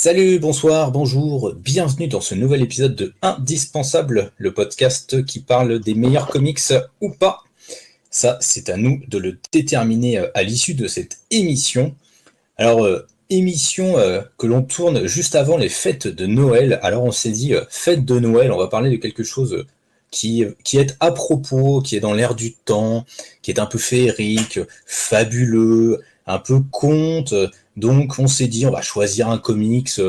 Salut, bonsoir, bonjour, bienvenue dans ce nouvel épisode de Indispensable, le podcast qui parle des meilleurs comics ou pas. Ça, c'est à nous de le déterminer à l'issue de cette émission. Alors, émission que l'on tourne juste avant les fêtes de Noël. Alors, on s'est dit, fête de Noël, on va parler de quelque chose qui est à propos, qui est dans l'air du temps, qui est un peu féerique, fabuleux, un peu conte. Donc, on s'est dit, on va choisir un comics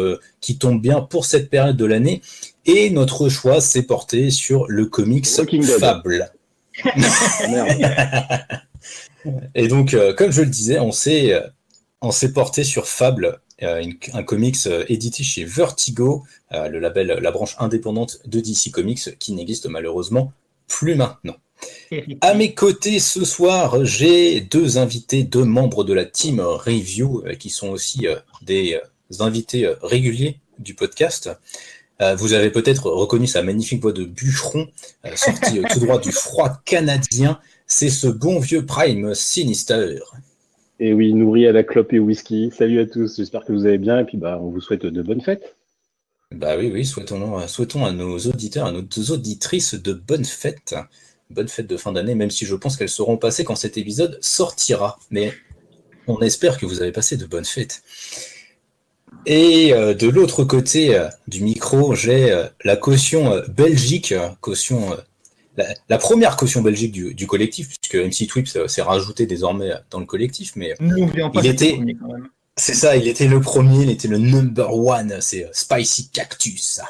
qui tombe bien pour cette période de l'année. Et notre choix s'est porté sur le comics Fable. Et donc, comme je le disais, on s'est porté sur Fable, un comics édité chez Vertigo, le label, la branche indépendante de DC Comics, qui n'existe malheureusement plus maintenant. À mes côtés ce soir, j'ai deux invités, deux membres de la team Review, qui sont aussi des invités réguliers du podcast. Vous avez peut-être reconnu sa magnifique voix de bûcheron, sortie tout droit du froid canadien. C'est ce bon vieux Prime Sinister. Et oui, nourri à la clope et whisky. Salut à tous, j'espère que vous allez bien et puis on vous souhaite de bonnes fêtes. Bah oui, souhaitons à nos auditeurs, à nos auditrices de bonnes fêtes. Bonnes fêtes de fin d'année, même si je pense qu'elles seront passées quand cet épisode sortira. Mais on espère que vous avez passé de bonnes fêtes. Et de l'autre côté du micro, j'ai la caution Belgique, la première caution Belgique du collectif, puisque MC Twips s'est rajouté désormais dans le collectif, mais il était le premier, il était le number one, c'est Spicy Cactus.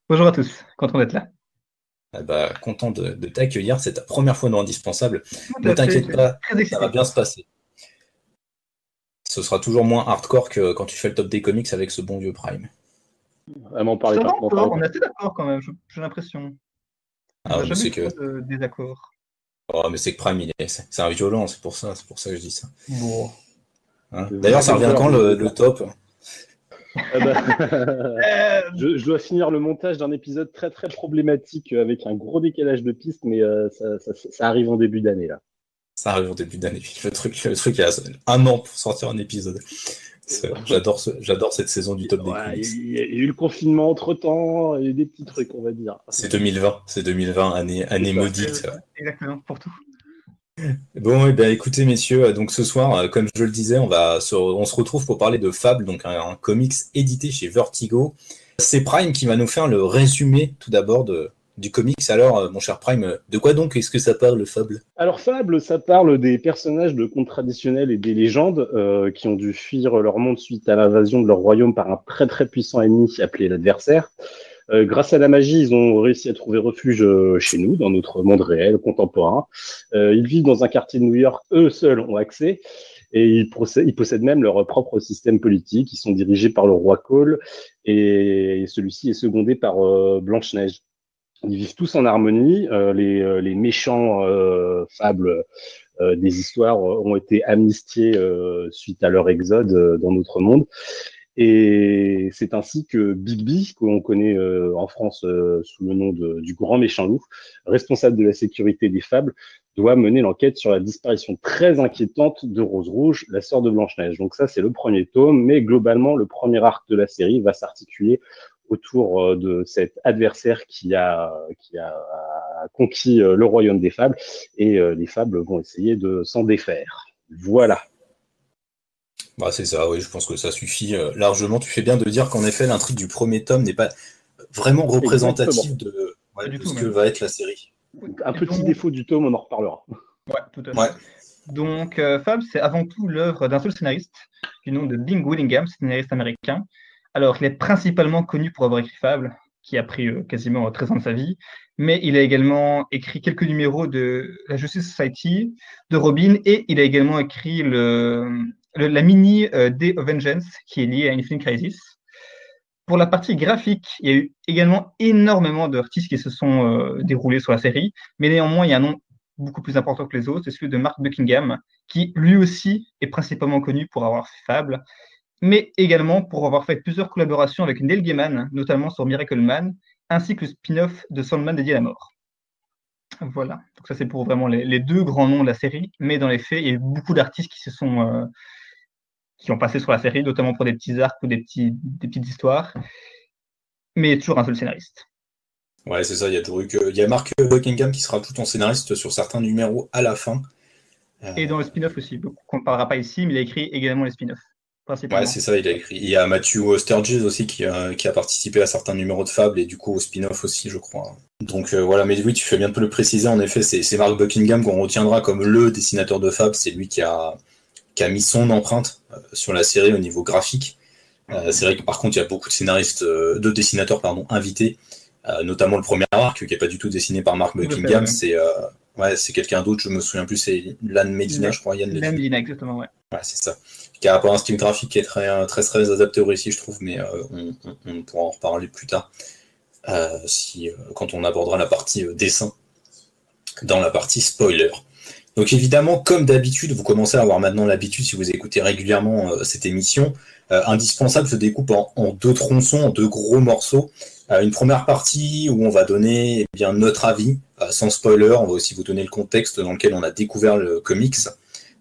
Bonjour à tous, content d'être là. Content de t'accueillir, c'est ta première fois dans Indispensable. Ne t'inquiète pas, ça va bien se passer. Ce sera toujours moins hardcore que quand tu fais le top des comics avec ce bon vieux Prime. M'en parlez pas. On est assez d'accord quand même, j'ai l'impression. Ah, mais c'est que désaccord. Oh, mais c'est que Prime, c'est un violent, c'est pour ça que je dis ça. Bon. Hein, d'ailleurs, ça revient quand le top? Je dois finir le montage d'un épisode très très problématique avec un gros décalage de pistes, mais ça arrive en début d'année là. Ça arrive en début d'année. Le truc, il y a un an pour sortir un épisode. J'adore cette saison du top des comics. Il y a eu le confinement entre-temps, il y a eu des petits trucs, on va dire. C'est 2020, année maudite. Exactement, pour tout. Bon, et bien écoutez messieurs, donc ce soir, comme je le disais, on se retrouve pour parler de Fable, donc un comics édité chez Vertigo. C'est Prime qui va nous faire le résumé tout d'abord du comics. Alors, mon cher Prime, de quoi donc est-ce que ça parle, Fable? Alors Fable, ça parle des personnages de contes traditionnels et des légendes qui ont dû fuir leur monde suite à l'invasion de leur royaume par un très très puissant ennemi appelé l'adversaire. Grâce à la magie, ils ont réussi à trouver refuge chez nous, dans notre monde réel, contemporain. Ils vivent dans un quartier de New York, eux seuls ont accès, et ils possèdent même leur propre système politique. Ils sont dirigés par le roi Cole, et celui-ci est secondé par Blanche-Neige. Ils vivent tous en harmonie. Les méchants fables des histoires ont été amnistiés suite à leur exode dans notre monde. Et c'est ainsi que Bigby, que l'on connaît en France sous le nom du grand méchant loup, responsable de la sécurité des fables, doit mener l'enquête sur la disparition très inquiétante de Rose Rouge, la sœur de Blanche-Neige. Donc ça, c'est le premier tome, mais globalement, le premier arc de la série va s'articuler autour de cet adversaire qui a conquis le royaume des fables, et les fables vont essayer de s'en défaire. Voilà. C'est ça, oui, je pense que ça suffit largement. Tu fais bien de dire qu'en effet, l'intrigue du premier tome n'est pas vraiment représentative de ce que va être la série. Un petit défaut du tome, on en reparlera. Ouais, tout à fait. Ouais. Donc, Fable, c'est avant tout l'œuvre d'un seul scénariste, du nom de Bing Willingham, scénariste américain. Alors, il est principalement connu pour avoir écrit Fable, qui a pris quasiment 13 ans de sa vie, mais il a également écrit quelques numéros de la Justice Society, de Robin, et il a également écrit la mini Day of Vengeance, qui est liée à Infinite Crisis. Pour la partie graphique, il y a eu également énormément d'artistes qui se sont déroulés sur la série, mais néanmoins, il y a un nom beaucoup plus important que les autres, c'est celui de Mark Buckingham, qui lui aussi est principalement connu pour avoir fait Fable, mais également pour avoir fait plusieurs collaborations avec Neil Gaiman, notamment sur Miracle Man, ainsi que le spin-off de Sandman dédié à la mort. Voilà, donc ça c'est pour vraiment les deux grands noms de la série, mais dans les faits, il y a eu beaucoup d'artistes qui se sont qui ont passé sur la série, notamment pour des petits arcs ou des petites histoires, mais toujours un seul scénariste. Ouais, c'est ça, il y a Mark Buckingham qui sera tout en scénariste sur certains numéros à la fin. Et dans le spin-off aussi, qu'on ne parlera pas ici, mais il a écrit également les spin-offs. Ouais, c'est ça, il a écrit. Il y a Matthew Sturges aussi qui a participé à certains numéros de Fable et du coup au spin-off aussi, je crois. Donc voilà, mais oui, tu fais bien de le préciser, en effet, c'est Mark Buckingham qu'on retiendra comme le dessinateur de Fable, c'est lui qui a mis son empreinte sur la série au niveau graphique. C'est vrai que par contre, il y a beaucoup de dessinateurs invités, notamment le premier arc qui n'est pas du tout dessiné par Mark Buckingham, c'est quelqu'un d'autre, je me souviens plus, c'est Lan Medina, je crois. Lan Medina, exactement, ouais. Ouais, c'est ça. Qui a un style graphique qui est très adapté au récit, je trouve, mais on pourra en reparler plus tard, quand on abordera la partie dessin, dans la partie spoiler. Donc évidemment, comme d'habitude, vous commencez à avoir maintenant l'habitude, si vous écoutez régulièrement cette émission, Indispensable se découpe en deux tronçons, en deux gros morceaux. Une première partie où on va donner notre avis, sans spoiler, on va aussi vous donner le contexte dans lequel on a découvert le comics,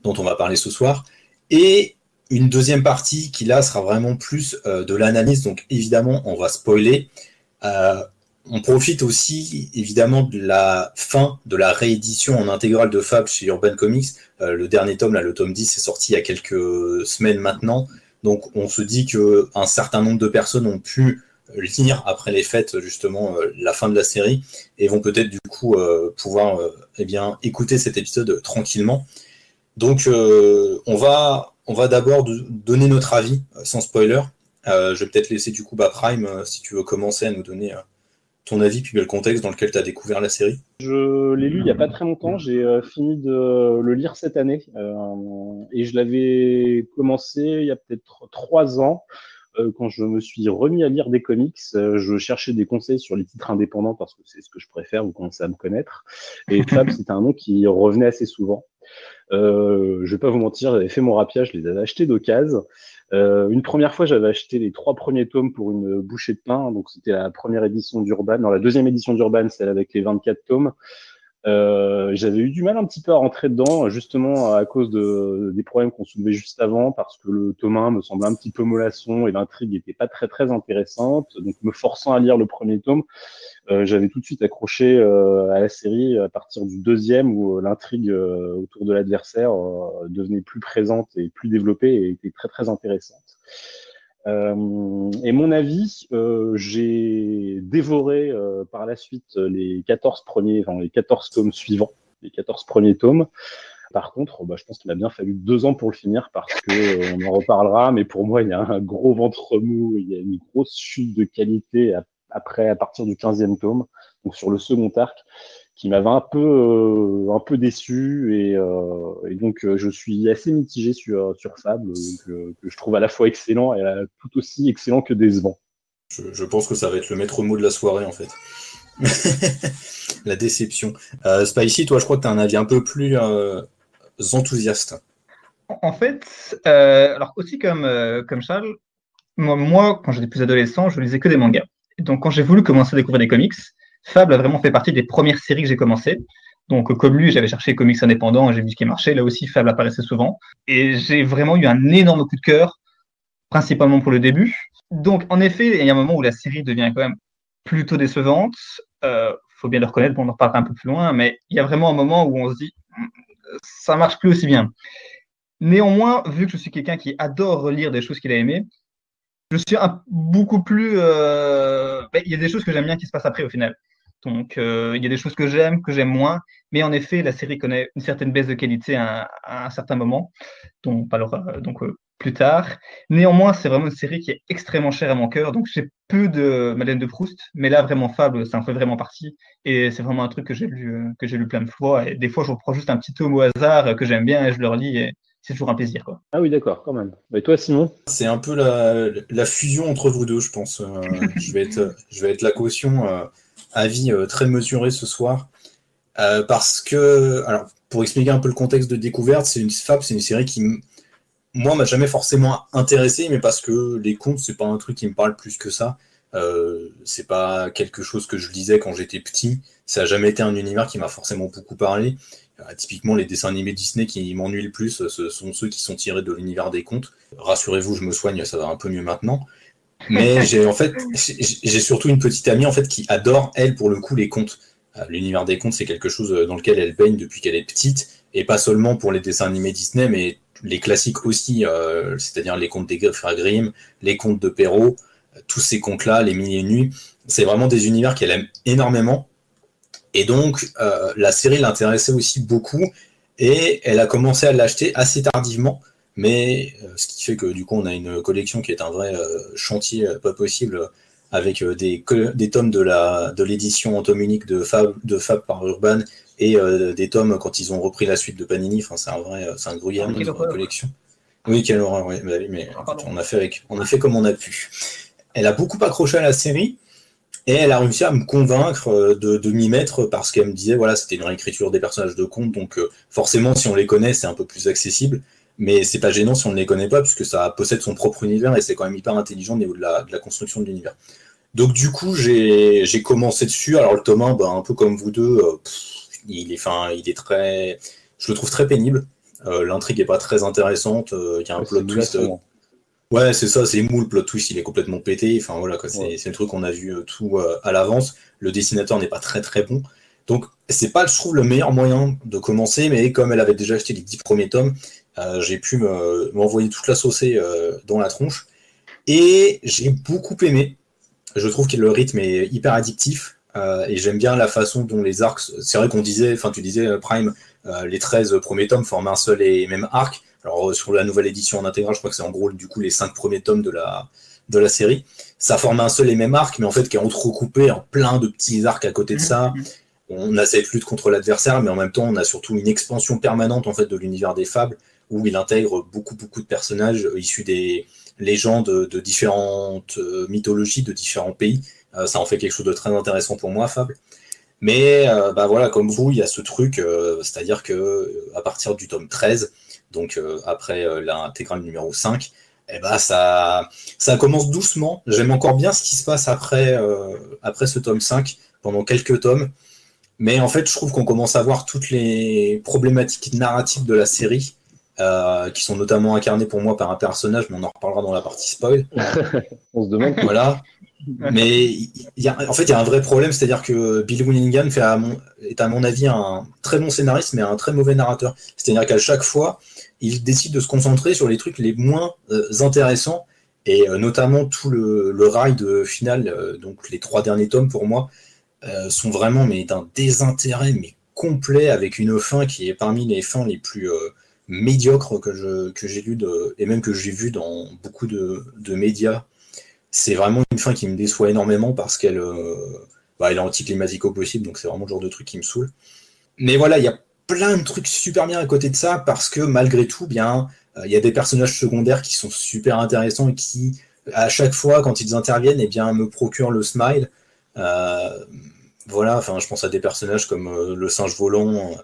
dont on va parler ce soir, et une deuxième partie qui là sera vraiment plus de l'analyse, donc évidemment on va spoiler. On profite aussi évidemment de la fin de la réédition en intégrale de Fable chez Urban Comics. Le dernier tome, là, le tome 10, est sorti il y a quelques semaines maintenant. Donc on se dit qu'un certain nombre de personnes ont pu lire après les fêtes justement la fin de la série et vont peut-être du coup pouvoir écouter cet épisode tranquillement. Donc on va d'abord donner notre avis sans spoiler. Je vais peut-être laisser du coup Prime si tu veux commencer à nous donner ton avis puis le contexte dans lequel tu as découvert la série. Je l'ai lu il n'y a pas très longtemps, j'ai fini de le lire cette année et je l'avais commencé il y a peut-être 3 ans. Quand je me suis remis à lire des comics, je cherchais des conseils sur les titres indépendants parce que c'est ce que je préfère, vous commencez à me connaître. Et Fable, c'était un nom qui revenait assez souvent. Je vais pas vous mentir, j'avais fait mon rapia, je les avais achetés d'occasion. Une première fois, j'avais acheté les 3 premiers tomes pour une bouchée de pain. Donc, c'était la première édition d'Urban. Non, la deuxième édition d'Urban, celle avec les 24 tomes. J'avais eu du mal un petit peu à rentrer dedans, justement à cause des problèmes qu'on soulevait juste avant, parce que le tome 1 me semblait un petit peu mollasson et l'intrigue n'était pas très très intéressante. Donc, me forçant à lire le premier tome, j'avais tout de suite accroché à la série à partir du deuxième où l'intrigue autour de l'adversaire devenait plus présente et plus développée et était très très intéressante. Et mon avis, j'ai dévoré par la suite les 14 tomes suivants, les 14 premiers tomes. Par contre, je pense qu'il m'a bien fallu 2 ans pour le finir parce que on en reparlera, mais pour moi, il y a un gros ventre mou, il y a une grosse chute de qualité à partir du 15e tome, donc sur le second arc, qui m'avait un peu déçu et donc je suis assez mitigé sur Fable, que je trouve à la fois excellent et tout aussi excellent que décevant. Je pense que ça va être le maître mot de la soirée en fait. La déception. Spicy, toi je crois que tu as un avis un peu plus enthousiaste. En fait, alors aussi comme Charles, moi, quand j'étais plus adolescent, je lisais que des mangas. Donc quand j'ai voulu commencer à découvrir des comics, Fable a vraiment fait partie des premières séries que j'ai commencé. Donc comme lui, j'avais cherché comics indépendants et j'ai vu ce qui marchait. Là aussi, Fable apparaissait souvent. Et j'ai vraiment eu un énorme coup de cœur, principalement pour le début. Donc en effet, il y a un moment où la série devient quand même plutôt décevante. Faut bien le reconnaître, on en reparlera un peu plus loin, mais il y a vraiment un moment où on se dit ça marche plus aussi bien. Néanmoins, vu que je suis quelqu'un qui adore relire des choses qu'il a aimées, je suis beaucoup plus. Il y a des choses que j'aime bien qui se passent après au final. Donc, il y a des choses que j'aime moins. Mais en effet, la série connaît une certaine baisse de qualité à un certain moment. Donc, plus tard. Néanmoins, c'est vraiment une série qui est extrêmement chère à mon cœur. Donc, j'ai peu de Madeleine de Proust. Mais là, vraiment, Fable, ça en fait vraiment partie. Et c'est vraiment un truc que j'ai lu plein de fois. Et des fois, je reprends juste un petit tome au hasard que j'aime bien et je le relis. Et c'est toujours un plaisir, quoi. Ah oui, d'accord, quand même. Et toi, Simon ? C'est un peu la fusion entre vous deux, je pense. Je vais être la caution, avis très mesuré ce soir. Parce que, alors, pour expliquer un peu le contexte de découverte, c'est une série qui, moi, m'a jamais forcément intéressé, mais parce que les contes, c'est pas un truc qui me parle plus que ça. C'est pas quelque chose que je lisais quand j'étais petit. Ça a jamais été un univers qui m'a forcément beaucoup parlé. Typiquement, les dessins animés Disney qui m'ennuient le plus, ce sont ceux qui sont tirés de l'univers des contes. Rassurez-vous, je me soigne, ça va un peu mieux maintenant. Mais j'ai surtout une petite amie en fait qui adore, elle, pour le coup, les contes. L'univers des contes, c'est quelque chose dans lequel elle baigne depuis qu'elle est petite, et pas seulement pour les dessins animés Disney, mais les classiques aussi, c'est-à-dire les contes des frères Grimm, les contes de Perrault, tous ces contes-là, les Mille et une nuits. C'est vraiment des univers qu'elle aime énormément. Et donc, la série l'intéressait aussi beaucoup, et elle a commencé à l'acheter assez tardivement, mais ce qui fait que du coup, on a une collection qui est un vrai chantier pas possible, avec des tomes de l'édition en tome unique de Fab par Urban, et des tomes quand ils ont repris la suite de Panini. Enfin, c'est un gruyère de collection. Oui, quelle horreur, oui, mais on a fait comme on a pu. Elle a beaucoup accroché à la série, et elle a réussi à me convaincre de m'y mettre, parce qu'elle me disait, voilà, c'était une réécriture des personnages de contes, donc forcément, si on les connaît, c'est un peu plus accessible, mais c'est pas gênant si on ne les connaît pas, puisque ça possède son propre univers, et c'est quand même hyper intelligent au niveau de la construction de l'univers. Donc du coup, j'ai commencé dessus. Alors le tome 1, un peu comme vous deux, il est très... Je le trouve très pénible. L'intrigue n'est pas très intéressante. Il y a un plot twist... Ouais, c'est ça, c'est mou, le plot twist, il est complètement pété. Enfin voilà, quoi, c'est le truc qu'on a vu tout à l'avance. Le dessinateur n'est pas très très bon. Donc c'est pas, je trouve, le meilleur moyen de commencer, mais comme elle avait déjà acheté les 10 premiers tomes, j'ai pu m'envoyer toute la saucée dans la tronche. Et j'ai beaucoup aimé. Je trouve que le rythme est hyper addictif, et j'aime bien la façon dont les arcs... C'est vrai qu'on disait, enfin tu disais, Prime, les 13 premiers tomes forment un seul et même arc. Alors sur la nouvelle édition en intégrale, je crois que c'est en gros du coup les 5 premiers tomes de la série. Ça forme un seul et même arc, mais en fait qui est entrecoupé en plein de petits arcs à côté de ça. On a cette lutte contre l'adversaire, mais en même temps on a surtout une expansion permanente en fait de l'univers des fables, où il intègre beaucoup de personnages issus des légendes de différentes mythologies, de différents pays. Ça en fait quelque chose de très intéressant pour moi, Fable. Mais voilà, comme vous, il y a ce truc, c'est-à-dire que à partir du tome 13, donc après l'intégrale numéro 5, ça commence doucement. J'aime encore bien ce qui se passe après ce tome 5, pendant quelques tomes. Mais en fait, je trouve qu'on commence à voir toutes les problématiques narratives de la série, qui sont notamment incarnées pour moi par un personnage, mais on en reparlera dans la partie spoil. On se demande. Voilà. Mais en fait, il y a un vrai problème, c'est-à-dire que Bill Willingham est à mon avis un très bon scénariste, mais un très mauvais narrateur. C'est-à-dire qu'à chaque fois, il décide de se concentrer sur les trucs les moins intéressants, et notamment tout le ride final, donc les 3 derniers tomes pour moi, sont vraiment d'un désintérêt mais complet, avec une fin qui est parmi les fins les plus médiocres que j'ai lues, et même que j'ai vues dans beaucoup de médias. C'est vraiment une fin qui me déçoit énormément, parce qu'elle est anticlimatique au possible, donc c'est vraiment le genre de truc qui me saoule. Mais voilà, il y a plein de trucs super bien à côté de ça, parce que malgré tout, il y a des personnages secondaires qui sont super intéressants, et qui, à chaque fois, quand ils interviennent, me procurent le smile. Voilà, je pense à des personnages comme le singe volant,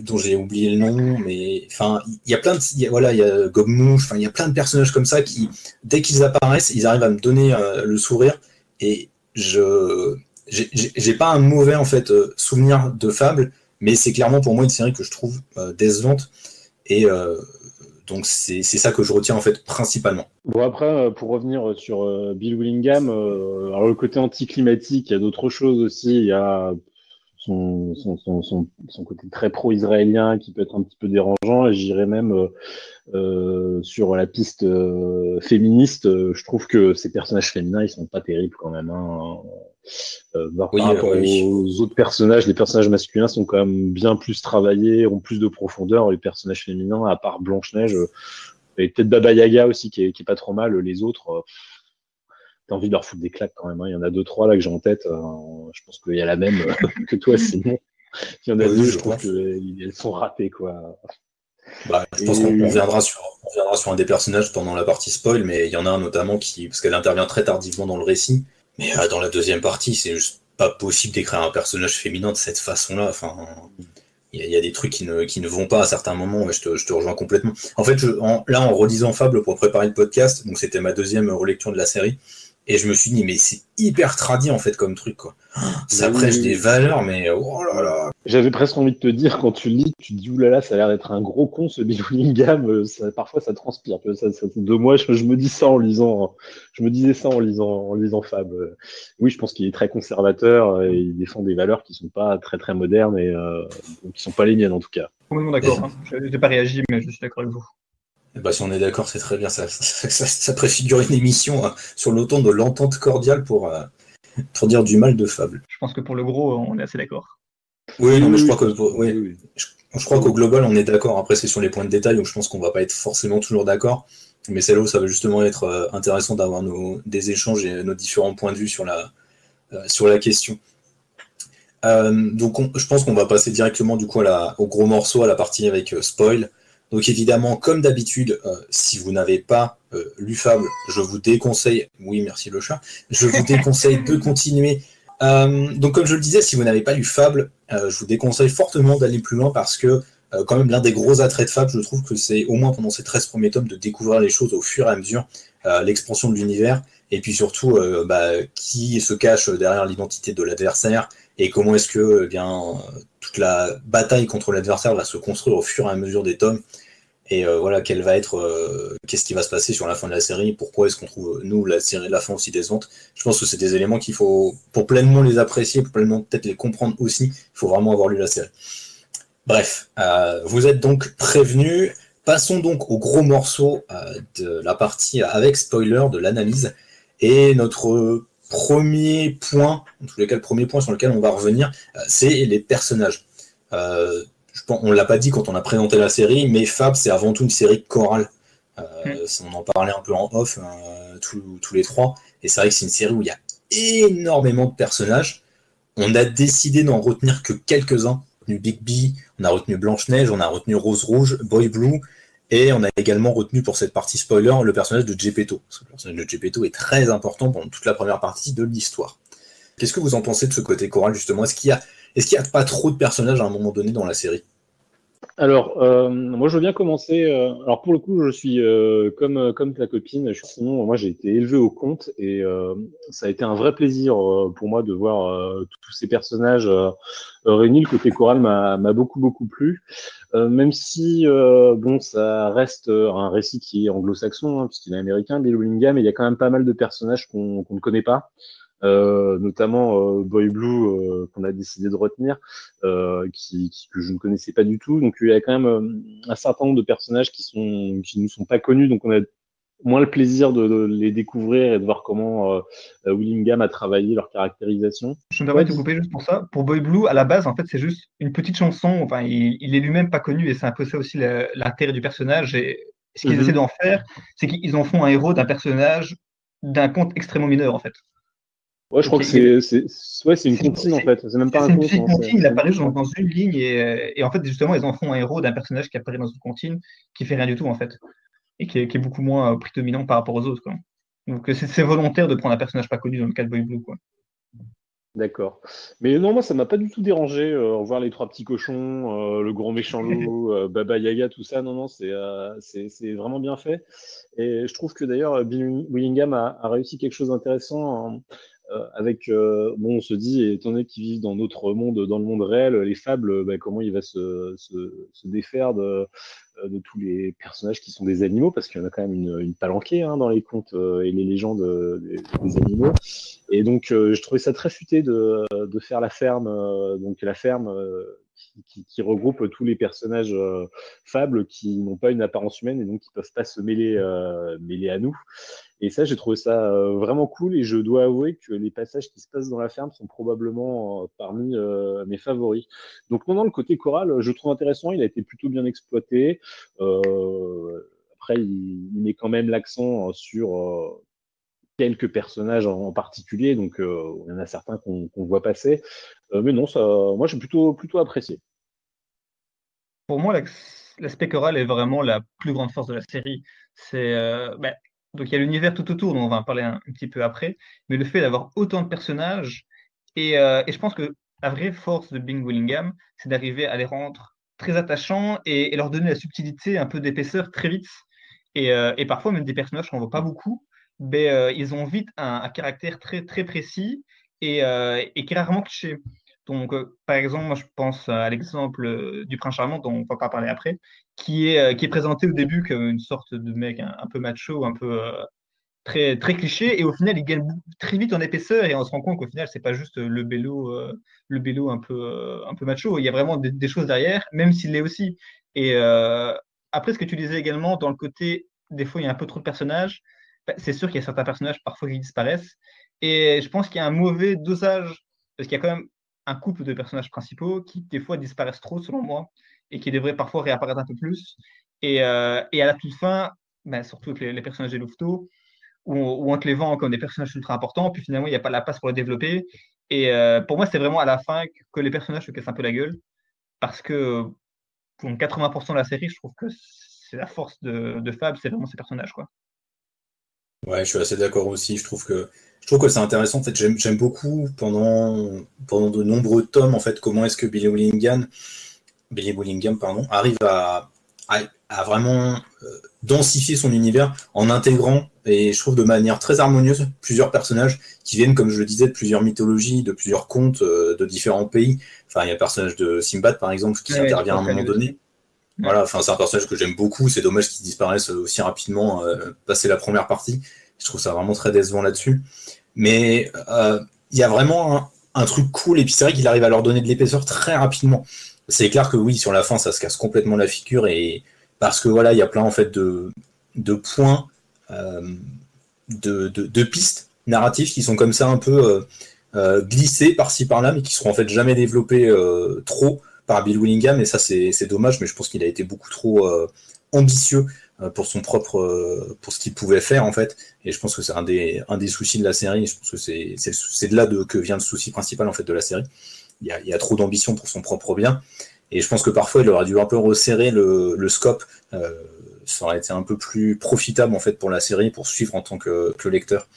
dont j'ai oublié le nom, mais il y a plein de... il y a Gobmouche, il y a plein de personnages comme ça qui, dès qu'ils apparaissent, ils arrivent à me donner le sourire, et j'ai pas un mauvais en fait souvenir de Fable, mais c'est clairement pour moi une série que je trouve décevante, et donc c'est ça que je retiens en fait principalement. Bon, après, pour revenir sur Bill Willingham, alors le côté anticlimatique, il y a d'autres choses aussi. Il y a son côté très pro-israélien qui peut être un petit peu dérangeant, et j'irais même sur la piste féministe. Je trouve que ces personnages féminins, ils sont pas terribles quand même, hein. Par rapport aux autres personnages, les personnages masculins sont quand même bien plus travaillés, ont plus de profondeur. Les personnages féminins, à part Blanche-Neige, et peut-être Baba Yaga aussi, qui est pas trop mal. Les autres, t'as envie de leur foutre des claques quand même, hein. Il y en a 2-3 là que j'ai en tête. Je pense qu'il y a la même que toi, Simon. Il y en a 2, je trouve qu'elles sont ratées, quoi. Je pense qu'on reviendra sur un des personnages pendant la partie spoil, mais il y en a un notamment parce qu'elle intervient très tardivement dans le récit. Mais dans la deuxième partie, c'est juste pas possible d'écrire un personnage féminin de cette façon-là. Il y a des trucs qui ne vont pas à certains moments, et je te rejoins complètement. En fait, en relisant Fable pour préparer le podcast, donc c'était ma deuxième relecture de la série, Et je me suis dit, mais c'est hyper tradit en fait comme truc, quoi. Ça prêche des valeurs, mais oh là là. J'avais presque envie de te dire, quand tu le lis, tu te dis, oulala, ça a l'air d'être un gros con, ce Bill Willingham. Parfois, ça transpire. De moi, je me dis ça en lisant, je me disais ça en lisant Fab. Oui, je pense qu'il est très conservateur et il défend des valeurs qui sont pas très, très modernes et qui sont pas les miennes, en tout cas. Complètement d'accord. Hein. Je n'ai pas réagi, mais je suis d'accord avec vous. Bah, si on est d'accord, c'est très bien. Ça préfigure une émission sur le ton de l'entente cordiale pour dire du mal de Fab. Je pense que pour le gros, on est assez d'accord. Oui, non, mais je crois qu'au global, on est d'accord. Après, c'est sur les points de détail où je pense qu'on va pas être forcément toujours d'accord. Mais c'est là où ça va justement être intéressant d'avoir des échanges et nos différents points de vue sur la question. Donc, je pense qu'on va passer directement du coup au gros morceau, à la partie avec spoil. Donc évidemment, comme d'habitude, si vous n'avez pas lu Fable, je vous déconseille, oui merci le chat, je vous déconseille de continuer. Donc comme je le disais, si vous n'avez pas lu Fable, je vous déconseille fortement d'aller plus loin parce que quand même l'un des gros attraits de Fable, je trouve que c'est au moins pendant ces 13 premiers tomes de découvrir les choses au fur et à mesure, l'expansion de l'univers, et puis surtout qui se cache derrière l'identité de l'adversaire, et comment est-ce que toute la bataille contre l'adversaire va se construire au fur et à mesure des tomes. Et voilà, qu'est-ce qui va se passer sur la fin de la série, pourquoi est-ce qu'on trouve, nous, la fin aussi décevante. Je pense que c'est des éléments qu'il faut, pour pleinement les apprécier, pour pleinement peut-être les comprendre aussi, il faut vraiment avoir lu la série. Bref, vous êtes donc prévenus. Passons donc au gros morceau de la partie avec spoiler de l'analyse. Et notre premier point, en tous les cas le premier point sur lequel on va revenir, c'est les personnages. On ne l'a pas dit quand on a présenté la série, mais Fab, c'est avant tout une série chorale. On en parlait un peu en off, tous les trois. Et c'est vrai que c'est une série où il y a énormément de personnages. On a décidé d'en retenir que quelques-uns. On a retenu Bigby, on a retenu Blanche-Neige, on a retenu Rose Rouge, Boy Blue, et on a également retenu pour cette partie spoiler le personnage de Geppetto. Parce que le personnage de Geppetto est très important pendant toute la première partie de l'histoire. Qu'est-ce que vous en pensez de ce côté choral, justement ? Est-ce qu'il y a pas trop de personnages à un moment donné dans la série ? Alors, moi, je veux bien commencer. Alors, pour le coup, je suis comme ta copine. Sinon, moi, j'ai été élevé au conte et ça a été un vrai plaisir pour moi de voir tous ces personnages réunis. Le côté choral m'a beaucoup plu. Même si, bon, ça reste un récit qui est anglo-saxon, hein, puisqu'il est américain, Bill Willingham, et il y a quand même pas mal de personnages qu'on ne connaît pas. Notamment Boy Blue qu'on a décidé de retenir, que je ne connaissais pas du tout. Donc il y a quand même un certain nombre de personnages qui ne sont pas connus, donc on a moins le plaisir de les découvrir et de voir comment Willingham a travaillé leur caractérisation. Je me permets de te couper juste pour ça. Pour Boy Blue, à la base, en fait, c'est juste une petite chanson. Enfin, il est lui-même pas connu et c'est un peu ça aussi l'intérêt du personnage. Et ce qu'ils essaient d'en faire, c'est qu'ils en font un héros d'un personnage d'un conte extrêmement mineur, en fait. Ouais, je crois que c'est une comptine en fait. C'est même pas un conte. C'est une comptine, il apparaît dans une ligne et en fait, justement, ils en font un héros d'un personnage qui apparaît dans une comptine qui fait rien du tout en fait et qui est beaucoup moins prédominant par rapport aux autres, quoi. Donc c'est volontaire de prendre un personnage pas connu dans le cas de Boy Blue, quoi. D'accord. Mais non, moi, ça m'a pas du tout dérangé. Voir les trois petits cochons, le grand méchant loup, Baba Yaga, tout ça. Non, c'est vraiment bien fait. Et je trouve que d'ailleurs, Bill Willingham a réussi quelque chose d'intéressant. Hein. Bon, on se dit, étant donné qu'ils vivent dans notre monde, dans le monde réel, les fables, comment il va se défaire de tous les personnages qui sont des animaux, parce qu'il y en a quand même une palanquée hein, dans les contes et les légendes des animaux. Et donc, je trouvais ça très futé de faire la ferme, donc la ferme qui regroupe tous les personnages fables qui n'ont pas une apparence humaine et donc qui peuvent pas se mêler à nous. Et ça, j'ai trouvé ça vraiment cool et je dois avouer que les passages qui se passent dans la ferme sont probablement parmi mes favoris. Donc non, le côté choral, je trouve intéressant, il a été plutôt bien exploité. Après, il met quand même l'accent sur quelques personnages en particulier, donc il y en a certains qu'on voit passer. Mais non, moi j'ai plutôt apprécié. Pour moi, l'aspect choral est vraiment la plus grande force de la série. Donc il y a l'univers tout autour, dont on va en parler un petit peu après, mais le fait d'avoir autant de personnages, et je pense que la vraie force de Bing Willingham, c'est d'arriver à les rendre très attachants et leur donner la subtilité, un peu d'épaisseur très vite. Et parfois même des personnages qu'on ne voit pas beaucoup, ils ont vite un caractère très, très précis et qui est rarement cliché. Donc, par exemple, moi, je pense à l'exemple du prince charmant, dont on va pas parler après, qui est présenté au début comme une sorte de mec un peu macho, un peu très, très cliché, et au final, il gagne très vite en épaisseur, et on se rend compte qu'au final, c'est pas juste le bélo un peu macho, il y a vraiment des choses derrière, même s'il l'est aussi. Et après, ce que tu disais également, dans le côté, des fois, il y a un peu trop de personnages, bah, c'est sûr qu'il y a certains personnages parfois qui disparaissent, et je pense qu'il y a un mauvais dosage, parce qu'il y a quand même un couple de personnages principaux qui, des fois, disparaissent trop, selon moi, et qui devraient parfois réapparaître un peu plus. Et à la toute fin, bah, surtout avec les personnages des Louveteaux, où on te les vend comme des personnages ultra importants, puis finalement, il n'y a pas la place pour les développer. Et pour moi, c'est vraiment à la fin que les personnages se cassent un peu la gueule, parce que pour 80% de la série, je trouve que c'est la force de Fab, c'est vraiment ces personnages, quoi. Ouais, je suis assez d'accord aussi. Je trouve que c'est intéressant. En fait, j'aime beaucoup pendant de nombreux tomes en fait comment est-ce que Billy Willingham, pardon, arrive à vraiment densifier son univers en intégrant, et je trouve de manière très harmonieuse, plusieurs personnages qui viennent, comme je le disais, de plusieurs mythologies, de plusieurs contes, de différents pays. Enfin, il y a le personnage de Simbad, par exemple, qui Ouais, je intervient à un pense à moment lui donné. aussi. Ouais. Voilà, enfin, c'est un personnage que j'aime beaucoup. C'est dommage qu'il disparaisse aussi rapidement, passé la première partie. Je trouve ça vraiment très décevant là-dessus. Mais il y a vraiment un truc cool, et puis c'est vrai qu'il arrive à leur donner de l'épaisseur très rapidement. C'est clair que oui, sur la fin, ça se casse complètement la figure, et parce que voilà, il y a plein en fait de points, euh, de pistes narratives qui sont comme ça un peu glissées par-ci par-là, mais qui seront en fait jamais développées trop par Bill Willingham, et ça c'est dommage, mais je pense qu'il a été beaucoup trop ambitieux pour pour ce qu'il pouvait faire en fait, et je pense que c'est un des soucis de la série. Je pense que c'est de là que vient le souci principal en fait de la série. Il y a trop d'ambition pour son propre bien, et je pense que parfois il aurait dû un peu resserrer le scope. Ça aurait été un peu plus profitable en fait pour la série, pour suivre en tant que lecteur.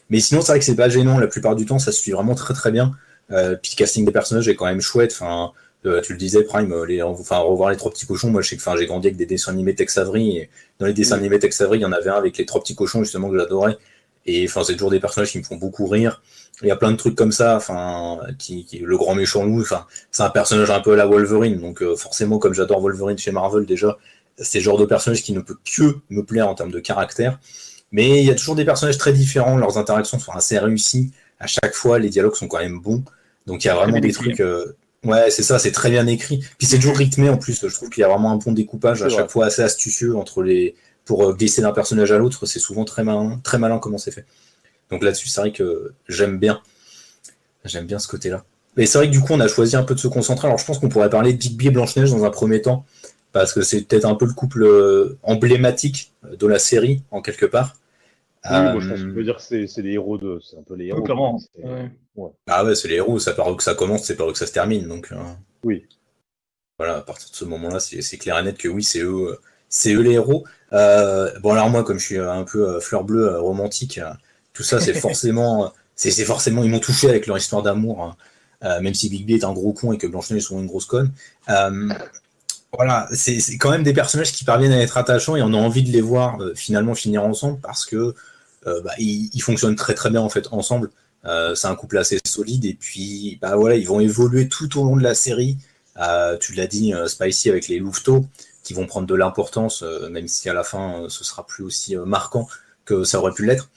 Mais sinon, c'est vrai que c'est pas gênant. La plupart du temps, ça se suit vraiment très très bien. Puis le casting des personnages est quand même chouette. Enfin, tu le disais, Prime, revoir les trois petits cochons. Moi, je sais que j'ai grandi avec des dessins animés Tex Avery. Et dans les dessins animés Tex Avery, il y en avait un avec les trois petits cochons justement que j'adorais. Et enfin, c'est toujours des personnages qui me font beaucoup rire. Il y a plein de trucs comme ça. Enfin, le grand méchant loup. Enfin, c'est un personnage un peu à la Wolverine. Donc forcément, comme j'adore Wolverine chez Marvel déjà, c'est le genre de personnage qui ne peut que me plaire en termes de caractère. Mais il y a toujours des personnages très différents, leurs interactions sont assez réussies. À chaque fois, les dialogues sont quand même bons. Donc il y a C'est très vraiment bien des écrit. trucs. Ouais, c'est ça, c'est très bien écrit. Puis c'est toujours rythmé en plus. Je trouve qu'il y a vraiment un bon découpage C'est à vrai. chaque fois assez astucieux pour glisser d'un personnage à l'autre. C'est souvent très malin comment c'est fait. Donc là-dessus, c'est vrai que j'aime bien ce côté-là. Mais c'est vrai que du coup, on a choisi un peu de se concentrer. Alors je pense qu'on pourrait parler de Bigby et Blanche-Neige dans un premier temps, parce que c'est peut-être un peu le couple emblématique de la série, en quelque part. Oui, moi je pense qu'on peut Euh, dire que c'est les héros c'est un peu les Oui, héros, quoi. clairement. Ouais. Ouais. Ah ouais, c'est les héros, ça par où que ça commence, c'est par où que ça se termine. Donc Oui. voilà, à partir de ce moment-là, c'est clair et net que oui, c'est eux les héros. Bon alors moi, comme je suis un peu fleur bleue romantique, tout ça c'est forcément, ils m'ont touché avec leur histoire d'amour, hein. Même si Bigby est un gros con et que Blanche-Neige est souvent une grosse conne. Voilà, c'est quand même des personnages qui parviennent à être attachants, et on a envie de les voir finalement finir ensemble, parce que ils fonctionnent très très bien en fait ensemble. C'est un couple assez solide, et puis bah voilà, ils vont évoluer tout au long de la série. Tu l'as dit, Spicy avec les louveteaux qui vont prendre de l'importance, même si à la fin ce sera plus aussi marquant que ça aurait pu l'être.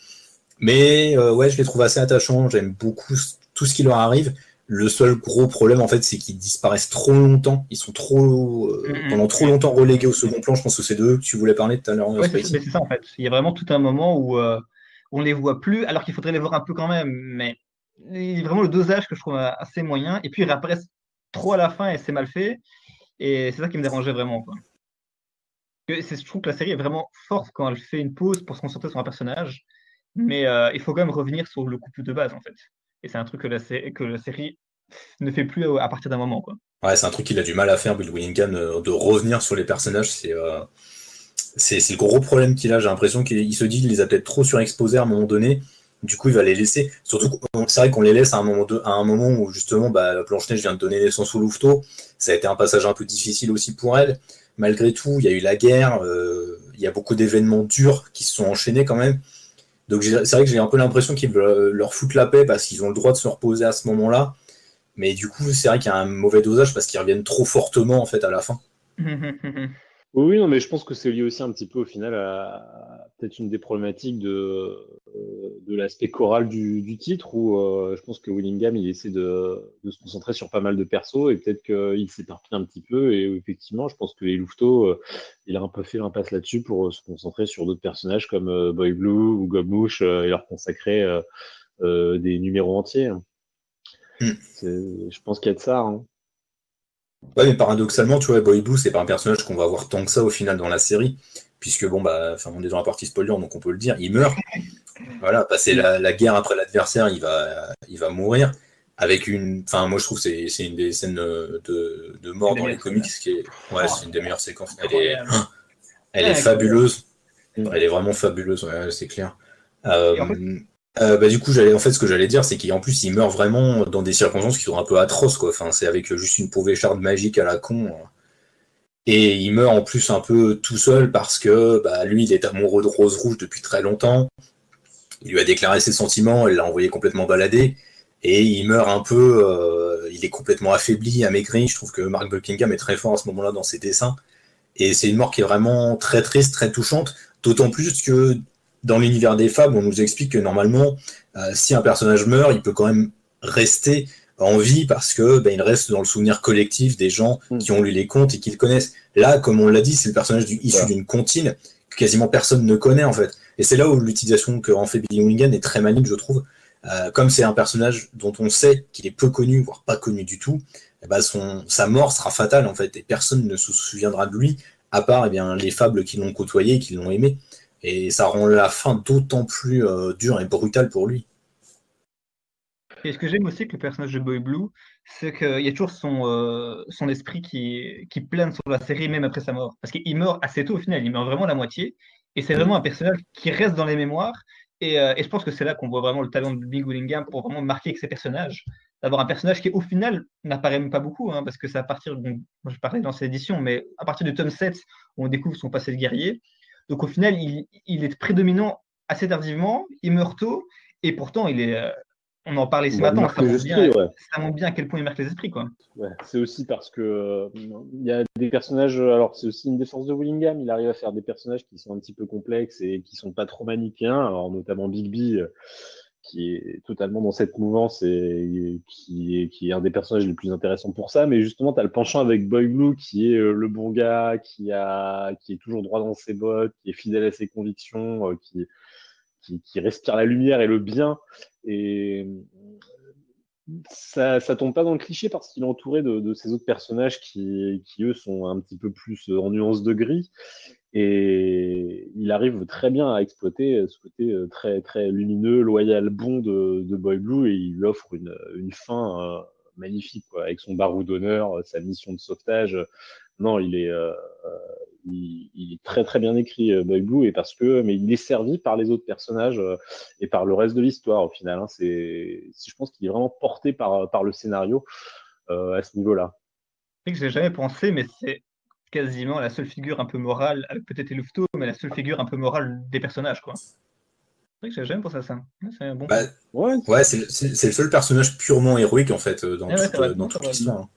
Mais ouais, je les trouve assez attachants. J'aime beaucoup tout ce qui leur arrive. Le seul gros problème, en fait, c'est qu'ils disparaissent trop longtemps. Ils sont pendant trop longtemps relégués au second plan. Je pense que c'est d'eux que tu voulais parler tout à l'heure, Ouais, Spicy. mais c'est ça en fait. Il y a vraiment tout un moment où on les voit plus, alors qu'il faudrait les voir un peu quand même. Mais il y a vraiment le dosage que je trouve assez moyen. Et puis ils réapparaissent trop à la fin et c'est mal fait. Et c'est ça qui me dérangeait vraiment, quoi. Je trouve que la série est vraiment forte quand elle fait une pause pour se concentrer sur un personnage. Mais il faut quand même revenir sur le couple de base en fait. Et c'est un truc que la série ne fait plus à partir d'un moment, quoi. Ouais, c'est un truc qu'il a du mal à faire, Bill Willingham, de revenir sur les personnages. C'est le gros problème qu'il a. J'ai l'impression qu'il se dit qu'il les a peut-être trop surexposés à un moment donné. Du coup, il va les laisser. Surtout, c'est vrai qu'on les laisse à un moment où justement, Blanche-Neige vient de donner naissance au louveteau. Ça a été un passage un peu difficile aussi pour elle. Malgré tout, il y a eu la guerre. Il y a beaucoup d'événements durs qui se sont enchaînés quand même. Donc c'est vrai que j'ai un peu l'impression qu'ils veulent leur foutre la paix parce qu'ils ont le droit de se reposer à ce moment-là. Mais du coup, c'est vrai qu'il y a un mauvais dosage parce qu'ils reviennent trop fortement en fait à la fin. Oui, non, mais je pense que c'est lié aussi un petit peu au final à peut-être une des problématiques de l'aspect choral du titre, où je pense que Willingham, il essaie de se concentrer sur pas mal de persos, et peut-être qu'il s'éparpille un petit peu, et effectivement, je pense que les Louveteaux, il a un peu fait l'impasse là-dessus pour se concentrer sur d'autres personnages comme Boy Blue ou Gobmouche, et leur consacrer des numéros entiers. Mm. Je pense qu'il y a de ça, hein. Ouais, mais paradoxalement, tu vois, Boy Blue, c'est pas un personnage qu'on va voir tant que ça au final dans la série, puisque bon, bah, on est dans la partie spoiler, donc on peut le dire, il meurt. Voilà, passer la guerre après l'adversaire, il va mourir. Avec une. Enfin, moi je trouve que c'est une des scènes de mort dans les comics qui est. Ouais, c'est une des meilleures séquences. Elle est fabuleuse. Elle est vraiment fabuleuse, ouais, c'est clair. Du coup, ce que j'allais dire, c'est qu'en plus, il meurt vraiment dans des circonstances qui sont un peu atroces, quoi. Enfin, c'est avec juste une pauvre écharde magique à la con. Et il meurt en plus un peu tout seul parce que lui, il est amoureux de Rose Rouge depuis très longtemps. Il lui a déclaré ses sentiments, elle l'a envoyé complètement balader. Et il meurt un peu, il est complètement affaibli, amaigri. Je trouve que Mark Buckingham est très fort à ce moment-là dans ses dessins. Et c'est une mort qui est vraiment très triste, très touchante. D'autant plus que dans l'univers des fables, on nous explique que normalement, si un personnage meurt, il peut quand même rester en vie parce que il reste dans le souvenir collectif des gens qui ont lu les contes et qui le connaissent. Là, comme on l'a dit, c'est le personnage issu d'une comptine que quasiment personne ne connaît en fait. Et c'est là où l'utilisation que en fait Billy Willingham est très maligne, je trouve. Comme c'est un personnage dont on sait qu'il est peu connu, voire pas connu du tout, sa mort sera fatale en fait, et personne ne se souviendra de lui, à part les fables qui l'ont côtoyé, qui l'ont aimé. Et ça rend la fin d'autant plus dure et brutale pour lui. Et ce que j'aime aussi avec le personnage de Boy Blue, c'est qu'il y a toujours son esprit qui plane sur la série même après sa mort. Parce qu'il meurt assez tôt au final, il meurt vraiment la moitié. Et c'est vraiment un personnage qui reste dans les mémoires. Et je pense que c'est là qu'on voit vraiment le talent de Billy Willingham pour vraiment marquer avec ses personnages. D'avoir un personnage qui, au final, n'apparaît même pas beaucoup, parce que c'est à partir, bon, je parlais dans cette édition, mais à partir du tome 7, où on découvre son passé de guerrier. Donc au final, il est prédominant assez tardivement, il meurt tôt, et pourtant, on en parlait ce matin, ça montre bien à quel point il marque les esprits, quoi. Ouais, c'est aussi parce que il y a des personnages. Alors, c'est aussi une des forces de Willingham. Il arrive à faire des personnages qui sont un petit peu complexes et qui sont pas trop manichéens. Alors, notamment Bigby, qui est totalement dans cette mouvance et qui est un des personnages les plus intéressants pour ça. Mais justement, tu as le penchant avec Boy Blue, qui est le bon gars, qui est toujours droit dans ses bottes, qui est fidèle à ses convictions, qui respire la lumière et le bien. Et ça tombe pas dans le cliché parce qu'il est entouré de ces autres personnages qui, eux, sont un petit peu plus en nuance de gris. Et il arrive très bien à exploiter ce côté très, très lumineux, loyal, bon de Boy Blue, et il lui offre une fin magnifique, quoi, avec son barreau d'honneur, sa mission de sauvetage. Non, il est très très bien écrit, Boy Blue, mais il est servi par les autres personnages et par le reste de l'histoire au final. Je pense qu'il est vraiment porté par le scénario à ce niveau-là. C'est que j'ai jamais pensé, mais c'est quasiment la seule figure un peu morale, avec peut-être les Louveteaux, mais la seule figure un peu morale des personnages, quoi. C'est vrai que j'ai jamais pensé à ça. C'est un bon ouais, c'est le seul personnage purement héroïque en fait dans toute l'histoire.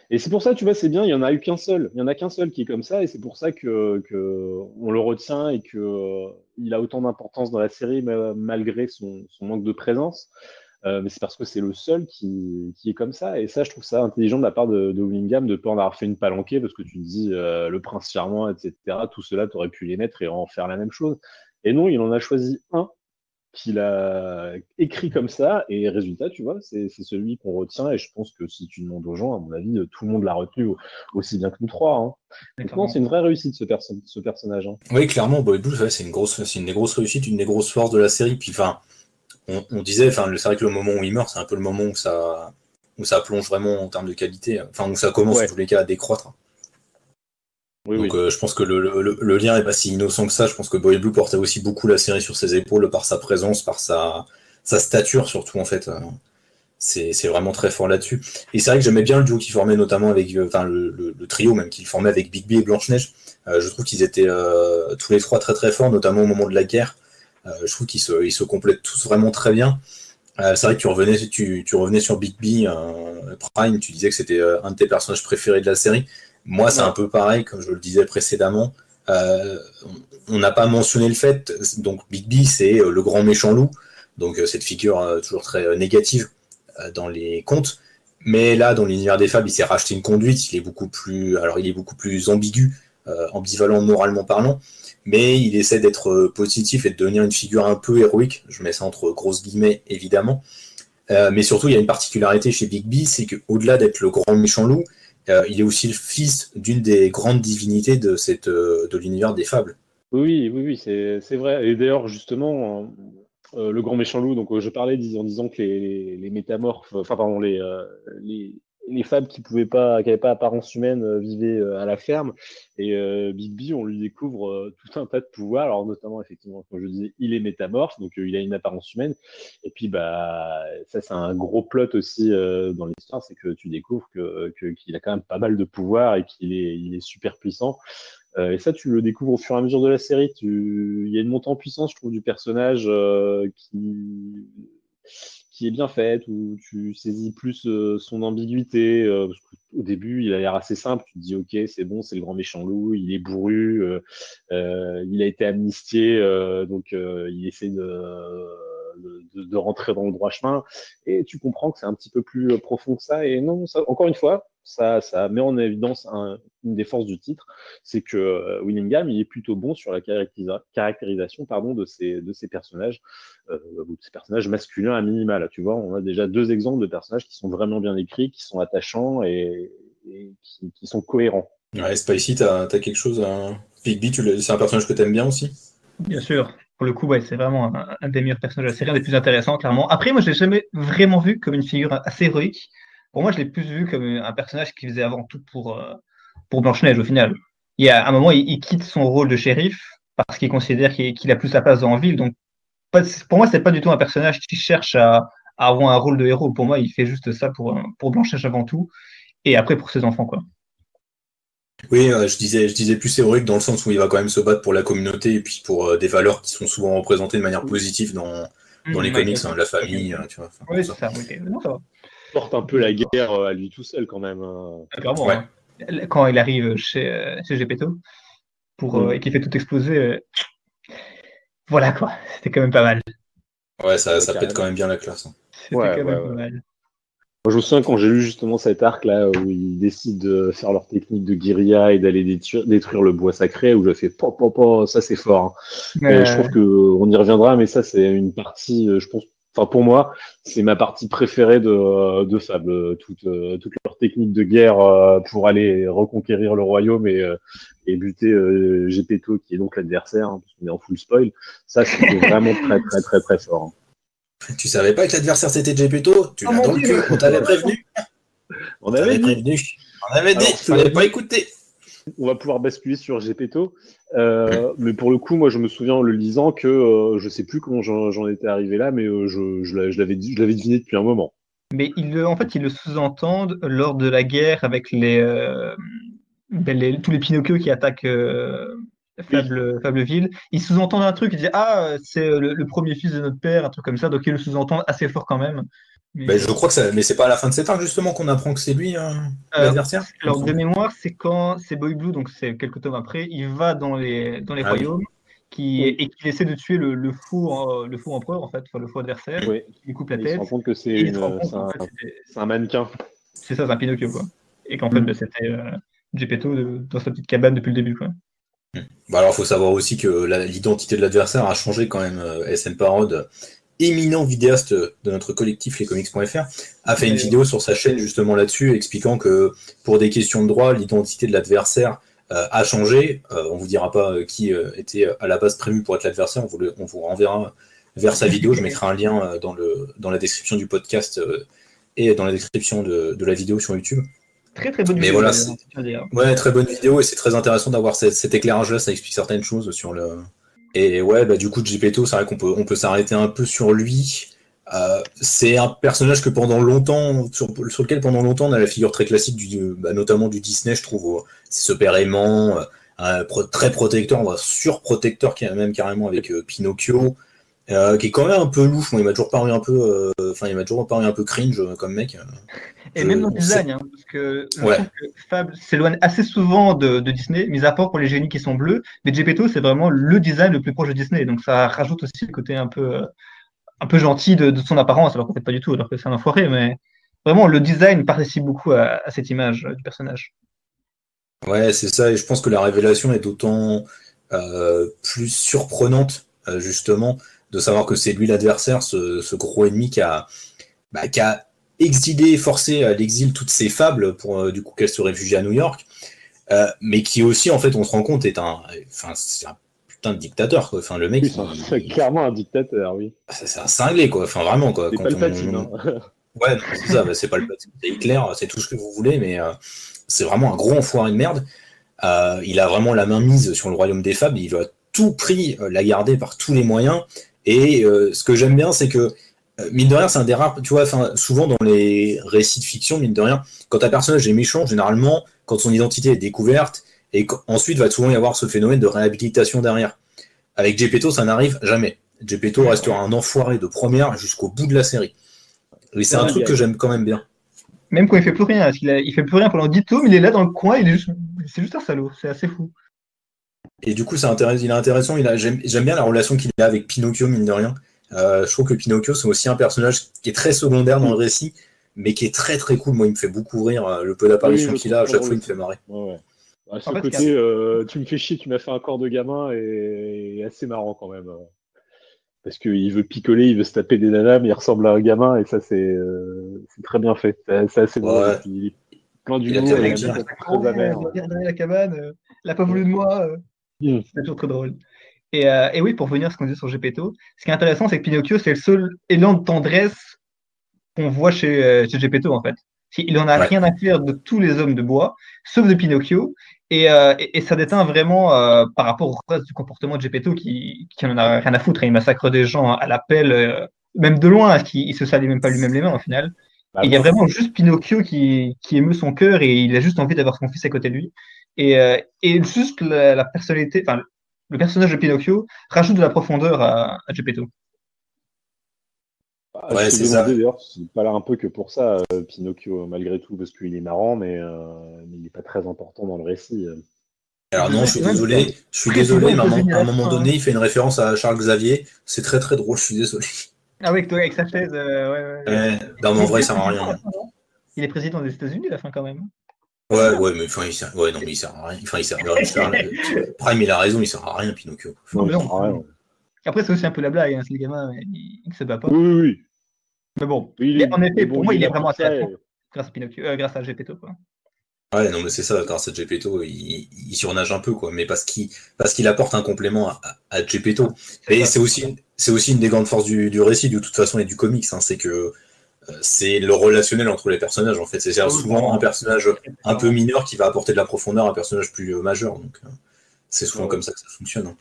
Et c'est pour ça, tu vois, c'est bien, il y en a eu qu'un seul. Il y en a qu'un seul qui est comme ça, et c'est pour ça que on le retient et que il a autant d'importance dans la série malgré son manque de présence. Mais c'est parce que c'est le seul qui est comme ça. Et ça, je trouve ça intelligent de la part de Willingham de ne pas en avoir fait une palanquée, parce que tu te dis le prince charmant, etc. Tout cela, tu aurais pu les mettre et en faire la même chose. Et non, il en a choisi un qu'il a écrit comme ça, et résultat, tu vois, c'est celui qu'on retient, et je pense que si tu demandes aux gens, à mon avis, tout le monde l'a retenu aussi bien que nous trois. Donc non, c'est une vraie réussite, ce personnage. Oui, clairement, Boy Blue, c'est une des grosses réussites, une des grosses forces de la série. Puis, on disait, c'est vrai que le moment où il meurt, c'est un peu le moment où ça plonge vraiment en termes de qualité, où ça commence en tous les cas à décroître. Donc je pense que le lien est pas si innocent que ça. Je pense que Boy Blue portait aussi beaucoup la série sur ses épaules par sa présence, par sa stature surtout en fait. C'est vraiment très fort là-dessus. Et c'est vrai que j'aimais bien le duo qu'il formait notamment avec, le trio même qu'il formait avec Bigby et Blanche-Neige. Je trouve qu'ils étaient tous les trois très très forts, notamment au moment de la guerre. Je trouve qu'ils se complètent tous vraiment très bien. C'est vrai que tu revenais sur Bigby Prime, tu disais que c'était un de tes personnages préférés de la série. Moi, c'est un peu pareil, comme je le disais précédemment. On n'a pas mentionné le fait, donc Bigby, c'est le grand méchant loup, donc cette figure toujours très négative dans les contes. Mais là, dans l'univers des fables, il s'est racheté une conduite. Il est beaucoup plus ambigu, ambivalent moralement parlant. Mais il essaie d'être positif et de devenir une figure un peu héroïque. Je mets ça entre grosses guillemets, évidemment. Mais surtout, il y a une particularité chez Bigby, c'est qu'au-delà d'être le grand méchant loup, il est aussi le fils d'une des grandes divinités de l'univers des fables. Oui, c'est vrai. Et d'ailleurs, justement, le grand méchant loup, donc je parlais en disant que les métamorphes, enfin pardon, les fables qui n'avaient pas apparence humaine vivaient à la ferme. Et Bigby, on lui découvre tout un tas de pouvoirs. Alors notamment, effectivement, comme je disais, il est métamorphe, donc il a une apparence humaine. Et puis, bah, ça c'est un gros plot aussi dans l'histoire, c'est que tu découvres qu'il a quand même pas mal de pouvoirs et il est super puissant. Et ça, tu le découvres au fur et à mesure de la série. Il y a une montée en puissance, je trouve, du personnage qui est bien faite, où tu saisis plus son ambiguïté. Parce qu'au début, il a l'air assez simple. Tu te dis, ok, c'est bon, c'est le grand méchant loup, il est bourru, il a été amnistié, donc il essaie de rentrer dans le droit chemin. Et tu comprends que c'est un petit peu plus profond que ça. Et non, ça, encore une fois, ça met en évidence une des forces du titre, c'est que Willingham, il est plutôt bon sur la caractérisation de ces personnages, de ces personnages masculins à minima. Là, tu vois, on a déjà 2 exemples de personnages qui sont vraiment bien écrits, qui sont attachants et qui sont cohérents. Ouais, Spicy, t'as quelque chose à... Bigby, c'est un personnage que t'aimes bien aussi? Bien sûr. Pour le coup, ouais, c'est vraiment un des meilleurs personnages de la série, un des plus intéressants, clairement. Après, moi, je l'ai jamais vraiment vu comme une figure assez héroïque. Pour moi, je l'ai plus vu comme un personnage qui faisait avant tout pour Blanche-Neige, au final. Il y a un moment, il quitte son rôle de shérif parce qu'il considère qu'il a plus sa place dans la ville. Donc, pour moi, c'est pas du tout un personnage qui cherche à avoir un rôle de héros. Pour moi, il fait juste ça pour Blanche-Neige avant tout, et après pour ses enfants, quoi. Oui, je disais plus héroïque dans le sens où il va quand même se battre pour la communauté et puis pour des valeurs qui sont souvent représentées de manière positive dans les comics, hein, la famille, tu vois. Oui, c'est ça. Okay. Non, ça va. Il porte un peu la guerre à lui tout seul quand même. Clairement, ouais. Hein. Quand il arrive chez Gepetto et qu'il fait tout exploser, voilà quoi, c'était quand même pas mal. Ouais, ça pète quand même bien la classe. Hein. C'était quand même pas mal. Moi, je me souviens quand j'ai lu justement cet arc-là où ils décident de faire leur technique de guérilla et d'aller détruire le bois sacré, où je fais ça c'est fort. Hein. Et je trouve qu'on y reviendra, mais ça c'est une partie, je pense, enfin pour moi, c'est ma partie préférée de Fable. Toute leur technique de guerre pour aller reconquérir le royaume et buter Gepetto, qui est donc l'adversaire, hein, parce qu'on est en full spoil. Ça, c'était vraiment très très très très fort. Hein. Tu savais pas que l'adversaire c'était Gepetto? Tu l'as dans le cul, on t'avait prévenu. On avait dit, fallait pas écouter. On va pouvoir basculer sur Gepetto, mais pour le coup, moi je me souviens en le lisant que je sais plus comment j'en étais arrivé là, mais je l'avais deviné depuis un moment. Mais en fait, ils le sous-entendent lors de la guerre avec tous les Pinocchio qui attaquent Fableville. Ils sous-entendent un truc, ils disent c'est le premier fils de notre père, un truc comme ça, donc ils le sous-entendent assez fort quand même. Mais je crois que mais c'est pas à la fin de cet arc justement qu'on apprend que c'est lui l'adversaire. Alors de mémoire, c'est quand c'est Boy Blue, donc c'est quelques tomes après, il va dans les royaumes et qu'il essaie de tuer le faux empereur en fait, enfin le faux adversaire. Oui. Il coupe la tête. Il se rend compte que c'est un mannequin. C'est ça, c'est un Pinocchio quoi. Et qu'en fait c'était Gepetto dans sa petite cabane depuis le début quoi. Bah alors, il faut savoir aussi que l'identité de l'adversaire a changé quand même. SN Parod, éminent vidéaste de notre collectif lescomics.fr, a fait une vidéo sur sa chaîne justement là-dessus, expliquant que pour des questions de droit, l'identité de l'adversaire a changé. On vous dira pas qui était à la base prévu pour être l'adversaire, on vous renverra vers sa vidéo. Je mettrai un lien dans la description du podcast et dans la description de la vidéo sur YouTube. Très très bonne vidéo. Mais voilà, ouais, très bonne vidéo et c'est très intéressant d'avoir cet éclairage-là, ça explique certaines choses sur le. Et ouais, bah du coup, Gepetto, c'est vrai qu'on peut s'arrêter un peu sur lui. C'est un personnage que pendant longtemps, sur lequel pendant longtemps on a la figure très classique notamment du Disney, je trouve. C'est ce père aimant, très protecteur, surprotecteur même carrément avec Pinocchio. qui est quand même un peu louche. Moi, il m'a toujours paru un peu, il m'a toujours paru un peu cringe comme mec. Et même dans le design, parce que je Ouais. trouve que Fable s'éloigne assez souvent de Disney, mis à part pour les génies qui sont bleus. Mais Gepetto, c'est vraiment le design le plus proche de Disney. Donc ça rajoute aussi le côté un peu gentil de son apparence, alors qu'en fait pas du tout, alors que c'est un enfoiré. Mais vraiment, le design participe beaucoup à cette image du personnage. Ouais, c'est ça, et je pense que la révélation est d'autant plus surprenante, justement, de savoir que c'est lui l'adversaire, ce gros ennemi qui a exilé et forcé à l'exil toutes ses fables pour du coup qu'elle se réfugie à New York, mais qui aussi, en fait, on se rend compte, c'est un putain de dictateur, quoi. Enfin, le mec, Oui, c'est clairement un dictateur, oui. c'est un cinglé, quoi. Enfin, vraiment, quoi. C'est Quand Palpatine. Hein. Ouais, non, c'est ça, c'est pas le Palpatine, c'est Hitler, c'est tout ce que vous voulez, mais c'est vraiment un gros enfoiré de merde. Il a vraiment la main mise sur le royaume des fables, il a tout pris la garder par tous les moyens. Et ce que j'aime bien, c'est que, mine de rien, c'est un des rares, tu vois, souvent dans les récits de fiction, mine de rien, quand un personnage est méchant, généralement, quand son identité est découverte, et ensuite va souvent y avoir ce phénomène de réhabilitation derrière. Avec Gepetto, ça n'arrive jamais. Gepetto restera un enfoiré de première jusqu'au bout de la série. Et c'est un truc que j'aime quand même bien. Même quand il fait plus rien, parce il fait plus rien pendant 10 tomes, il est là dans le coin, c'est juste un salaud, c'est assez fou. Et du coup, il est intéressant. J'aime bien la relation qu'il a avec Pinocchio, mine de rien. Je trouve que Pinocchio, c'est aussi un personnage qui est très secondaire dans le récit, mais qui est très très cool. Moi, il me fait beaucoup rire. Le peu d'apparitions qu'il a, à chaque fois, il me fait marrer. Ouais. À ce côté, tu me fais chier, tu m'as fait un corps de gamin et assez marrant quand même. Parce qu'il veut picoler, il veut se taper des nanas, mais il ressemble à un gamin et ça, c'est très bien fait. C'est assez drôle. Ouais. Il est plein d'humour et il est très amer. Derrière la cabane, elle n'a pas voulu de moi. C'est toujours très drôle. Et oui, pour revenir à ce qu'on disait sur Gepetto, ce qui est intéressant, c'est que Pinocchio, c'est le seul élan de tendresse qu'on voit chez Gepetto, en fait. Il en a rien à faire de tous les hommes de bois, sauf de Pinocchio. Et ça déteint vraiment par rapport au reste du comportement de Gepetto qui en a rien à foutre. Il massacre des gens à la pelle, même de loin, il se salit même pas lui-même les mains au final. Et il y a vraiment juste Pinocchio qui émeut son cœur et il a juste envie d'avoir son fils à côté de lui. Et juste la personnalité, enfin, le personnage de Pinocchio rajoute de la profondeur à Gepetto. Ouais, c'est ça. D'ailleurs, c'est pas là un peu que pour ça, Pinocchio, malgré tout, parce qu'il est marrant, mais il n'est pas très important dans le récit. Alors non, je suis désolé, mais à un moment donné, il fait une référence à Charles Xavier. C'est très très drôle, je suis désolé. Ah oui, avec sa chaise, ouais. Non, mais en vrai, ça sert à rien. Il est président des États-Unis à la fin quand même. Ouais, mais il sert à rien. Enfin, il sert à rien. Prime, il a raison, il sert à rien, Pinocchio. Non. Après, c'est aussi un peu la blague, c'est le gamin, il ne se bat pas. Oui. Mais bon, en effet, pour moi, il est vraiment attachant grâce à Pinocchio, grâce à Gepetto, quoi. Ouais, non, mais c'est ça, grâce à Gepetto, il surnage un peu, quoi, mais parce qu'il apporte un complément à Gepetto. Et c'est aussi une des grandes forces du récit, de toute façon, et du comics, hein, c'est que c'est le relationnel entre les personnages, en fait. C'est souvent un personnage un peu mineur qui va apporter de la profondeur à un personnage plus majeur, donc c'est souvent comme ça que ça fonctionne. Hein.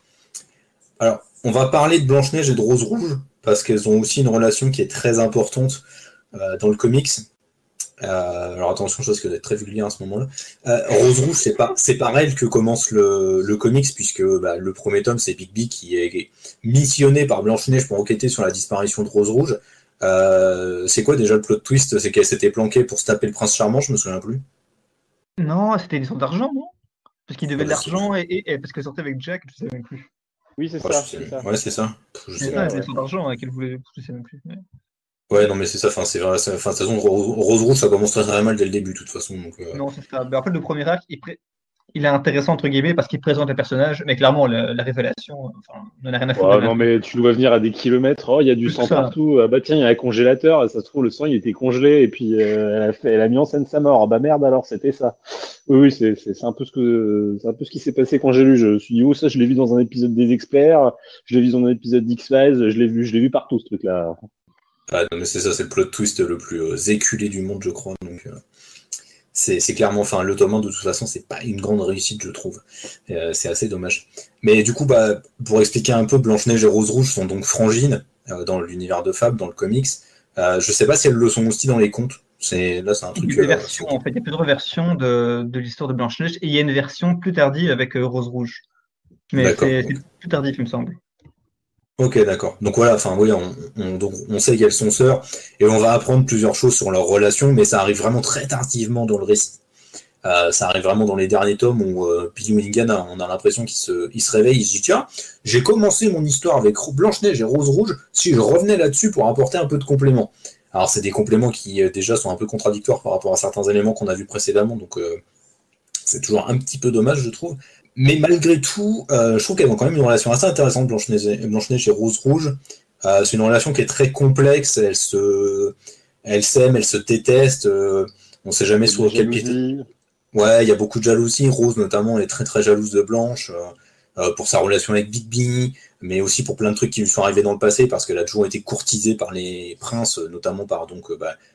Alors, on va parler de Blanche-Neige et de Rose Rouge, parce qu'elles ont aussi une relation qui est très importante dans le comics. Alors attention, je risque d'être très vulgaire à ce moment-là. Rose Rouge, c'est par elle que commence le comics, puisque le premier tome, c'est Bigby qui est missionné par Blanche-Neige pour enquêter sur la disparition de Rose Rouge. C'est quoi déjà le plot twist? C'est qu'elle s'était planquée pour se taper le prince charmant, je me souviens plus. Non, c'était une sorte d'argent, non? Parce qu'il devait de l'argent et parce qu'elle sortait avec Jack, je ne sais même plus. Oui, c'est ça. Ouais, c'est ça. C'est ça, une sorte d'argent qu'elle voulait, je ne sais même plus. Ouais, non, mais c'est ça, c'est vrai, de toute façon, Rose Rouge, ça commence très mal dès le début, de toute façon. Donc, Non, c'est ça. Mais en fait, le premier arc, il est intéressant, entre guillemets, parce qu'il présente les personnages, mais clairement, la révélation, on n'a rien à foutre. Non, mais tu le vois venir à des kilomètres, il y a du sang partout, tiens, il y a un congélateur, ça se trouve, le sang, il était congelé, et puis elle a mis en scène sa mort. Merde, alors, c'était ça. Oui, c'est un peu ce qui s'est passé quand j'ai lu. Je me suis dit, ça, je l'ai vu dans un épisode des Experts, je l'ai vu dans un épisode d'X-Files, je l'ai vu partout, ce truc-là. Ah, non, mais c'est ça, c'est le plot twist le plus éculé du monde, je crois. Donc, c'est clairement, le tome 1, de toute façon, c'est pas une grande réussite, je trouve. C'est assez dommage. Mais du coup, pour expliquer un peu, Blanche-Neige et Rose Rouge sont donc frangines dans l'univers de Fable, dans le comics. Je sais pas si elles le sont aussi dans les contes. Là, c'est un truc. Il y a des versions, en fait, il y a plusieurs versions de l'histoire de Blanche-Neige et il y a une version plus tardive avec Rose Rouge. Mais c'est plus tardif, il me semble. Ok, d'accord. Donc voilà, enfin oui, donc on sait qu'elles sont sœurs et on va apprendre plusieurs choses sur leur relation, mais ça arrive vraiment très tardivement dans le récit. Ça arrive vraiment dans les derniers tomes où Billy Willingham, on a l'impression il se réveille, il se dit tiens, j'ai commencé mon histoire avec Blanche-Neige et Rose Rouge, si je revenais là-dessus pour apporter un peu de compléments. Alors c'est des compléments qui déjà sont un peu contradictoires par rapport à certains éléments qu'on a vus précédemment, donc c'est toujours un petit peu dommage, je trouve. Mais malgré tout, je trouve qu'elles ont quand même une relation assez intéressante, Blanche-Neige et Rose Rouge. C'est une relation qui est très complexe, elles s'aiment, elles se détestent, on sait jamais sur quel pied. Ouais, il y a beaucoup de jalousie. Rose, notamment, est très très jalouse de Blanche pour sa relation avec Bigby, mais aussi pour plein de trucs qui lui sont arrivés dans le passé, parce qu'elle a toujours été courtisée par les princes, notamment par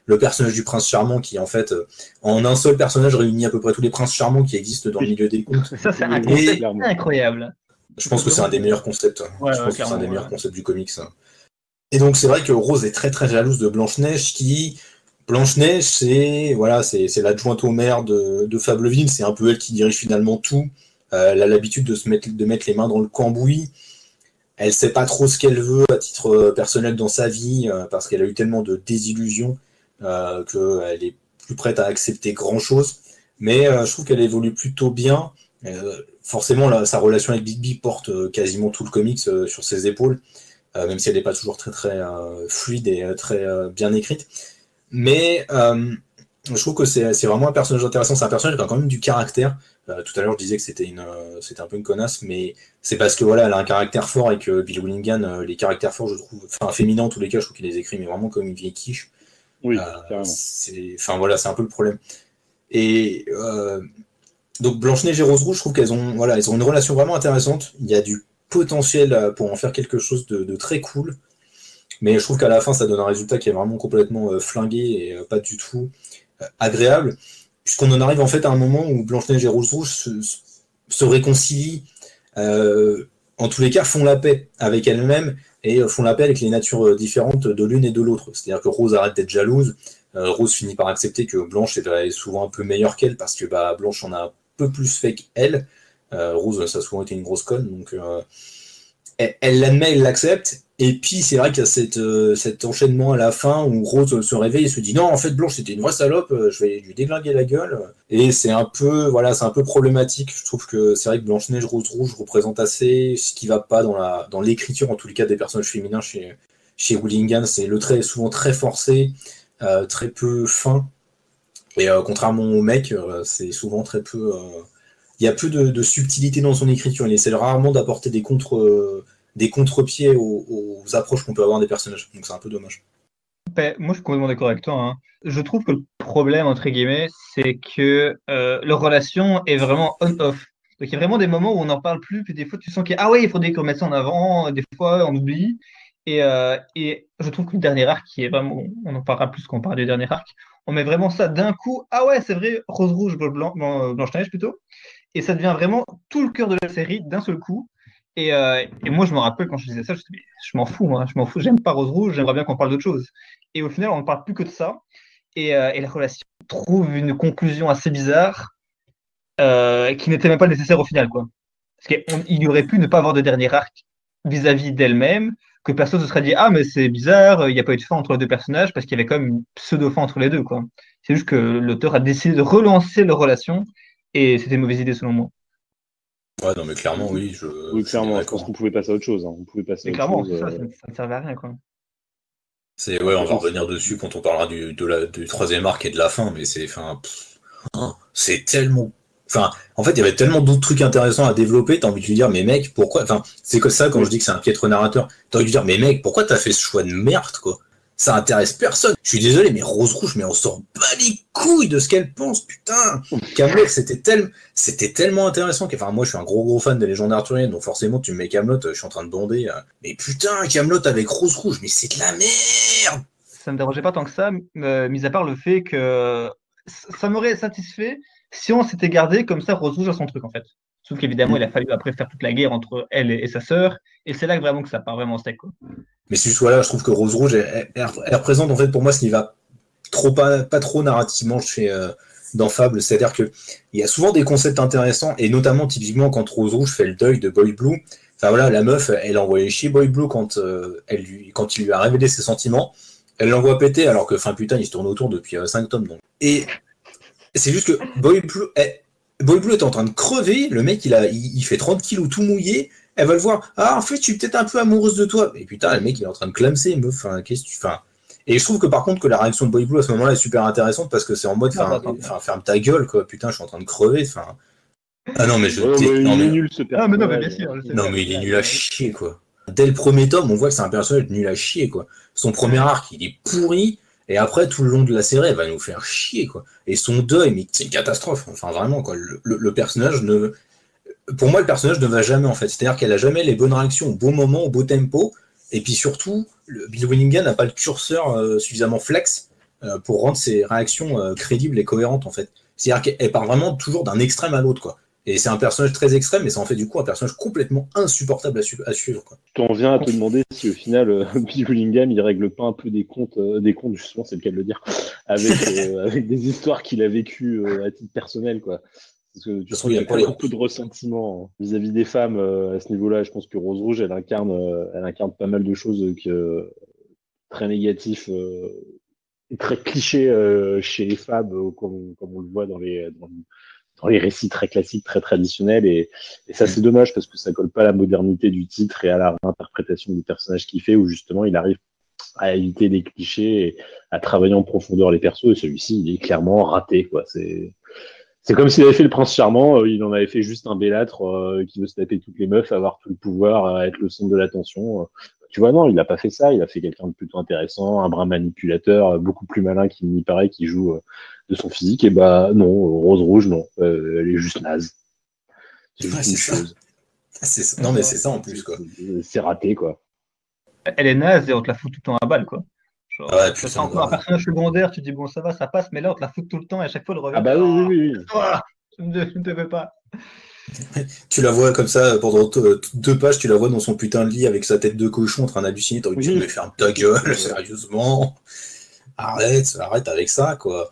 le personnage du prince charmant, qui en fait, en un seul personnage, réunit à peu près tous les princes charmants qui existent dans le milieu des contes. Ça, c'est un concept incroyable. Je pense que c'est un des meilleurs concepts. Ouais, je pense que c'est un des meilleurs concepts du comics. Et donc, c'est vrai que Rose est très très jalouse de Blanche-Neige, Blanche-Neige, c'est l'adjointe au maire de Fableville, c'est un peu elle qui dirige finalement tout. Elle a l'habitude de mettre les mains dans le cambouis. Elle sait pas trop ce qu'elle veut à titre personnel dans sa vie, parce qu'elle a eu tellement de désillusions qu'elle est plus prête à accepter grand-chose. Mais je trouve qu'elle évolue plutôt bien. Forcément, là, sa relation avec Bigby porte quasiment tout le comics sur ses épaules, même si elle n'est pas toujours très très fluide et très bien écrite. Mais je trouve que c'est vraiment un personnage intéressant. C'est un personnage qui a quand même du caractère. Tout à l'heure, je disais que c'était un peu une connasse, mais c'est parce que voilà, elle a un caractère fort et que Bill Willingham, les caractères forts, je trouve, enfin féminins en tous les cas, je trouve qu'il les écrit, mais vraiment comme une vieille quiche. Oui, carrément. C'est un peu le problème. Et donc Blanche-Neige et Rose Rouge, je trouve qu'elles ont une relation vraiment intéressante. Il y a du potentiel pour en faire quelque chose de très cool. Mais je trouve qu'à la fin, ça donne un résultat qui est vraiment complètement flingué et pas du tout agréable, puisqu'on en arrive en fait à un moment où Blanche-Neige et Rose Rouge se réconcilient, en tous les cas font la paix avec elles-mêmes et font la paix avec les natures différentes de l'une et de l'autre. C'est-à-dire que Rose arrête d'être jalouse, Rose finit par accepter que Blanche est souvent un peu meilleure qu'elle, parce que Blanche en a un peu plus fait qu'elle. Rose, ça a souvent été une grosse conne, donc elle l'admet, elle l'accepte. Et puis c'est vrai qu'il y a cet enchaînement à la fin où Rose se réveille et se dit non, en fait Blanche c'était une vraie salope, je vais lui déglinguer la gueule. Et c'est un peu problématique. Je trouve que c'est vrai que Blanche-Neige, Rose Rouge représente assez ce qui va pas dans l'écriture, en tous les cas des personnages féminins chez Willingham. C'est le trait est souvent très forcé, très peu fin. Et contrairement au mec, c'est souvent très peu. Il y a peu de subtilité dans son écriture. Il essaie rarement d'apporter des contre-pieds aux approches qu'on peut avoir des personnages. Donc c'est un peu dommage. Moi, je suis complètement d'accord avec toi, hein. Je trouve que le problème, entre guillemets, c'est que leur relation est vraiment on-off. Donc il y a vraiment des moments où on n'en parle plus, puis des fois tu sens qu'il il faudrait qu'on mette ça en avant, des fois on oublie. Et je trouve que le dernier arc, qui est vraiment, on en parlera plus quand on parle du dernier arc, on met vraiment ça d'un coup. Ah ouais, c'est vrai, Rose Rouge, Blanche-Neige plutôt. Et ça devient vraiment tout le cœur de la série d'un seul coup. Et moi, je me rappelle quand je disais ça, je me disais, je m'en fous, moi, je m'en fous, j'aime pas Rose Rouge, j'aimerais bien qu'on parle d'autre chose. Et au final, on ne parle plus que de ça. Et la relation trouve une conclusion assez bizarre qui n'était même pas nécessaire au final, quoi. Parce qu'il aurait pu ne pas avoir de dernier arc vis-à-vis d'elle-même, que personne se serait dit ah, mais c'est bizarre, il n'y a pas eu de fin entre les deux personnages, parce qu'il y avait quand même une pseudo-fin entre les deux, quoi. C'est juste que l'auteur a décidé de relancer leur relation, et c'était une mauvaise idée selon moi. Ouais, non, mais clairement, oui. Oui, clairement, je pense qu'on pouvait passer à autre chose. Hein. On pouvait passer mais clairement, ça ne servait à rien, quoi. On va revenir dessus quand on parlera du troisième arc et de la fin, mais c'est tellement. Enfin, en fait, il y avait tellement d'autres trucs intéressants à développer, t'as envie de lui dire, mais mec, pourquoi. Enfin, c'est que ça, quand je dis que c'est un piètre narrateur, t'as envie de lui dire, mais mec, pourquoi t'as fait ce choix de merde, quoi? Ça intéresse personne. Je suis désolé, mais Rose Rouge, mais on s'en bat les couilles de ce qu'elle pense, putain. Kaamelott, c'était tellement intéressant. Enfin, moi, je suis un gros fan des légendes arthuriennes, donc forcément, tu me mets Kaamelott, je suis en train de bander. Mais putain, Kaamelott avec Rose Rouge, mais c'est de la merde. Ça me dérangeait pas tant que ça, mis à part le fait que ça m'aurait satisfait si on s'était gardé comme ça Rose Rouge à son truc, en fait. Sauf qu'évidemment, il a fallu après faire toute la guerre entre elle et sa sœur, et c'est là vraiment que ça part vraiment en steak, quoi. Mais c'est juste, voilà, je trouve que Rose Rouge, elle représente en fait pour moi ce qui va pas trop narrativement dans Fable. C'est-à-dire qu'il y a souvent des concepts intéressants, et notamment typiquement quand Rose Rouge fait le deuil de Boy Blue, Enfin voilà, la meuf, elle a envoyé chier Boy Blue quand il lui a révélé ses sentiments. Elle l'envoie péter alors que, enfin putain, il se tourne autour depuis 5 tomes. Donc. Et c'est juste que Boy Blue est en train de crever, le mec il fait 30 kilos tout mouillé, elle va le voir, en fait je suis peut-être un peu amoureuse de toi. Et putain, le mec il est en train de clamser, meuf, enfin qu'est-ce que tu fais. Et je trouve que par contre que la réaction de Boy Blue à ce moment-là est super intéressante parce que c'est en mode, ferme ta gueule quoi, putain je suis en train de crever, enfin. Ah non mais il est nul ce personnage. Ah mais non mais bien sûr. Non mais il est nul à chier quoi. Dès le premier tome, on voit que c'est un personnage nul à chier quoi. Son premier arc il est pourri. Et après, tout le long de la série, elle va nous faire chier, quoi. Et son deuil, mais c'est une catastrophe. Enfin, vraiment, quoi. Le personnage pour moi, le personnage ne va jamais, en fait. C'est-à-dire qu'elle a jamais les bonnes réactions au bon moment, au beau tempo. Et puis surtout, Bill Willingham n'a pas le curseur suffisamment flex pour rendre ses réactions crédibles et cohérentes, en fait. C'est-à-dire qu'elle part vraiment toujours d'un extrême à l'autre, quoi. Et c'est un personnage très extrême, mais ça en fait du coup un personnage complètement insupportable à suivre. Quoi. Je t'en viens à te demander si au final, Bill Willingham, il règle pas un peu des comptes, justement, c'est le cas de le dire, avec des histoires qu'il a vécues à titre personnel, quoi. Parce que tu sens qu'il y a pas beaucoup de ressentiment vis-à-vis des femmes à ce niveau-là. Je pense que Rose Rouge, elle incarne pas mal de choses très négatifs et très clichés chez les femmes, comme on le voit dans les récits très classiques, très traditionnels, et ça c'est dommage parce que ça colle pas à la modernité du titre et à la réinterprétation du personnage qu'il fait, où justement il arrive à éviter les clichés et à travailler en profondeur les persos, et celui-ci il est clairement raté, quoi. C'est comme s'il avait fait le prince charmant, il en avait fait juste un bellâtre qui veut se taper toutes les meufs, avoir tout le pouvoir, être le centre de l'attention. Tu vois, non, il n'a pas fait ça, il a fait quelqu'un de plutôt intéressant, un brin manipulateur, beaucoup plus malin qu'il n'y paraît, qui joue de son physique. Et bah non, Rose Rouge, non, elle est juste naze. C'est juste une chose. Non mais c'est ça en plus, quoi. C'est raté, quoi. Elle est naze et on te la fout tout le temps à balle, quoi. Genre, putain, encore un personnage secondaire, tu te dis bon ça va, ça passe, mais là on te la fout tout le temps et à chaque fois elle revient. Ah bah oui. Je ne te veux pas. Tu la vois comme ça pendant 2 pages, tu la vois dans son putain de lit avec sa tête de cochon en train d'halluciner. T'as envie de dire, mais ferme ta gueule, sérieusement. Arrête avec ça, quoi.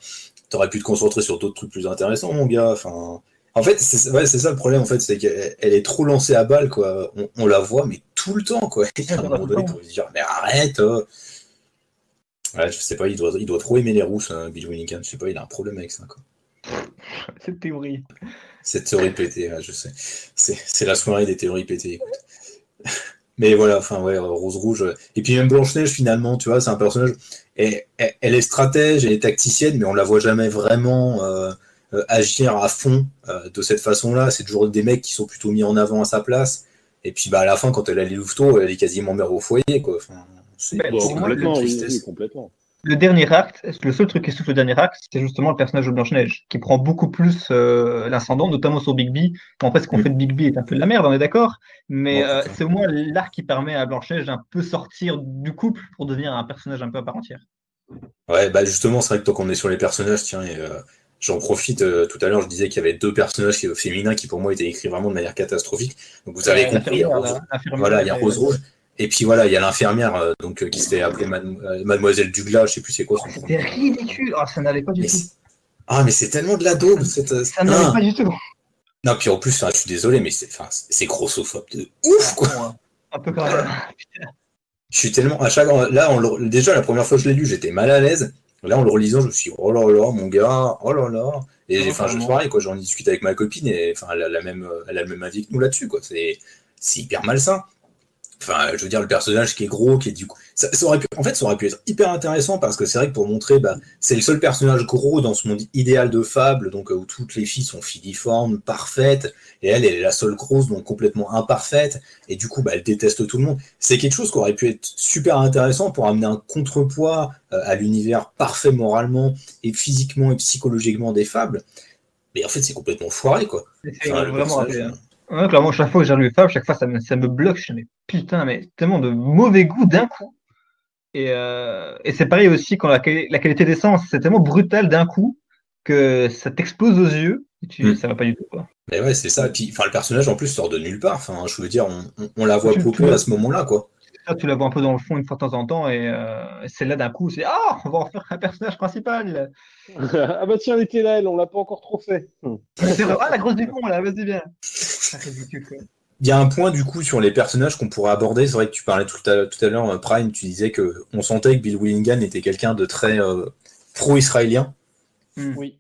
T'aurais pu te concentrer sur d'autres trucs plus intéressants, mon gars. Enfin, en fait, c'est ça le problème, en fait, c'est qu'elle est trop lancée à balle, quoi. On la voit, mais tout le temps, quoi. Et à un moment donné, t'as envie de dire, mais arrête. Ouais, je sais pas, il doit trop aimer les rousses, Bill Willingham. Je sais pas, il a un problème avec ça, quoi. Cette théorie. Cette théorie pétée, je sais. C'est la soirée des théories pétées, écoute. Mais voilà, enfin ouais, Rose Rouge. Et puis même Blanche-Neige, finalement, tu vois, c'est un personnage. Elle est stratège, elle est tacticienne, mais on la voit jamais vraiment agir à fond de cette façon-là. C'est toujours des mecs qui sont plutôt mis en avant à sa place. Et puis bah à la fin, quand elle a les louveteaux, elle est quasiment mère au foyer, quoi. Enfin, c'est complètement, oui, complètement. Le dernier acte, le seul truc qui souffle le dernier acte, c'est justement le personnage de Blanche-Neige, qui prend beaucoup plus l'ascendant, notamment sur Bigby. Bon, après, ce qu'on fait de Bigby est un peu de la merde, on est d'accord, mais c'est au moins l'arc qui permet à Blanche-Neige d'un peu sortir du couple pour devenir un personnage un peu à part entière. Ouais, bah justement, c'est vrai que tant qu'on est sur les personnages, tiens, et j'en profite, tout à l'heure, je disais qu'il y avait 2 personnages féminins qui, pour moi, étaient écrits vraiment de manière catastrophique. Donc, vous avez compris, il y a Rose Rouge. Et puis voilà, il y a l'infirmière qui se fait appeler Mademoiselle Douglas, je sais plus c'est quoi son nom. C'était ridicule, ça n'allait pas du tout. Mais c'est tellement de la daube. Ça n'allait pas du tout. Non, puis en plus, je suis désolé, mais c'est grossophobe de ouf, quoi. Un peu quand même. Je suis tellement. Déjà, la première fois que je l'ai lu, j'étais mal à l'aise. Là, en le relisant, je me suis dit, oh là là, mon gars, oh là là. Et je pareil, quoi, j'en discute avec ma copine et elle a le même avis que nous là-dessus, quoi. C'est hyper malsain. Enfin, je veux dire, le personnage qui est gros, qui est du coup. Ça aurait pu être hyper intéressant parce que c'est vrai que pour montrer, c'est le seul personnage gros dans ce monde idéal de fable, donc où toutes les filles sont filiformes, parfaites, et elle est la seule grosse, donc complètement imparfaite, et du coup, elle déteste tout le monde. C'est quelque chose qui aurait pu être super intéressant pour amener un contrepoids à l'univers parfait moralement et physiquement et psychologiquement des fables. Mais en fait, c'est complètement foiré, quoi. C'est vraiment raté. Ouais, clairement, chaque fois que j'arrive Fable, chaque fois ça me bloque. Je me dis, putain, mais tellement de mauvais goût d'un coup. Et c'est pareil aussi quand la qualité des sens, c'est tellement brutal d'un coup que ça t'explose aux yeux et ça va pas du tout, quoi. Mais ouais, c'est ça. Et puis, le personnage en plus sort de nulle part. Enfin, je veux dire, on la voit popper à ce moment-là, quoi. Ça, tu la vois un peu dans le fond une fois de temps en temps et c'est là d'un coup, c'est on va en faire un personnage principal. Ah bah tiens, elle était là, on l'a pas encore trop fait. C'est vrai, la grosse du con là, vas-y bien. C'est ridicule, quoi. y a un point du coup sur les personnages qu'on pourrait aborder. C'est vrai que tu parlais tout à l'heure, Prime, tu disais qu'on sentait que Bill Willingham était quelqu'un de très pro-israélien. Oui.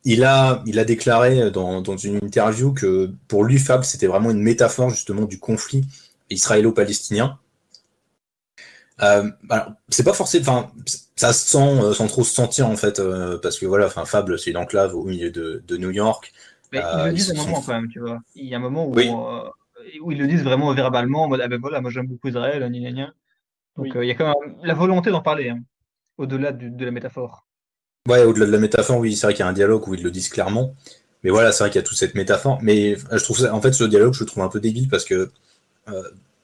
Il a déclaré dans une interview que pour lui, Fable, c'était vraiment une métaphore justement du conflit israélo-palestinien. Alors, c'est pas forcément, ça se sent sans trop se sentir en fait, parce que voilà, Fable, c'est une enclave au milieu de New York. Mais ils le disent à un moment quand même, tu vois. Il y a un moment Oui. Où ils le disent vraiment verbalement, en mode ah ben voilà, moi j'aime beaucoup Israël, gna gna gna. Donc Oui. il y a quand même la volonté d'en parler, hein, au-delà de la métaphore. Ouais, au-delà de la métaphore, oui, c'est vrai qu'il y a un dialogue où ils le disent clairement. Mais voilà, c'est vrai qu'il y a toute cette métaphore. Mais je trouve ça, en fait, ce dialogue, je le trouve un peu débile parce que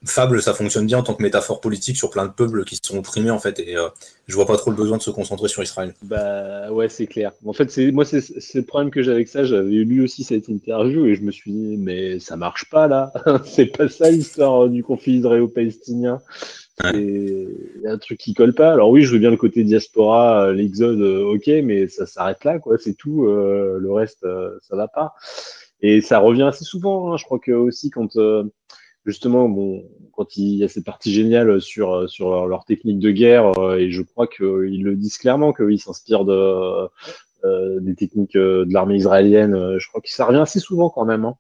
Fable, ça fonctionne bien en tant que métaphore politique sur plein de peuples qui sont opprimés, en fait, et je vois pas trop le besoin de se concentrer sur Israël. Bah ouais, c'est clair. En fait, c'est le problème que j'ai avec ça. J'avais lu aussi cette interview et je me suis dit, mais ça marche pas là. C'est pas ça l'histoire du conflit israélo-palestinien. Ouais. Il y a un truc qui colle pas. Alors oui, je veux bien le côté diaspora, l'exode, ok, mais ça s'arrête là, quoi. C'est tout. Le reste, ça va pas. Et ça revient assez souvent, hein. Je crois que aussi quand justement, bon, quand il y a cette partie géniale sur leur technique de guerre, et je crois qu'ils le disent clairement, qu'ils s'inspirent des techniques de l'armée israélienne. Je crois que ça revient assez souvent quand même, hein.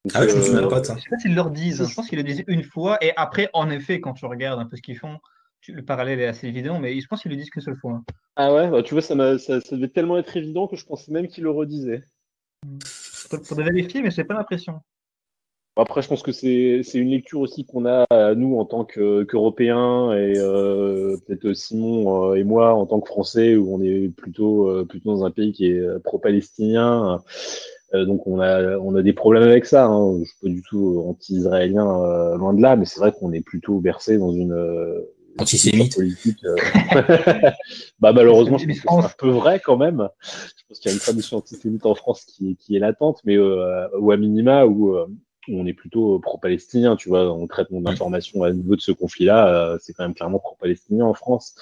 Donc, Ah ouais, je me souviens pas de ça. Je sais pas s'ils leur disent, hein. Je pense qu'ils le disent une fois, et après, en effet, quand tu regardes un peu ce qu'ils font, le parallèle est assez évident, mais je pense qu'ils le disent qu'une seule fois, hein. Ah ouais, bah, tu vois, ça devait tellement être évident que je pensais même qu'il le redisait. Faudrait vérifier, mais j'ai pas l'impression. Après, je pense que c'est une lecture aussi qu'on a, nous, en tant qu'Européens, et peut-être Simon et moi, en tant que Français, où on est plutôt dans un pays qui est pro-palestinien. Donc, on a des problèmes avec ça, hein. Je suis pas du tout anti-israélien, loin de là, mais c'est vrai qu'on est plutôt versé dans une Antisémite. politique. Bah, malheureusement, je pense que c'est un peu vrai quand même. Je pense qu'il y a une tradition antisémite en France qui est latente, mais ou à minima, où on est plutôt pro-palestinien, tu vois, dans le traitement d'informations à niveau de ce conflit-là, c'est quand même clairement pro-palestinien en France.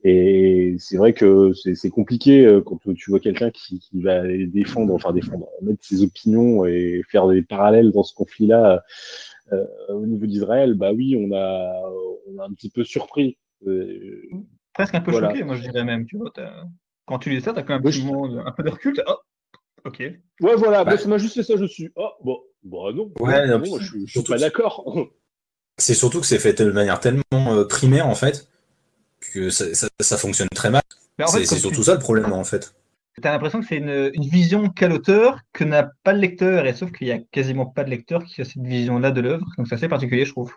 Et c'est vrai que c'est compliqué quand tu vois quelqu'un qui va défendre, mettre ses opinions et faire des parallèles dans ce conflit-là au niveau d'Israël. Bah oui, on a un petit peu surpris. Presque un peu Voilà. choqué, moi je dirais même. Tu vois, quand tu lis ça, t'as quand même un petit moment, un peu de recul. Oh, ok. Ouais, voilà, Bah, moi ça m'a juste fait ça, je suis. Oh, bon, non, ouais, non, non, moi je suis pas d'accord. c'est surtout que c'est fait de manière tellement primaire, en fait, que ça fonctionne très mal. Mais en fait, C'est surtout ça le problème, en fait. t'as l'impression que c'est une vision qu'a l'auteur que n'a pas le lecteur, et sauf qu'il y a quasiment pas de lecteur qui a cette vision-là de l'œuvre, donc c'est assez particulier, je trouve.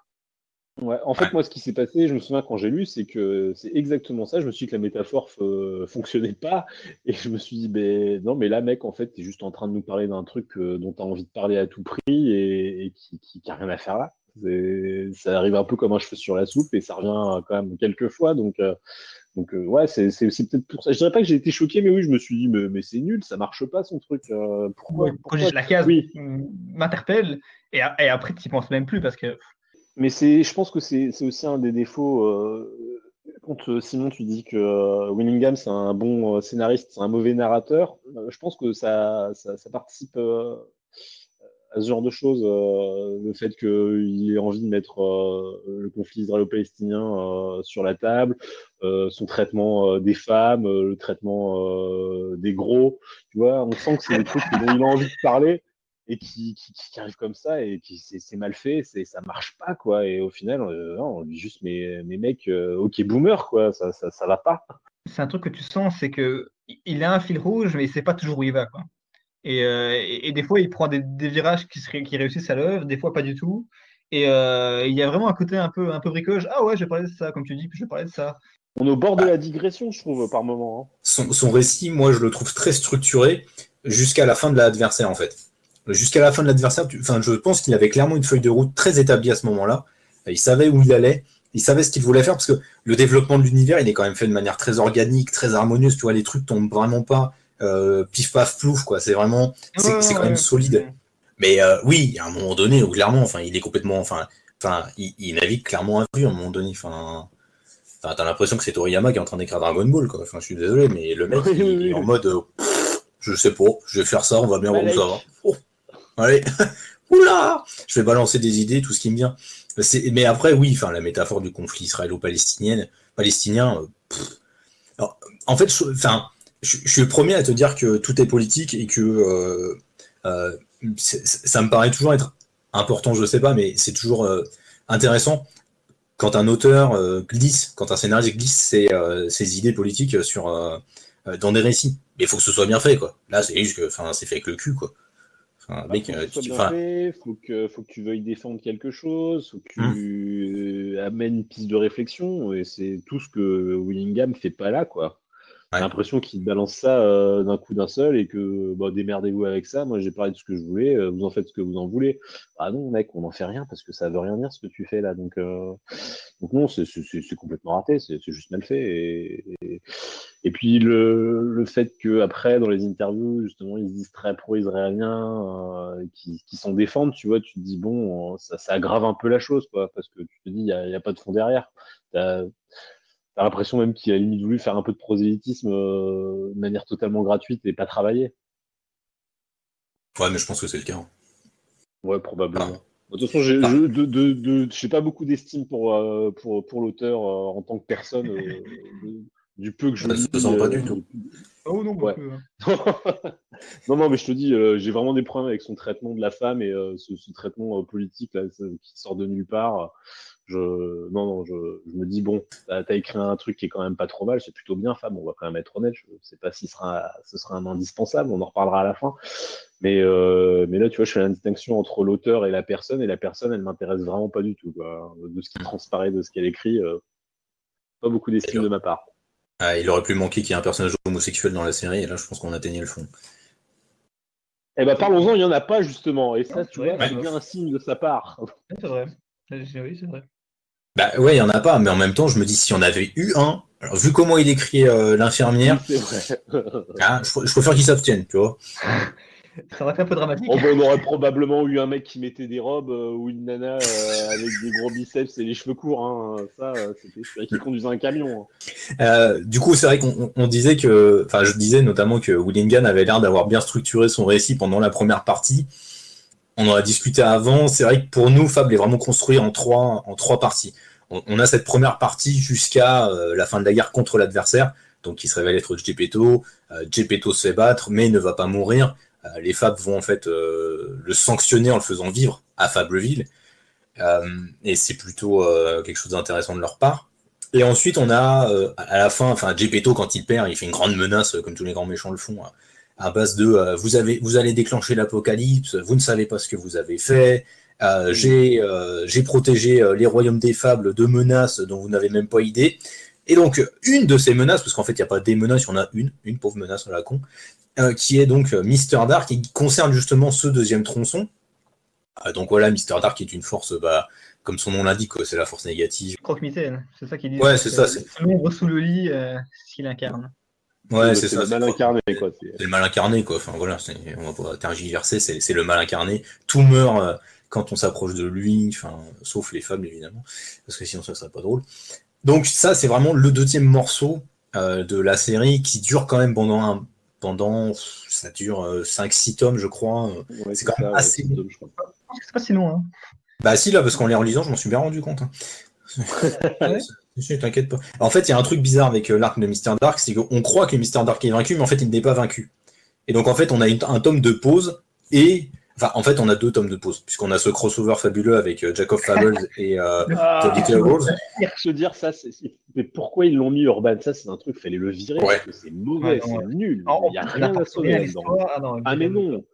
Ouais, en fait, Ouais. moi, ce qui s'est passé, je me souviens quand j'ai lu, c'est que c'est exactement ça. Je me suis dit que la métaphore fonctionnait pas, et je me suis dit, ben non, mais là, mec, en fait, t'es juste en train de nous parler d'un truc dont t'as envie de parler à tout prix et qui a rien à faire là. Ça arrive un peu comme un cheveu sur la soupe et ça revient quand même quelques fois. Donc ouais, c'est peut-être pour ça. Je dirais pas que j'ai été choqué, mais oui, je me suis dit, mais c'est nul, ça marche pas son truc. Pourquoi, Ouais, pourquoi la case Oui, m'interpelle, et après, tu n'y penses même plus, parce que mais je pense que c'est aussi un des défauts. Quand Simon, tu dis que Willingham, c'est un bon scénariste, c'est un mauvais narrateur, je pense que ça participe à ce genre de choses. Le fait qu'il ait envie de mettre le conflit israélo-palestinien sur la table, son traitement des femmes, le traitement des gros, tu vois, on sent que c'est des trucs dont il a envie de parler et qui arrivent comme ça et qui c'est mal fait, ça marche pas, quoi. Et au final, non, on dit juste, mais mec, ok boomer, quoi, ça va pas. c'est un truc que tu sens, c'est que il a un fil rouge, mais il sait pas toujours où il va, quoi. Et des fois, il prend des virages qui réussissent à l'œuvre, des fois pas du tout. Et il y a vraiment un côté un peu bricolage. Ah ouais, je vais parler de ça, comme tu dis, puis je vais parler de ça. On est au bord de Bah, la digression, je trouve, par moment, hein. son récit, moi, je le trouve très structuré jusqu'à la fin de l'adversaire, en fait. Jusqu'à la fin de l'adversaire, je pense qu'il avait clairement une feuille de route très établie à ce moment-là. Il savait où il allait, il savait ce qu'il voulait faire, parce que le développement de l'univers, il est quand même fait de manière très organique, très harmonieuse. Tu vois, les trucs tombent vraiment pas pif paf plouf, quoi. C'est vraiment, c'est quand même solide. Mais oui, il y a un moment donné où clairement, il est complètement, il navigue clairement à vue à un moment donné. T'as l'impression que c'est Toriyama qui est en train d'écrire Dragon Ball, quoi. Je suis désolé, mais le mec, il est en mode, je sais pas, je vais faire ça, on va bien voir où ça va. Oh. allez, oula, je vais balancer des idées, tout ce qui me vient. Mais après, oui, enfin, la métaphore du conflit israélo-palestinien, alors, en fait, je suis le premier à te dire que tout est politique et que ça me paraît toujours être important, je sais pas, mais c'est toujours intéressant quand un auteur quand un scénariste glisse ses idées politiques dans des récits. Mais il faut que ce soit bien fait, quoi. Là, c'est juste que, c'est fait avec le cul, quoi. Mec, faut que ce soit bien fait, faut que tu veuilles défendre quelque chose, faut que tu amènes une piste de réflexion, et c'est tout ce que Willingham fait pas là, quoi. J'ai l'impression qu'il balance ça d'un coup d'un seul et que démerdez-vous avec ça. Moi, j'ai parlé de ce que je voulais, vous en faites ce que vous en voulez. Ah non, mec, on n'en fait rien parce que ça veut rien dire ce que tu fais là. Donc non, c'est complètement raté, c'est juste mal fait. Et puis le fait que après dans les interviews, justement, ils se disent très pro-israéliens, qui s'en défendent, tu vois, tu te dis bon, ça aggrave un peu la chose, quoi, parce que tu te dis il y a pas de fond derrière. T'as l'impression même qu'il a limite voulu faire un peu de prosélytisme de manière totalement gratuite et pas travailler. Ouais, mais je pense que c'est le cas. Ouais, probablement. De toute façon, j'ai pas beaucoup d'estime pour l'auteur en tant que personne, du peu que je lis. Ça se sent pas du tout. Oh non, ouais. non, mais je te dis, j'ai vraiment des problèmes avec son traitement de la femme et ce traitement politique là, qui sort de nulle part. Je me dis, bon, t'as écrit un truc qui est quand même pas trop mal, c'est plutôt bien, Fab, on va quand même être honnête, je sais pas si ce sera un indispensable, on en reparlera à la fin. Mais là, tu vois, je fais la distinction entre l'auteur et la personne, elle m'intéresse vraiment pas du tout, quoi. De ce qui transparaît, de ce qu'elle écrit, pas beaucoup d'estime de ma part. Ah, il aurait pu manquer qu'il y ait un personnage homosexuel dans la série, et là, je pense qu'on atteignait le fond. Eh ben, parlons-en, il n'y en a pas, justement, et ça, tu vois, c'est bien un signe de sa part. C'est vrai. Oui, c'est vrai. Bah ouais, il y en a pas, mais en même temps, je me dis si on avait eu un, alors vu comment il écrit l'infirmière, oui, c'est vrai. je préfère qu'il s'abstienne, tu vois. Ça aurait été un peu dramatique. On aurait probablement eu un mec qui mettait des robes ou une nana avec des gros biceps et les cheveux courts. Hein. Ça, c'était celui qui conduisait un camion. Hein. Du coup, c'est vrai qu'on disait que, enfin, je disais notamment que Willingham avait l'air d'avoir bien structuré son récit pendant la première partie. On en a discuté avant. C'est vrai que pour nous, Fable est vraiment construit en trois parties. On a cette première partie jusqu'à la fin de la guerre contre l'adversaire, donc qui se révèle être Geppetto. Geppetto se fait battre, mais ne va pas mourir. Les Fables vont en fait le sanctionner en le faisant vivre à Fableville. Et c'est plutôt quelque chose d'intéressant de leur part. Et ensuite, on a à la fin, Geppetto, quand il perd, il fait une grande menace, comme tous les grands méchants le font, à base de vous allez déclencher l'apocalypse, vous ne savez pas ce que vous avez fait, j'ai protégé les royaumes des fables de menaces dont vous n'avez même pas idée. Et donc, une de ces menaces, parce qu'en fait, il n'y a pas des menaces, il y en a une pauvre menace à la con, qui est donc Mister Dark, et qui concerne justement ce deuxième tronçon. Donc voilà, Mister Dark est une force, comme son nom l'indique, c'est la force négative. Croque-mitaine, c'est ça qu'il dit. Ouais, c'est ça. C'est l'ombre sous le lit, ce qu'il incarne. Ouais, c'est ça. Le mal incarné, quoi. C'est le mal incarné, quoi. Enfin voilà, on va pas tergiverser, c'est le mal incarné. Tout meurt quand on s'approche de lui, sauf les femmes évidemment, parce que sinon ça serait pas drôle. Donc ça, c'est vraiment le deuxième morceau de la série qui dure quand même ça dure 5-6 tomes, je crois. Ouais, c'est quand même assez long. Je pense que c'est pas si long. Hein. Bah si, là, parce qu'en les relisant, je m'en suis bien rendu compte. Hein. T'inquiète pas. En fait, il y a un truc bizarre avec l'arc de Mister Dark, c'est qu'on croit que Mister Dark est vaincu, mais en fait, il n'est pas vaincu. Et donc, en fait, on a un tome de pause et... Enfin, en fait, on a 2 tomes de pause, puisqu'on a ce crossover fabuleux avec Jack of Fables et The Little Rose. Je veux dire, ça, mais pourquoi ils l'ont mis Urban? Ça, c'est un truc, il fallait le virer, parce que c'est mauvais, c'est nul. Il n'y a rien à sauver là-dedans. Mais non.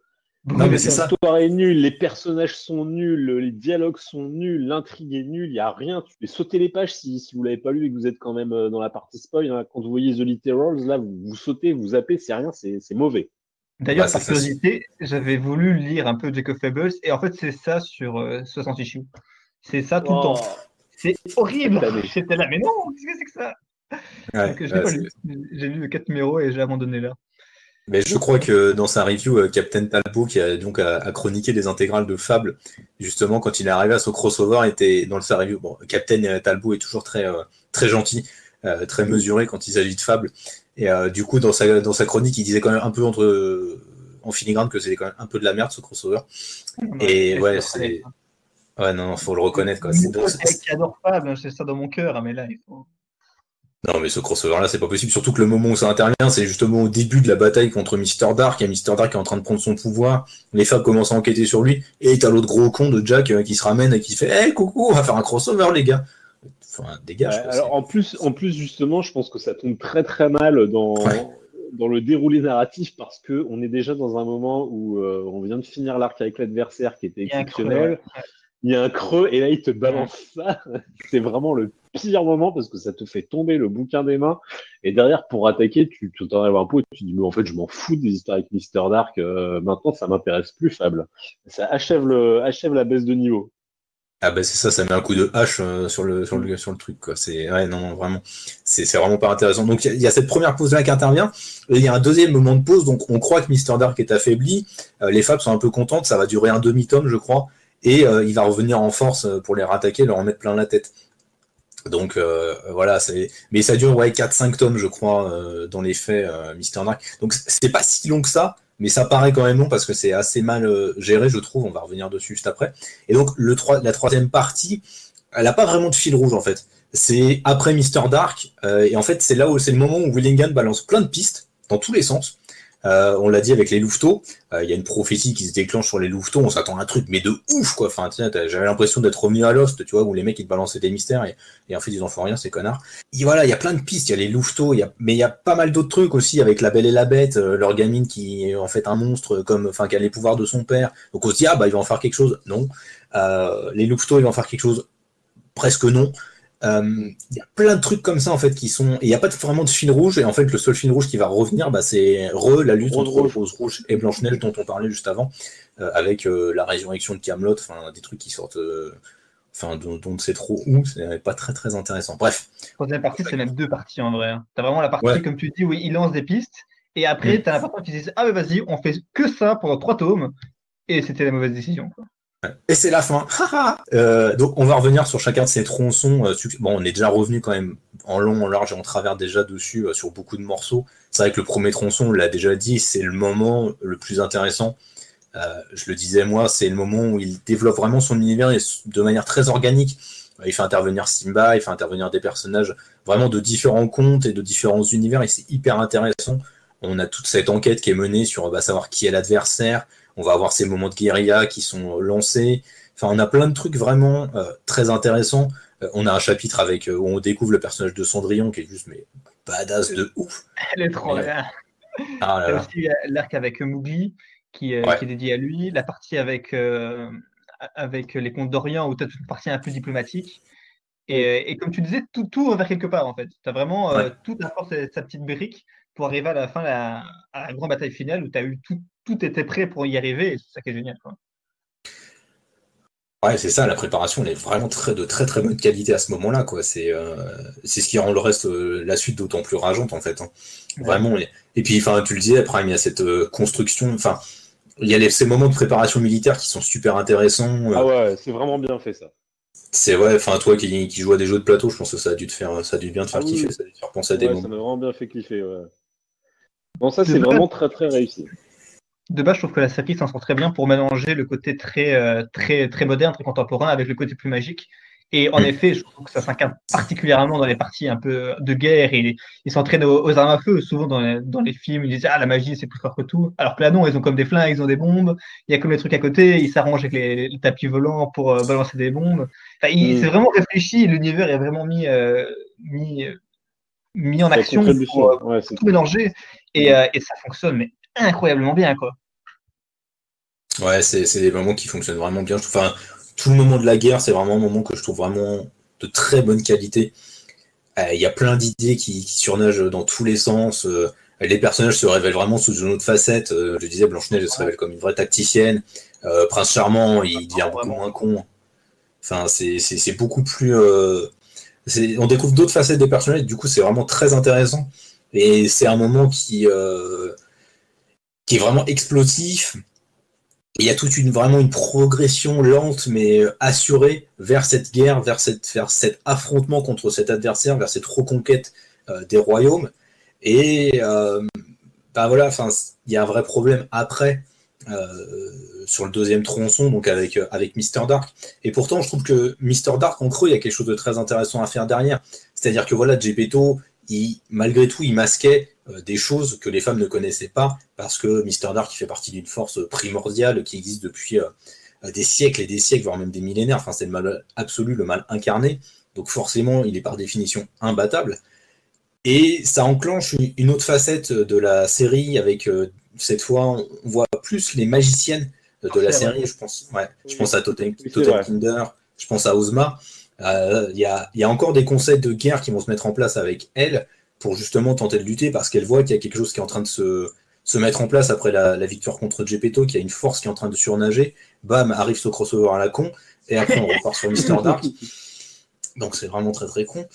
Non, mais c'est ça. L'histoire est nulle, les personnages sont nuls, les dialogues sont nuls, l'intrigue est nulle, il n'y a rien. Tu peux sauter les pages si vous ne l'avez pas lu et que vous êtes quand même dans la partie spoil. Hein. Quand vous voyez The Literals, là, vous sautez, vous zappez, c'est rien, c'est mauvais. D'ailleurs, par curiosité, j'avais voulu lire un peu Jack of Fables, et en fait, c'est ça sur 60 issues. C'est ça tout le temps. C'est horrible. J'étais là, mais non, qu'est-ce que c'est que ça? Donc, je l'ai pas lu. J'ai lu 4 numéros et j'ai abandonné là. Mais je crois que dans sa review, Captain Talbot, qui a donc a chroniqué les intégrales de Fable, justement, quand il est arrivé à ce crossover, était dans sa review. Bon, Captain Talbot est toujours très, très gentil, très mesuré quand il s'agit de Fable. Et du coup, dans sa chronique, il disait quand même un peu en filigrane que c'est quand même un peu de la merde ce crossover. Et ouais, c'est. Ouais, non, faut le reconnaître, quoi. C'est qui adore Fable, j'ai ça dans mon cœur, mais là, il faut. Non, mais ce crossover-là, c'est pas possible. Surtout que le moment où ça intervient, c'est justement au début de la bataille contre Mr. Dark. Il y a Mr. Dark qui est en train de prendre son pouvoir. Les Fab commencent à enquêter sur lui. Et t'as l'autre gros con de Jack qui se ramène et qui fait hey, coucou, on va faire un crossover, les gars. Enfin, dégage. Quoi, alors, en plus, justement, je pense que ça tombe très très mal dans le déroulé narratif parce que on est déjà dans un moment où on vient de finir l'arc avec l'adversaire qui était exceptionnel. Il y a un creux et là il te balance ça. C'est vraiment le pire moment parce que ça te fait tomber le bouquin des mains et derrière pour attaquer tu t'en arrives un peu et tu dis mais en fait je m'en fous des histoires avec Mr. Dark, maintenant ça m'intéresse plus Fable. Ça achève la baisse de niveau. Ah bah c'est ça met un coup de hache sur le truc, quoi. C'est ouais, non, vraiment c'est vraiment pas intéressant. Donc il y a cette première pause là qui intervient et il y a un deuxième moment de pause, donc on croit que Mr. Dark est affaibli, les Fab sont un peu contentes, ça va durer un demi-tome je crois. Et il va revenir en force pour les rattaquer, leur en mettre plein la tête. Donc voilà, mais ça dure 4-5 tomes, je crois, dans les faits, Mr. Dark. Donc c'est pas si long que ça, mais ça paraît quand même long parce que c'est assez mal géré, je trouve. On va revenir dessus juste après. Et donc la troisième partie, elle a pas vraiment de fil rouge en fait. C'est après Mr. Dark, et en fait c'est le moment où Willingham balance plein de pistes dans tous les sens. On l'a dit avec les louveteaux, il y a une prophétie qui se déclenche sur les louveteaux, on s'attend à un truc mais de ouf quoi. Enfin, j'avais l'impression d'être revenu à Lost, tu vois, où les mecs ils te balançaient des mystères et en fait ils en font rien ces connards. Et voilà, il y a plein de pistes, il y a les louveteaux, mais il y a pas mal d'autres trucs aussi avec la Belle et la Bête, leur gamine qui est en fait un monstre qui a les pouvoirs de son père. Donc on se dit ah bah il va en faire quelque chose, non. Les louveteaux ils vont en faire quelque chose, presque non. Il y a plein de trucs comme ça en fait qui sont, et il n'y a pas vraiment de fil rouge, et en fait le seul fil rouge qui va revenir c'est la lutte entre Rose Rouge et Blanche-Neige dont on parlait juste avant, avec la résurrection de Camelot, enfin des trucs qui sortent dont on sait trop où, c'est pas très très intéressant. Bref. Troisième partie, c'est même deux parties en vrai. T'as vraiment la partie comme tu dis où il lance des pistes, et après t'as la partie qui dit ah mais vas-y on fait que ça pendant 3 tomes, et c'était la mauvaise décision quoi. Et c'est la fin. Donc on va revenir sur chacun de ces tronçons. Bon, on est déjà revenu quand même en long, en large et en travers déjà dessus sur beaucoup de morceaux. C'est vrai que le premier tronçon, on l'a déjà dit, c'est le moment le plus intéressant. Je le disais moi, c'est le moment où il développe vraiment son univers et de manière très organique. Il fait intervenir Simba, il fait intervenir des personnages vraiment de différents contes et de différents univers et c'est hyper intéressant. On a toute cette enquête qui est menée sur savoir qui est l'adversaire. On va avoir ces moments de guérilla qui sont lancés. Enfin, on a plein de trucs vraiment très intéressants. On a un chapitre où on découvre le personnage de Cendrillon qui est juste badass de ouf. Elle est trop bien. T'as aussi l'arc avec Mowgli qui est dédié à lui. La partie avec les contes d'Orient où tu as une partie un peu diplomatique. Et comme tu disais, tout vers quelque part en fait. Tu as vraiment tout apporte sa petite brique pour arriver à la fin à la grande bataille finale où tu as eu tout était prêt pour y arriver et c'est ça qui est génial quoi. Ouais, c'est ça, la préparation elle est vraiment de très très bonne qualité à ce moment-là quoi. C'est ce qui rend le reste la suite d'autant plus rageante en fait. Hein. Vraiment. Et puis tu le disais, Prime, il y a cette construction, il y a ces moments de préparation militaire qui sont super intéressants. Ah ouais, c'est vraiment bien fait ça. C'est toi qui joues à des jeux de plateau, je pense que ça a dû bien te faire kiffer, ça a dû te faire penser à des moments. Ça m'a vraiment bien fait kiffer, ouais. Bon, ça c'est vraiment très très réussi. De base, je trouve que la série s'en sort très bien pour mélanger le côté très, très, très moderne, très contemporain avec le côté plus magique. Et en effet, je trouve que ça s'incarne particulièrement dans les parties un peu de guerre. Et ils s'entraînent aux armes à feu. Souvent, dans les films, ils disent ah, la magie, c'est plus fort que tout. Alors que là, non, ils ont comme des flingues, ils ont des bombes. Il y a comme les trucs à côté. Ils s'arrangent avec les tapis volants pour balancer des bombes. C'est vraiment réfléchi. L'univers est vraiment mis en action pour tout mélanger. Et ça fonctionne mais incroyablement bien, quoi. Ouais, c'est des moments qui fonctionnent vraiment bien. Tout le moment de la guerre, c'est vraiment un moment que je trouve vraiment de très bonne qualité. Il y a plein d'idées qui surnagent dans tous les sens. Les personnages se révèlent vraiment sous une autre facette. Je disais, Blanche-Neige se révèle comme une vraie tacticienne. Prince Charmant, il devient beaucoup moins con. Enfin, c'est beaucoup plus... on découvre d'autres facettes des personnages. Du coup, c'est vraiment très intéressant. Et c'est un moment qui est vraiment explosif. Il y a vraiment une progression lente mais assurée vers cette guerre, vers cet affrontement contre cet adversaire, vers cette reconquête des royaumes. Et bah voilà, enfin, il y a un vrai problème après sur le deuxième tronçon, donc avec Mister Dark. Et pourtant, je trouve que Mister Dark, en creux, il y a quelque chose de très intéressant à faire derrière. C'est-à-dire que voilà, Gepetto, malgré tout, il masquait des choses que les femmes ne connaissaient pas, parce que Mister Dark, il fait partie d'une force primordiale qui existe depuis des siècles et des siècles, voire même des millénaires. Enfin, c'est le mal absolu, le mal incarné. Donc forcément, il est par définition imbattable. Et ça enclenche une autre facette de la série avec cette fois on voit plus les magiciennes de la série. Je pense, ouais, je pense à Totem Kinder, je pense à Ozma. Il y a encore des concepts de guerre qui vont se mettre en place avec elle pour justement tenter de lutter parce qu'elle voit qu'il y a quelque chose qui est en train de se mettre en place après la victoire contre Gepetto, qu'il y a une force qui est en train de surnager. Bam, arrive ce crossover à la con et après on repart sur Mister Dark. Donc c'est vraiment très très con.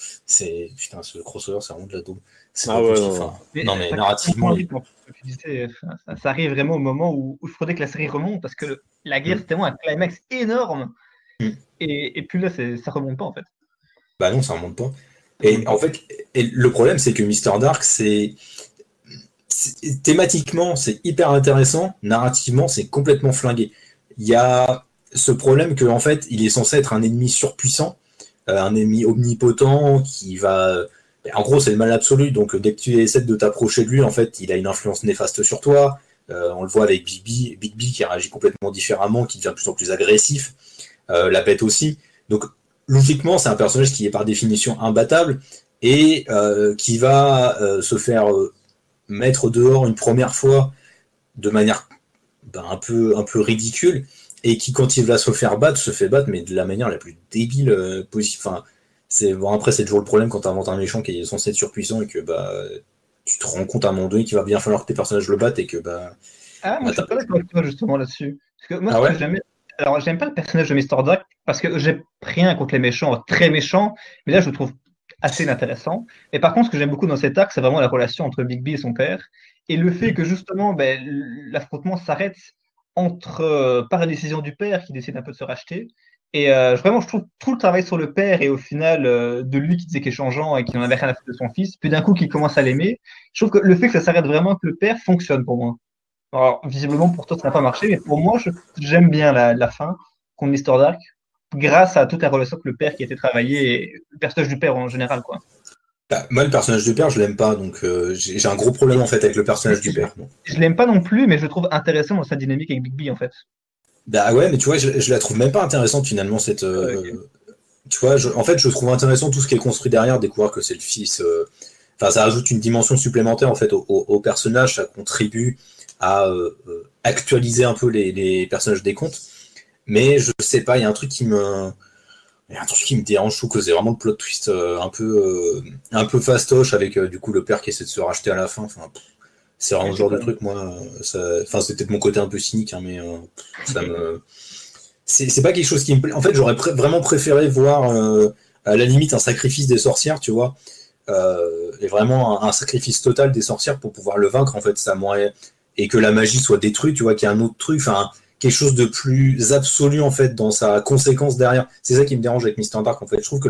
Putain, ce crossover, c'est vraiment de la daube. Non mais narrativement. Ça arrive vraiment au moment où je faudrait que la série remonte parce que la guerre, c'est tellement un climax énorme. Et puis là, ça remonte pas en fait. Bah non, ça remonte pas. Et en fait, le problème, c'est que Mister Dark, thématiquement, c'est hyper intéressant. Narrativement, c'est complètement flingué. Il y a ce problème que en fait, il est censé être un ennemi surpuissant. Un ennemi omnipotent qui va... En gros, c'est le mal absolu, donc dès que tu essaies de t'approcher de lui, en fait, il a une influence néfaste sur toi. On le voit avec Big B qui réagit complètement différemment, qui devient de plus en plus agressif. La Bête aussi. Donc, logiquement, c'est un personnage qui est par définition imbattable et qui va se faire mettre dehors une première fois de manière un peu ridicule, et qui, quand il va se faire battre, se fait battre, mais de la manière la plus débile possible. Enfin, après, c'est toujours le problème quand tu inventes un méchant qui est censé être surpuissant et que tu te rends compte à un moment donné qu'il va bien falloir que tes personnages le battent et que moi, je suis pas d'accord avec toi justement là-dessus. Parce que moi, alors, j'aime pas le personnage de Mister Dark parce que j'ai rien contre les méchants, très méchants, mais là, je le trouve assez inintéressant. Et par contre, ce que j'aime beaucoup dans cet arc, c'est vraiment la relation entre Big B et son père. Et le fait que justement, l'affrontement s'arrête par la décision du père qui décide un peu de se racheter. Et vraiment, je trouve tout le travail sur le père et au final de lui qui disait qu'il est changeant et qui n'en avait rien à foutre de son fils, puis d'un coup qui commence à l'aimer, je trouve que le fait que ça s'arrête vraiment, que le père fonctionne pour moi. Alors, visiblement, pour toi, ça n'a pas marché, mais pour moi, j'aime bien la fin contre Mister Dark, grâce à toute la relation que le père qui a été travaillé et le personnage du père en général, quoi. Moi, le personnage du père, je l'aime pas, donc j'ai un gros problème en fait avec le personnage du père. Je l'aime pas non plus, mais je le trouve intéressant dans sa dynamique avec Big B en fait. Bah ouais, mais tu vois, je la trouve même pas intéressante finalement cette. Tu vois, en fait, je trouve intéressant tout ce qui est construit derrière, découvrir que c'est le fils. Enfin, ça ajoute une dimension supplémentaire en fait au personnage, ça contribue à actualiser un peu les personnages des contes. Mais je sais pas, il y a un truc qui me dérange, je trouve que c'est vraiment le plot twist un peu fastoche avec du coup le père qui essaie de se racheter à la fin. Enfin, c'est vraiment le genre de truc, moi. C'est peut-être mon côté un peu cynique, hein, mais ça me. C'est pas quelque chose qui me plaît. En fait, j'aurais vraiment préféré voir à la limite un sacrifice des sorcières, tu vois. Et vraiment un sacrifice total des sorcières pour pouvoir le vaincre, en fait, ça m'aurait. Et que la magie soit détruite, tu vois, qu'il y a un autre truc, enfin, quelque chose de plus absolu, en fait, dans sa conséquence derrière. C'est ça qui me dérange avec Mister Dark, en fait. Je trouve que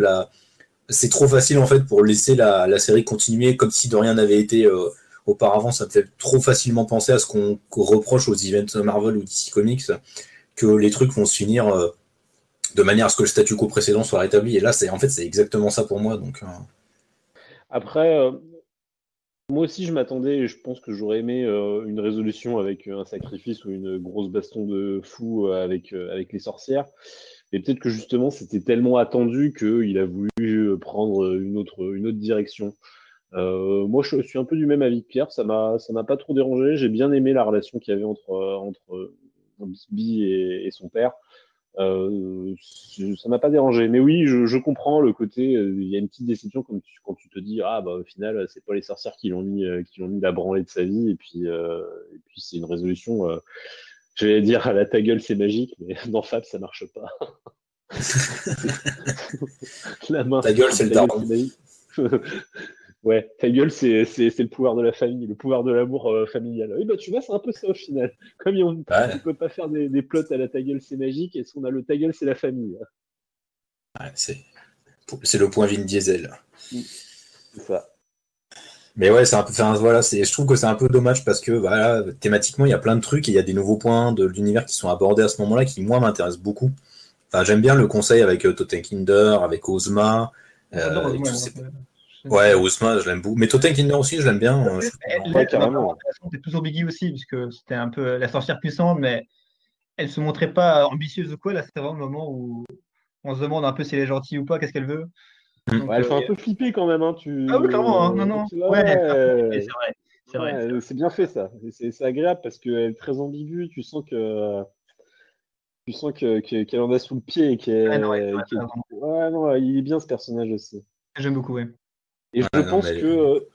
c'est trop facile, en fait, pour laisser la série continuer comme si de rien n'avait été auparavant. Ça me fait trop facilement penser à ce qu'on reproche aux events Marvel ou DC Comics, que les trucs vont se finir de manière à ce que le statu quo précédent soit rétabli. Et là, c'est exactement ça pour moi. Donc, Après, moi aussi, je m'attendais, et je pense que j'aurais aimé une résolution avec un sacrifice ou une grosse baston de fou avec les sorcières. Et peut-être que justement, c'était tellement attendu qu'il a voulu prendre une autre direction. Moi, je suis un peu du même avis que Pierre. Ça m'a pas trop dérangé. J'ai bien aimé la relation qu'il y avait entre Bisbee et son père. Ça m'a pas dérangé. Mais oui, je comprends le côté. Il y a une petite déception quand tu te dis ah bah au final c'est pas les sorcières qui l'ont mis la branlée de sa vie et puis c'est une résolution. J'allais dire à la ta gueule c'est magique, mais dans Fab ça marche pas. La main. Ta gueule c'est le daron. Ouais, ta gueule, c'est le pouvoir de la famille, le pouvoir de l'amour familial. Oui, bah tu vois, c'est un peu ça au final. Comme on ne peut pas faire des plots à la ta gueule, c'est magique, et si on a le ta gueule, c'est la famille. Ouais, c'est le point Vin Diesel. C'est ça. Mais ouais, c'est un peu, enfin, voilà, je trouve que c'est un peu dommage parce que voilà, thématiquement, il y a plein de trucs et il y a des nouveaux points de l'univers qui sont abordés à ce moment-là qui, moi, m'intéressent beaucoup. Enfin, j'aime bien le conseil avec Totenkinder, avec Ozma. J'adore Ozma, Tous moi. ces... Ouais, C'est- Ozma, je l'aime beaucoup. Mais Totenkinder aussi, je l'aime bien. Je trouve Elle, vraiment- Ouais, elle m'a vraiment carrément. intéressante, et toujours Biggie aussi, puisque c'était un peu la sorcière puissante, mais elle se montrait pas ambitieuse ou quoi. Là, c'est vraiment le moment où on se demande un peu si elle est gentille ou pas, qu'est-ce qu'elle veut. Ouais, Donc, elle fait un peu flipper quand même, hein. ah oui, clairement, hein. Non, Quand non. tu là, Ouais, elle fait un peu flipper, ouais, c'est vrai. C'est vrai. ouais, c'est bien fait ça. C'est agréable parce qu'elle est très ambiguë. Qu'elle en a sous le pied et Ouais, non, ouais, c'est vrai, t'as raison. Ouais, non, il est bien ce personnage aussi. J'aime beaucoup, ouais. Et je Ouais, non, pense mais... que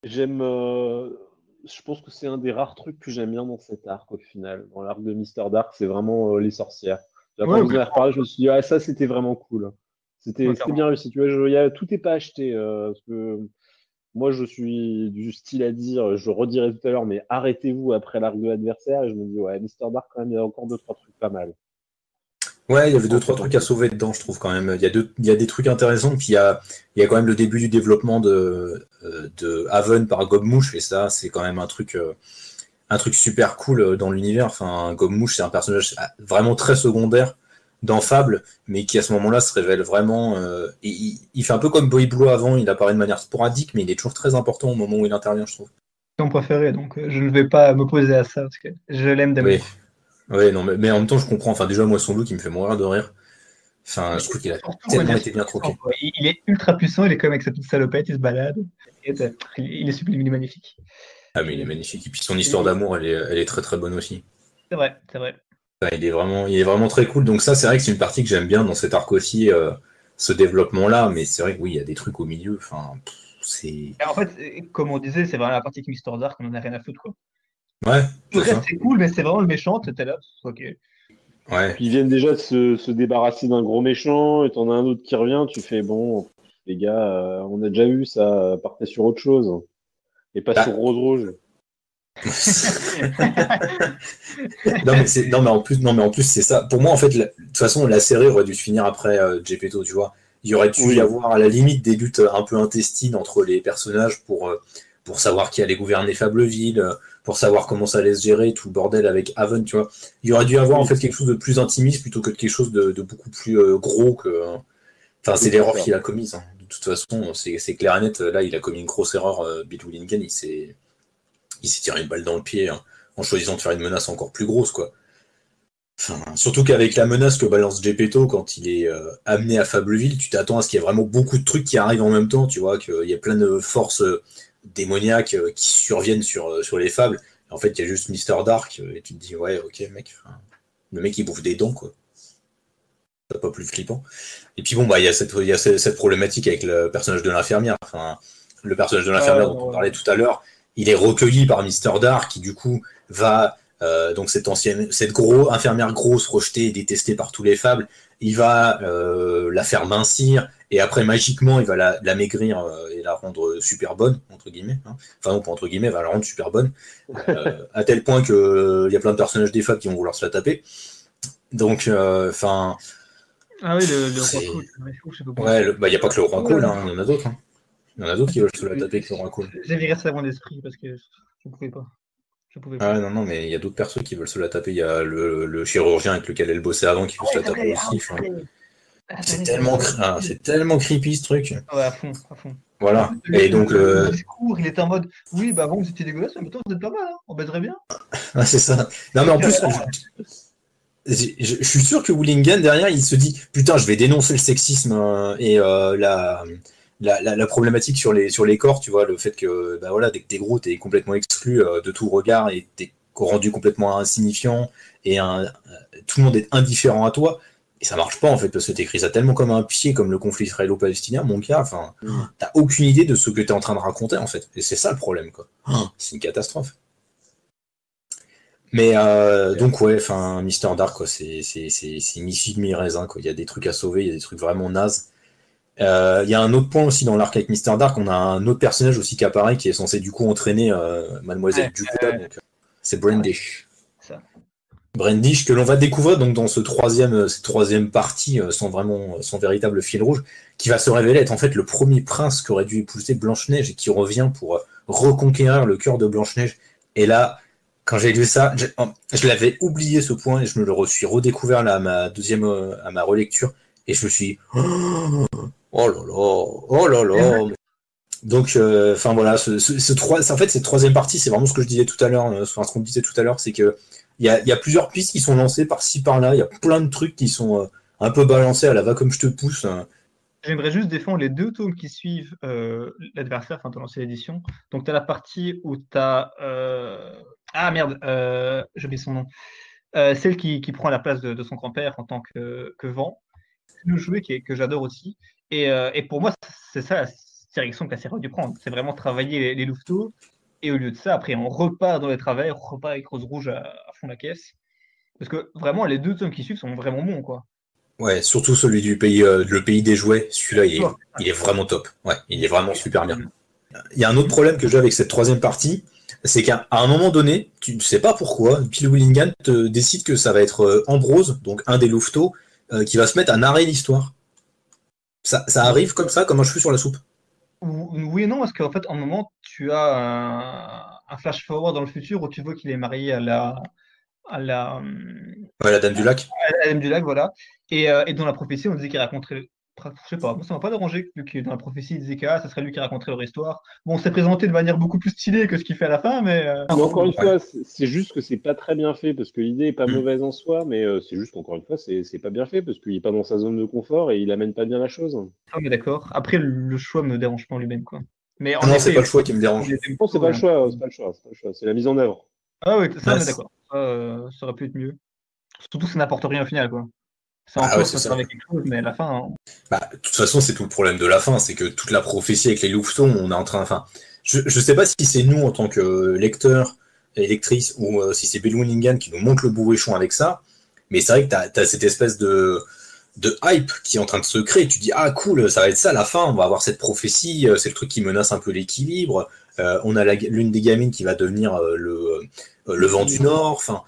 j'aime. Je pense que c'est un des rares trucs que j'aime bien dans cet arc au final. Dans l'arc de Mister Dark, c'est vraiment les sorcières. Là, Ouais, quand vous en avez clairement. reparlé, je me suis dit, ah, ça c'était vraiment cool. Ouais, C'était clairement. bien réussi. Tu vois, tout n'est pas acheté. Parce que moi, je suis du style à dire, je le redirai tout à l'heure, mais arrêtez-vous après l'arc de l'adversaire. Et je me dis, ouais, Mister Dark, quand même, il y a encore deux, trois trucs pas mal. Ouais, il y avait deux, Quand trois c'est trucs à pensé. sauver dedans, je trouve quand même. Il y a des trucs intéressants, puis il y a quand même le début du développement de Haven par Gobmouche, et ça, c'est quand même un truc super cool dans l'univers. Enfin, Gobmouche, c'est un personnage vraiment très secondaire dans Fable, mais qui à ce moment-là se révèle vraiment. Il fait un peu comme Boy Blue avant, il apparaît de manière sporadique, mais il est toujours très important au moment où il intervient, je trouve. C'est mon préféré, donc je ne vais pas m'opposer à ça, parce que je l'aime Oui, d'amour. oui, non, mais en même temps, je comprends. Enfin, déjà, moi, son look, il me fait mourir de rire. Enfin, Mais je trouve qu'il a surtout quand il tellement est été bien super puissant, troqué. quoi. Il est ultra puissant, il est comme avec sa petite salopette, il se balade. Et, il est sublime, il est magnifique. Ah, mais il est Et- magnifique. Et puis son histoire et- d'amour, elle est très très bonne aussi. c'est vrai, c'est vrai. Enfin, il est vraiment très cool. Donc ça, c'est vrai que c'est une partie que j'aime bien dans cet arc aussi, ce développement-là. Mais c'est vrai que oui, il y a des trucs au milieu. Enfin, c'est Et en fait, comme on disait, c'est vraiment la partie avec Mister Dark, on en a rien à foutre, quoi. ouais, Tout c'est le reste, ça. c'est cool, mais c'est vraiment le méchant, t'es là, ok. Ouais. Puis ils viennent déjà de se débarrasser d'un gros méchant, et t'en as un autre qui revient, tu fais, bon, les gars, on a déjà eu ça, partez sur autre chose. Et pas sur Bah, Rose Rouge. non mais en plus c'est ça. Pour moi en fait, de toute façon la série aurait dû se finir après Gepetto, tu vois. Il y aurait dû y Oui, avoir à la limite des luttes un peu intestines entre les personnages pour savoir qui allait gouverner Fableville, pour savoir comment ça allait se gérer, tout le bordel avec Haven, tu vois. Il y aurait dû y avoir en oui, fait quelque chose de plus intimiste plutôt que de quelque chose de beaucoup plus gros que. Enfin, c'est oui, c'est l'erreur ça. qu'il a commise, hein. De toute façon, c'est clair et net. Là, il a commis une grosse erreur, Bill Willingham. Il s'est tiré une balle dans le pied, hein, en choisissant de faire une menace encore plus grosse, quoi. Enfin, surtout qu'avec la menace que balance Gepetto quand il est amené à Fableville, tu t'attends à ce qu'il y ait vraiment beaucoup de trucs qui arrivent en même temps, tu vois, qu'il y a plein de forces démoniaques qui surviennent sur les fables. En fait, il y a juste Mister Dark, et tu te dis, ouais, ok, mec, enfin, le mec il bouffe des dents, quoi. C'est pas plus flippant. Et puis bon, bah, il y a cette problématique avec le personnage de l'infirmière. Enfin, le personnage de l'infirmière dont on Ouais. parlait tout à l'heure, il est recueilli par Mister Dark, qui du coup va donc cette infirmière grosse rejetée et détestée par tous les fables, il va la faire mincir et après magiquement il va la maigrir et la rendre super bonne entre guillemets. Hein. Enfin non pas entre guillemets, il va la rendre super bonne à tel point que il y a plein de personnages des fables qui vont vouloir se la taper. Donc enfin Ah oui, le roi c'est cool, je sais pas comment il ouais, s'appelle. bah il y a pas que le roi cool, Ouais, hein. Il y en a d'autres. Hein. Il y en a d'autres qui veulent se la taper que le roi cool. j'ai viré ça de mon esprit parce que je pouvais pas. Je pouvais Ah pas. ouais, non, non, mais il y a d'autres persos qui veulent se la taper. Il y a le chirurgien avec lequel elle bossait avant qui veut se la taper aussi. Enfin, C'est vrai. c'est tellement creepy ce truc. Ouais, à fond, à fond. En Voilà. plus, Et donc, le discours, il était en mode oui, bah avant vous étiez dégueulasse, mais maintenant vous êtes pas mal, hein. On baiserait bien. ah, c'est ça. Non, mais en plus, je suis sûr que Willingham, derrière, il se dit putain, je vais dénoncer le sexisme et la problématique sur les corps, tu vois, le fait que bah voilà, dès que t'es gros, t'es complètement exclu de tout regard et t'es rendu complètement insignifiant et tout le monde est indifférent à toi. Et ça marche pas en fait, parce que t'écris ça tellement comme un pied, comme le conflit israélo-palestinien, mon gars, enfin, t'as aucune idée de ce que t'es en train de raconter en fait. Et c'est ça le problème, quoi. C'est une catastrophe. Mais donc ouais, enfin Mister Dark quoi, c'est mi figue mi raisin quoi. Il y a des trucs à sauver, il y a des trucs vraiment nazes. Il y a un autre point aussi dans l'arc avec Mister Dark, on a un autre personnage aussi qui apparaît qui est censé du coup entraîner Mademoiselle Ouais, Ducola, donc c'est Brandish. ça. Brandish que l'on va découvrir donc dans cette troisième partie sans véritable fil rouge, qui va se révéler être en fait le premier prince qu'aurait dû épouser Blanche-Neige et qui revient pour reconquérir le cœur de Blanche-Neige. Et là, quand j'ai lu ça, je l'avais oublié ce point et je me le suis redécouvert là à ma relecture et je me suis dit, oh là là, oh là là. Donc, enfin voilà, en fait, cette troisième partie, c'est vraiment ce que je disais tout à l'heure, ce qu'on disait tout à l'heure, c'est que il y a plusieurs pistes qui sont lancées par-ci par-là, il y a plein de trucs qui sont un peu balancés à la va comme je te pousse. J'aimerais juste défendre les 2 tomes qui suivent l'adversaire, enfin, dans l'ancienne édition. Donc, tu as la partie où tu as. Ah merde, j'ai oublié son nom. Celle qui prend la place de son grand-père en tant que vent. C'est le jouet que j'adore aussi. Et pour moi, c'est ça la direction que la série a dû prendre. C'est vraiment travailler les louveteaux. Et au lieu de ça, après, on repart dans les travers, on repart avec Rose Rouge à fond la caisse. Parce que vraiment, les 2 tomes qui suivent sont vraiment bons, quoi. Ouais, surtout celui du pays, le pays des jouets, celui-là, il est vraiment top. Ouais, il est vraiment super bien. Il y a un autre problème que j'ai avec cette troisième partie, c'est qu'à un moment donné, tu ne sais pas pourquoi, Bill Willingham décide que ça va être Ambrose, donc un des louveteaux, qui va se mettre à narrer l'histoire. Ça arrive comme ça, comme un cheveu sur la soupe. Oui et non, parce qu'en fait, en moment, tu as un flash-forward dans le futur où tu vois qu'il est marié à la, Ouais, la Dame du Lac. à la Dame du Lac, voilà. Et dans la prophétie, on disait qu'il raconterait. Je sais pas, moi ça m'a pas dérangé, vu que dans la prophétie, il disait que ça serait lui qui raconterait leur histoire. Bon, c'est présenté de manière beaucoup plus stylée que ce qu'il fait à la fin, mais. Mais encore une fois, c'est juste que c'est pas très bien fait, parce que l'idée est pas mauvaise en soi, mais c'est juste qu'encore une fois, c'est pas bien fait, parce qu'il est pas dans sa zone de confort et il amène pas bien la chose. Ah, mais d'accord. Après, le choix me dérange pas en lui-même, quoi. Mais en Non, effet, c'est pas le choix qui me dérange. Non, c'est pas le choix, c'est pas le choix, c'est la mise en œuvre. Ah oui, ça, Ouais, on est d'accord. Ça aurait pu être mieux. Surtout que ça n'apporte rien au final, quoi. C'est Ah encore, ouais, ça c'est ça. servait quelque chose, mais à la fin. Bah, de toute façon, c'est tout le problème de la fin, c'est que toute la prophétie avec les louveteaux, on est en train. Enfin, je sais pas si c'est nous en tant que lecteurs et lectrices ou si c'est Bill Willingham qui nous montre le bourrichon avec ça, mais c'est vrai que t'as cette espèce de hype qui est en train de se créer. Tu dis, ah cool, ça va être ça la fin, on va avoir cette prophétie, c'est le truc qui menace un peu l'équilibre. On a l'une des gamines qui va devenir le vent du Nord. Enfin,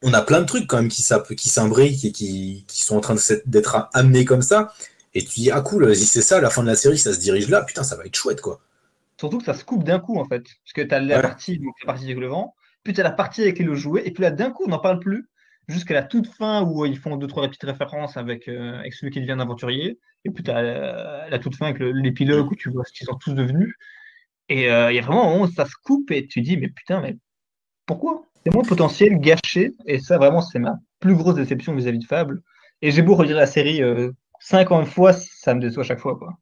on a plein de trucs quand même qui s'imbriquent et qui sont en train d'être amenés comme ça. Et tu dis, ah cool, si c'est ça, la fin de la série, ça se dirige là, putain, ça va être chouette, quoi. Surtout que ça se coupe d'un coup, en fait. Parce que tu as la partie avec le vent, puis tu as la partie avec les jouets, et puis là, d'un coup, on n'en parle plus, jusqu'à la toute fin où ils font 2-3 petites références avec celui qui devient un aventurier, et puis tu as la toute fin avec l'épilogue où tu vois ce qu'ils sont tous devenus. Et il y a vraiment un moment où ça se coupe, et tu dis, mais putain, mais pourquoi? C'est mon potentiel gâché, et ça, vraiment, c'est ma plus grosse déception vis-à-vis de Fable. Et j'ai beau redire la série 50 fois, ça me déçoit à chaque fois, quoi.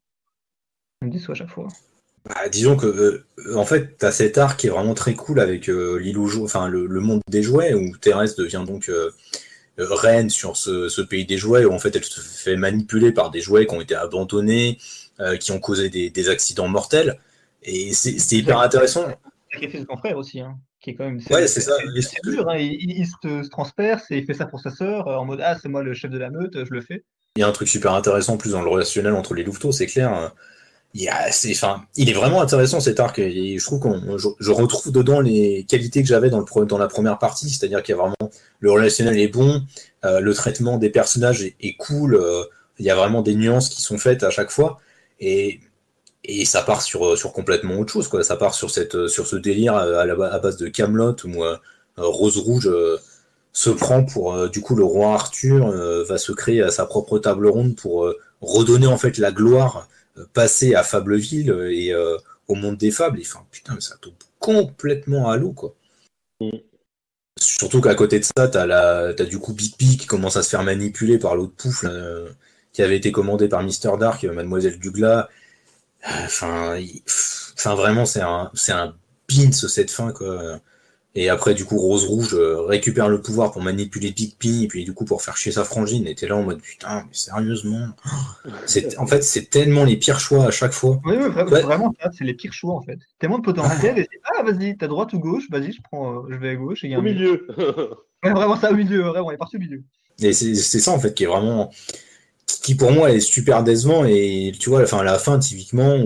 Ça me déçoit à chaque fois. Bah, disons que en fait, t'as cet arc qui est vraiment très cool avec l'île aux jouets, enfin le monde des jouets, où Thérèse devient donc reine sur ce pays des jouets, où en fait elle se fait manipuler par des jouets qui ont été abandonnés, qui ont causé des accidents mortels. Et c'est hyper intéressant. Sacrifice de ton frère aussi, hein, qui est quand même. Ouais, c'est ça. C'est dur, hein, il se transperce et il fait ça pour sa sœur, en mode ah, c'est moi le chef de la meute, je le fais. Il y a un truc super intéressant plus dans le relationnel entre les louveteaux, c'est clair. Il est vraiment intéressant cet arc et je trouve je retrouve dedans les qualités que j'avais dans la première partie, c'est-à-dire qu'il y a vraiment le relationnel est bon, le traitement des personnages est cool, il y a vraiment des nuances qui sont faites à chaque fois et ça part sur complètement autre chose, quoi. Ça part sur ce délire à base de Camelot où Rose Rouge se prend pour du coup le roi Arthur va se créer sa propre table ronde pour redonner en fait la gloire passée à Fableville et au monde des fables. Et enfin putain, mais ça tombe complètement à l'eau, quoi. Surtout qu'à côté de ça, t'as du coup Big P qui commence à se faire manipuler par l'autre pouf qui avait été commandé par Mister Dark, Mademoiselle Duglas. Enfin vraiment, c'est un pins cette fin, quoi. Et après, du coup, Rose Rouge récupère le pouvoir pour manipuler Big P, et puis du coup, pour faire chier sa frangine, et t'es là en mode putain, mais sérieusement. En fait, c'est tellement les pires choix à chaque fois. Oui, vraiment, c'est les pires choix en fait. Tellement de potentiel, et ah, vas-y, t'as droite ou gauche, vas-y, je vais à gauche. Et y a Au milieu. Ouais, vraiment, ça au milieu, vraiment, on est parti au milieu. Et c'est ça en fait qui est vraiment. Qui pour moi est super décevant, et tu vois, la fin, typiquement,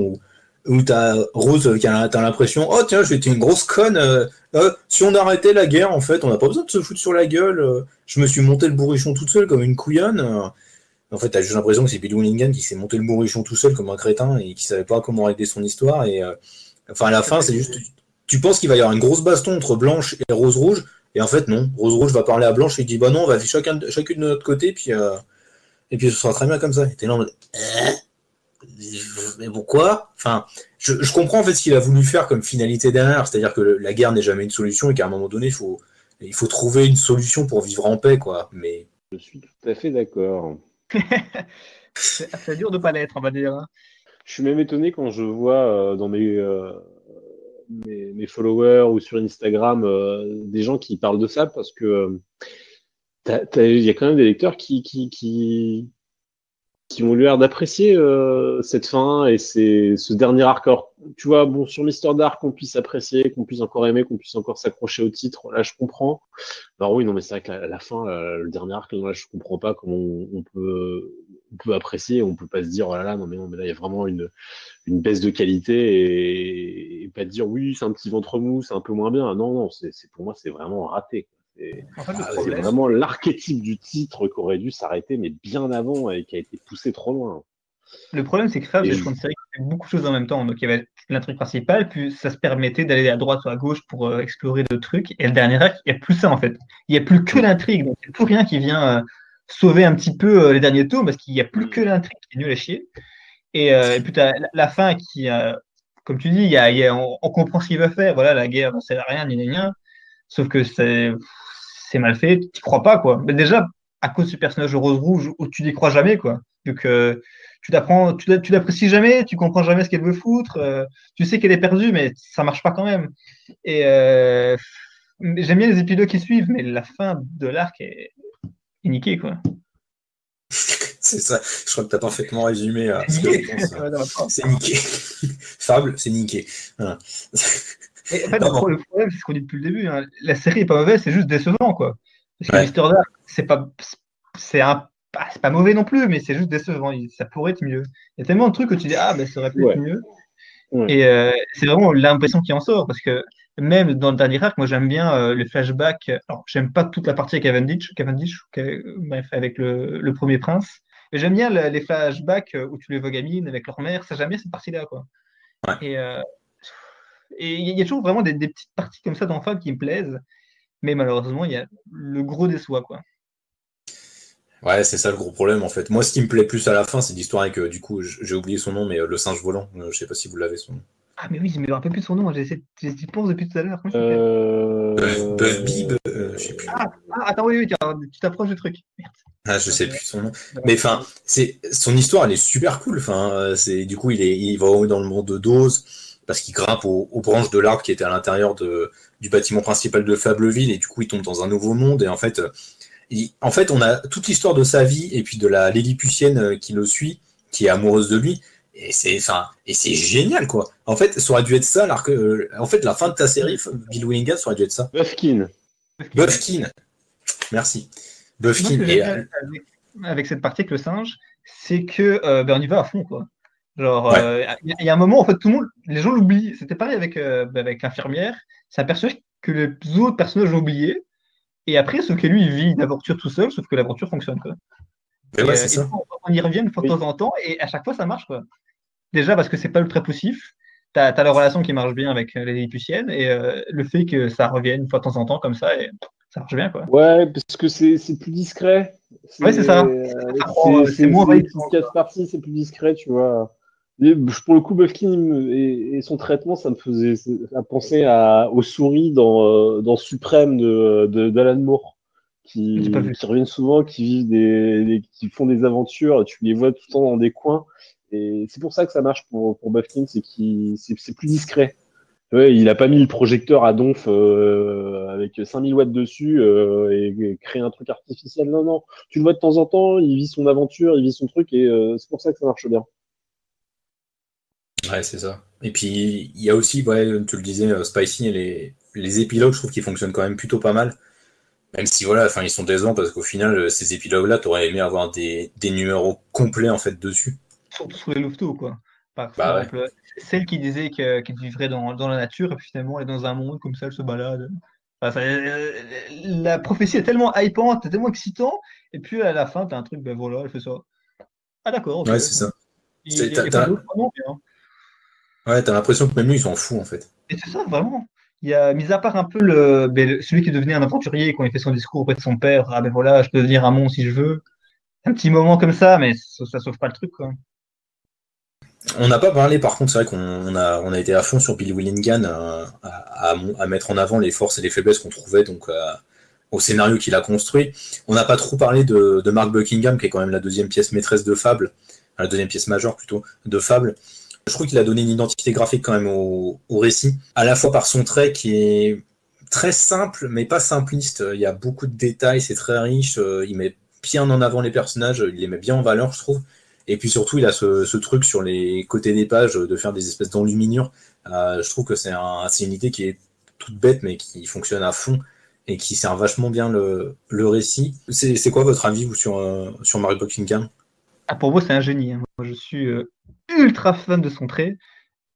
où t'as Rose qui a l'impression, oh tiens, j'étais une grosse conne, si on arrêtait la guerre, en fait, on n'a pas besoin de se foutre sur la gueule, je me suis monté le bourrichon toute seule comme une couillonne. En fait, t'as juste l'impression que c'est Billy Willingham qui s'est monté le bourrichon tout seul comme un crétin et qui savait pas comment régler son histoire. Et enfin, à la fin, c'est juste. Tu penses qu'il va y avoir une grosse baston entre Blanche et Rose Rouge, et en fait, non. Rose Rouge va parler à Blanche et il dit bah non, on va aller chacune de notre côté, et puis ce sera très bien comme ça. Et t'es là en mode mais pourquoi? Enfin, je comprends en fait ce qu'il a voulu faire comme finalité derrière, c'est-à-dire que la guerre n'est jamais une solution et qu'à un moment donné, il faut trouver une solution pour vivre en paix, quoi. Mais Je suis tout à fait d'accord. C'est dur de pas l'être, on va dire. Hein. Je suis même étonné quand je vois dans mes followers ou sur Instagram des gens qui parlent de ça parce que il y a quand même des lecteurs qui ont l'air d'apprécier cette fin et ce dernier arc. Alors, tu vois, bon, sur Mister Dark, qu'on puisse apprécier, qu'on puisse encore aimer, qu'on puisse encore s'accrocher au titre, là, je comprends. Alors oui, non, mais c'est vrai que la fin, le dernier arc, là, je comprends pas comment on peut apprécier, on peut pas se dire, oh là là, non, mais là, il y a vraiment une baisse de qualité et pas dire, oui, c'est un petit ventre mou, c'est un peu moins bien. Non, non, pour moi, c'est vraiment raté. En fait, le C'est problème, vraiment l'archétype du titre qui aurait dû s'arrêter, mais bien avant et qui a été poussé trop loin. c'est que Fab, Et c'est une série qui fait beaucoup de choses en même temps. Donc, il y avait l'intrigue principale, puis ça se permettait d'aller à droite ou à gauche pour explorer d'autres trucs. Et le dernier acte, il n'y a plus ça, en fait. Il n'y a plus que l'intrigue. Donc, il n'y a plus rien qui vient sauver un petit peu les derniers tours, parce qu'il n'y a plus que l'intrigue qui est nulle à chier. Et puis, tu as la fin qui, comme tu dis, on comprend ce qu'il veut faire. Voilà, la guerre, ça ne sert à rien, ni rien. Sauf que c'est mal fait, tu crois pas, quoi. Mais déjà, à cause du personnage de Rose Rouge, où tu n'y crois jamais, quoi. Donc, tu l'apprécies jamais, tu comprends jamais ce qu'elle veut foutre, tu sais qu'elle est perdue, mais ça marche pas quand même. Et j'aime bien les épisodes qui suivent, mais la fin de l'arc est niquée, quoi. c'est ça, je crois que tu as parfaitement résumé ce que je pense. C'est niqué. Fable, c'est niqué. Voilà. Et en fait, le problème, c'est ce qu'on dit depuis le début. Hein. La série est pas mauvaise, c'est juste décevant, quoi. Parce que Mister Dark, c'est pas mauvais non plus, mais c'est juste décevant. Ça pourrait être mieux. Il y a tellement de trucs que tu dis, ah, ben, ça aurait pu être mieux. Ouais. Et c'est vraiment l'impression qui en sort, parce que même dans le dernier arc, moi j'aime bien le flashback. Alors, j'aime pas toute la partie avec Cavendish bref, avec le premier prince. Mais j'aime bien les flashbacks où tu les vois gamines avec leur mère. Ça, j'aime bien cette partie-là, quoi. Ouais. Et il y a toujours vraiment des petites parties comme ça dans Fable qui me plaisent, mais malheureusement, il y a le gros déçoit, quoi. Ouais, c'est ça le gros problème en fait. Moi, ce qui me plaît plus à la fin, c'est l'histoire avec, du coup, j'ai oublié son nom, mais le singe volant. Je sais pas si vous l'avez son nom. Ah, mais oui, je me rappelle plus de son nom. J'y pense depuis tout à l'heure. Bib, je sais plus. Attends, oui, tu t'approches du truc. Merde. Ah, je sais plus son nom. Mais enfin, son histoire, elle est super cool. Enfin, du coup, il va dans le monde de Dose parce qu'il grimpe aux branches de l'arbre qui était à l'intérieur du bâtiment principal de Fableville et du coup, il tombe dans un nouveau monde et en fait, on a toute l'histoire de sa vie et puis de la Lilliputienne qui le suit, qui est amoureuse de lui. Et c'est génial, quoi. En fait, ça aurait dû être ça, en fait, la fin de ta série, Bill Willingham, ça aurait dû être ça. Buffkin. Merci. Buffkin. Avec cette partie avec le singe, c'est que on y va à fond, quoi. Genre, il y a un moment, en fait, tout le monde, les gens l'oublient. C'était pareil avec l'infirmière. C'est un personnage que les autres personnages ont oublié. Et après, sauf que lui, il vit une aventure tout seul, sauf que l'aventure fonctionne, quoi. C'est ça. On y revient une fois de temps en temps, et à chaque fois, ça marche, quoi. Déjà parce que c'est pas ultra poussif. T'as la relation qui marche bien avec les Lilliputiennes, et le fait que ça revienne une fois de temps en temps comme ça, et ça marche bien, quoi. Ouais, parce que c'est plus discret. Ouais, c'est ça. C'est moins casse-partie, c'est plus discret, tu vois. Et pour le coup, Buffkin et son traitement, ça me faisait penser aux souris dans Suprême d'Alan Moore, qui reviennent souvent, qui qui font des aventures, tu les vois tout le temps dans des coins. Et c'est pour ça que ça marche pour Buffkin, c'est plus discret. Ouais, il a pas mis le projecteur à donf avec 5000 watts dessus et créé un truc artificiel. Non, non. Tu le vois de temps en temps, il vit son aventure, il vit son truc et c'est pour ça que ça marche bien. Ouais, c'est ça. Et puis, il y a aussi, tu le disais, Spicy et les épilogues, je trouve qu'ils fonctionnent quand même plutôt pas mal. Même si, voilà, ils sont décevants parce qu'au final, ces épilogues-là, t'aurais aimé avoir des numéros complets, en fait, dessus. Surtout sur les louveteaux, quoi. Par exemple, celle qui disait qu'elle vivrait dans la nature, et puis finalement, elle est dans un monde comme ça, elle se balade. Enfin, la prophétie est tellement hypante, tellement excitant, et puis à la fin, t'as un truc, ben voilà, elle fait ça. Ah d'accord, ok. Ouais, c'est ça. Il y a pas d'autres vraiment bien. Ouais, t'as l'impression que même lui, il s'en fout, en fait. Et c'est ça, vraiment. Il y a, mis à part un peu celui qui devenait un aventurier quand il fait son discours auprès de son père, ah ben voilà, je peux devenir un monstre si je veux. Un petit moment comme ça, mais ça sauve pas le truc, quoi. On n'a pas parlé, par contre, c'est vrai qu'on a été à fond sur Billy Willingham à mettre en avant les forces et les faiblesses qu'on trouvait donc au scénario qu'il a construit. On n'a pas trop parlé de Mark Buckingham, qui est quand même la deuxième pièce maîtresse de Fable, la deuxième pièce majeure plutôt de Fable. Je trouve qu'il a donné une identité graphique quand même au récit, à la fois par son trait qui est très simple, mais pas simpliste. Il y a beaucoup de détails, c'est très riche, il met bien en avant les personnages, il les met bien en valeur, je trouve. Et puis surtout, il a ce truc sur les côtés des pages de faire des espèces d'enluminures. Je trouve que c'est une idée qui est toute bête, mais qui fonctionne à fond et qui sert vachement bien le récit. C'est quoi votre avis, vous, sur Mark Buckingham? Ah, pour moi, c'est un génie, hein. Moi, je suis ultra fan de son trait,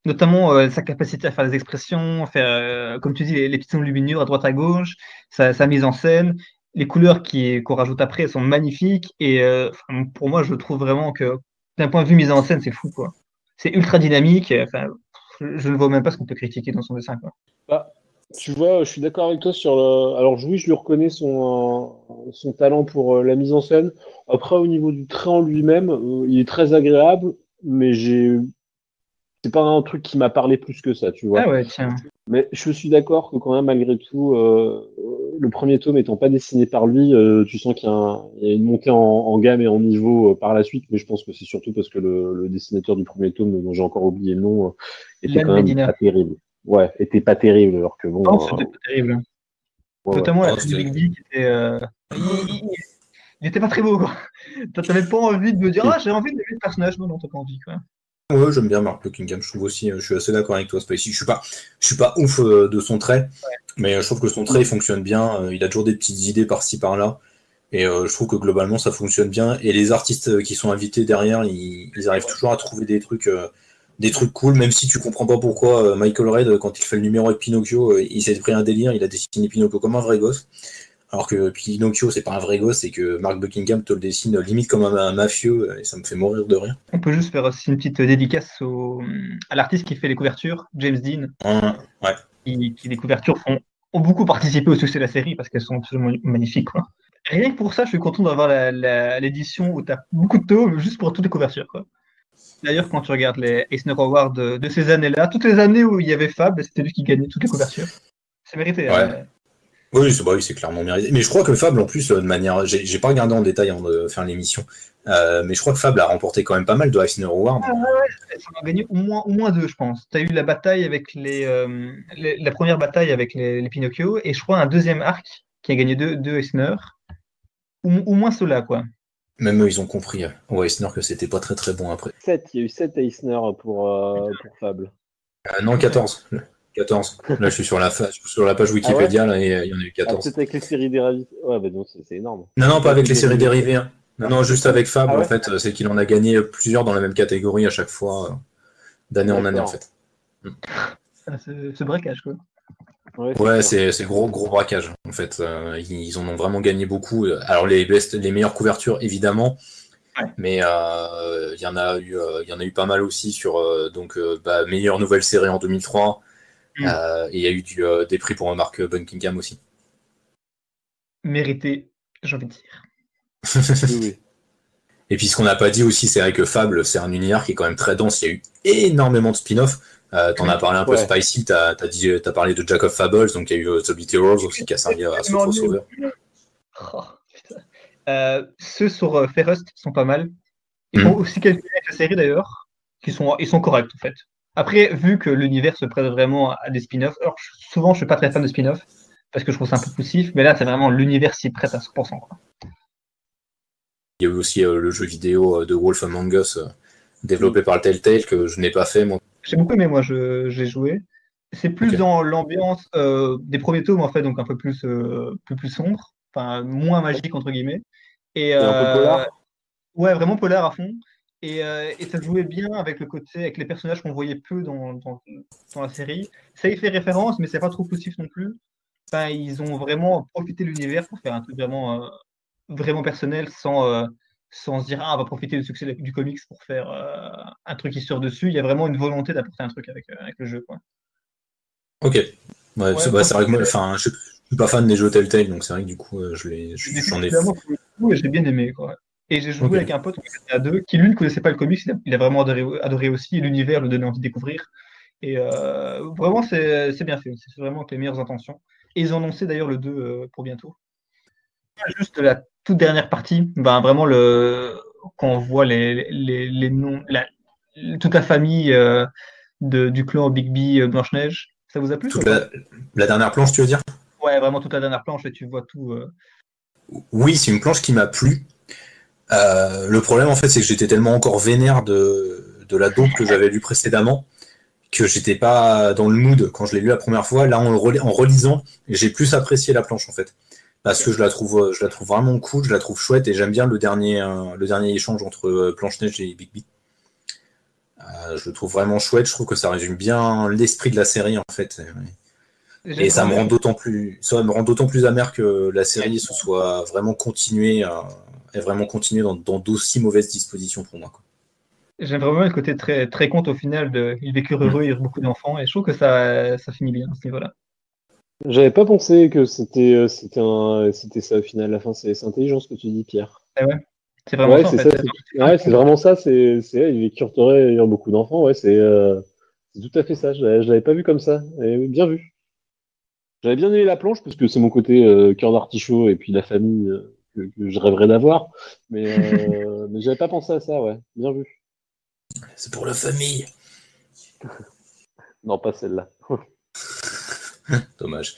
notamment sa capacité à faire des expressions, à faire, comme tu dis, les petites luminures à droite à gauche, sa mise en scène, les couleurs qu'on rajoute après elles sont magnifiques. Et enfin, pour moi, je trouve vraiment que d'un point de vue mise en scène, c'est fou, quoi. C'est ultra dynamique. Enfin, je ne vois même pas ce qu'on peut critiquer dans son dessin, quoi. Bah, tu vois, je suis d'accord avec toi sur le. Alors, oui, je lui reconnais son talent pour la mise en scène. Après, au niveau du trait en lui-même, il est très agréable, mais c'est pas un truc qui m'a parlé plus que ça, tu Ah vois. ouais, tiens. Mais je suis d'accord que quand même, malgré tout, le premier tome étant pas dessiné par lui, tu sens qu'il y a une montée en gamme et en niveau par la suite, mais je pense que c'est surtout parce que le dessinateur du premier tome, dont j'ai encore oublié le nom, était Ian quand même Medina. pas terrible. Ouais, était pas terrible, alors que Non, bon, c'était pas terrible, hein. ouais, ouais. Notamment la Oh, tenue Big B qui était. Il était pas très beau, quoi. T'avais pas envie de me dire, ah, j'ai envie de lever le personnage. Non, non, t'as pas envie, quoi. Ouais, j'aime bien Mark Buckingham, je trouve aussi, je suis assez d'accord avec toi, Spicy. Je suis pas ouf de son trait, mais je trouve que son trait il fonctionne bien. Il a toujours des petites idées par-ci par-là, et je trouve que globalement ça fonctionne bien. Et les artistes qui sont invités derrière, ils arrivent toujours à trouver des trucs cool, même si tu comprends pas pourquoi Michael Red, quand il fait le numéro avec Pinocchio, il s'est pris un délire, il a dessiné Pinocchio comme un vrai gosse. Alors que Pinocchio, c'est pas un vrai gosse, et que Mark Buckingham te le dessine limite comme un mafieux, et ça me fait mourir de rire. On peut juste faire aussi une petite dédicace à l'artiste qui fait les couvertures, James Dean, Ouais. qui les couvertures ont beaucoup participé au succès de la série parce qu'elles sont absolument magnifiques, quoi. Rien que pour ça, je suis content d'avoir l'édition où tu as beaucoup de tomes juste pour toutes les couvertures, quoi. D'ailleurs, quand tu regardes les Eisner Awards de ces années-là, toutes les années où il y avait Fab, c'était lui qui gagnait toutes les couvertures. C'est mérité, Ouais. hein. Oui, c'est clairement mérité. Mais je crois que Fable, en plus, de manière. J'ai pas regardé en détail avant de faire l'émission, mais je crois que Fable a remporté quand même pas mal de Eisner Awards. Ah, ouais, ça en a gagné au moins deux, je pense. Tu as eu la bataille avec la première bataille avec les Pinocchio, et je crois un deuxième arc qui a gagné deux Eisner, ou moins cela, quoi. Même eux, ils ont compris au Eisner que c'était pas très très bon après. Il y a eu 7 Eisner pour Fable. Non, 14. 14. Là, je suis sur la page Ah ouais? Wikipédia, là, et il y en a eu Ah, 14. peut-être avec les séries dérivées. Ouais, bah non, c'est énorme. Non, non, pas avec les séries dérivées. dérivées, hein. Non, juste avec Fable, Ah en ouais? fait. C'est qu'il en a gagné plusieurs dans la même catégorie à chaque fois, d'année en année, en D'accord. fait. Ah, ce braquage, quoi. Ouais, Ouais, clair. c'est gros braquage, en fait. Ils en ont vraiment gagné beaucoup. Alors, les meilleures couvertures, évidemment. Ouais. Mais il y en a eu pas mal aussi sur meilleure nouvelle série en 2003. Mm. Et il y a eu des prix pour Mark Buckingham aussi. Mérité, j'ai envie de dire. Oui, oui. Et puis ce qu'on n'a pas dit aussi, c'est vrai que Fable, c'est un univers qui est quand même très dense. Il y a eu énormément de spin-off. T'en as parlé un peu, Ouais. Spicy, t'as parlé de Jack of Fables, donc il y a eu The Beat Heroes aussi qui a servi à ce crossover. Oh, putain. Ceux sur Fairest sont pas mal. Il Mm. faut aussi calculer avec la série d'ailleurs, ils sont corrects en fait. Après, vu que l'univers se prête vraiment à des spin-offs, alors souvent je suis pas très fan de spin-offs parce que je trouve ça un peu poussif, mais là c'est vraiment l'univers s'y prête à 100%, quoi. Il y a eu aussi le jeu vidéo de Wolf Among Us, développé par le Telltale, que je n'ai pas fait, moi. J'ai beaucoup aimé, moi j'ai joué. C'est plus Ok. dans l'ambiance des premiers tomes en fait, donc un peu plus sombre, enfin moins magique entre guillemets. Et C'est un peu polar. ouais, vraiment polar à fond. Et ça jouait bien avec le côté, avec les personnages qu'on voyait peu dans la série. Ça y fait référence, mais c'est pas trop poussif non plus. Enfin, ils ont vraiment profité de l'univers pour faire un truc vraiment personnel sans se dire on va profiter du succès du comics pour faire un truc qui sort dessus. Il y a vraiment une volonté d'apporter un truc avec le jeu, quoi. Ok. Ouais, c'est vrai que moi, je suis pas fan des jeux Telltale, donc c'est vrai que du coup, j'en ai. Et j'ai bien aimé, quoi. Et j'ai joué avec un pote, on était à deux, qui lui ne connaissait pas le comics, il a vraiment adoré aussi, et l'univers lui donnait envie de découvrir. Et vraiment, c'est bien fait, c'est vraiment avec les meilleures intentions. Et ils ont annoncé d'ailleurs le 2 pour bientôt. Juste la toute dernière partie, vraiment quand on voit les noms, toute la famille du clan Bigby Blanche-Neige, ça vous a plu? La dernière planche, tu veux dire? Ouais, vraiment toute la dernière planche, et tu vois tout. Oui, c'est une planche qui m'a plu. Le problème, en fait, c'est que j'étais tellement encore vénère de la dope que j'avais lu précédemment que j'étais pas dans le mood quand je l'ai lu la première fois. Là, en relisant, j'ai plus apprécié la planche, en fait. Parce que je la trouve vraiment cool, je la trouve chouette, et j'aime bien le dernier échange entre Blanche-Neige et Bigby. Je le trouve vraiment chouette, je trouve que ça résume bien l'esprit de la série, en fait. Et ça me rend d'autant plus amer que la série se soit vraiment continuée dans d'aussi mauvaises dispositions pour moi, quoi. J'aime vraiment le côté très, très conte au final de ils vécurent heureux, ils eurent beaucoup d'enfants, et je trouve que ça finit bien à ce niveau-là. J'avais pas pensé que c'était ça au final. La fin, c'est intelligent ce que tu dis, Pierre. Ouais, c'est vraiment ça en fait. C'est vraiment ça. Ils vécurent heureux, ayant beaucoup d'enfants. Ouais, c'est tout à fait ça. Je l'avais pas vu comme ça. Et bien vu. J'avais bien aimé la planche parce que c'est mon côté cœur d'artichaut et puis la famille que je rêverais d'avoir. Mais j'avais pas pensé à ça. Ouais, bien vu. C'est pour la famille. Non, pas celle-là. Dommage.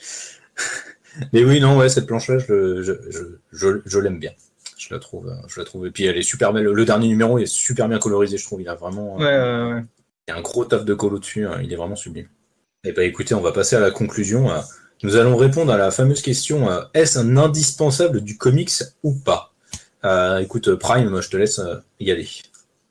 Mais oui, non, ouais, cette planche-là, je l'aime bien. Je la trouve. Et puis elle est super belle. Le dernier numéro est super bien colorisé, je trouve. Il a vraiment. Ouais. Il y a un gros taf de colo dessus. Il est vraiment sublime. Et bah écoutez, on va passer à la conclusion. Nous allons répondre à la fameuse question est-ce un indispensable du comics ou pas? Écoute, Prime, je te laisse y aller.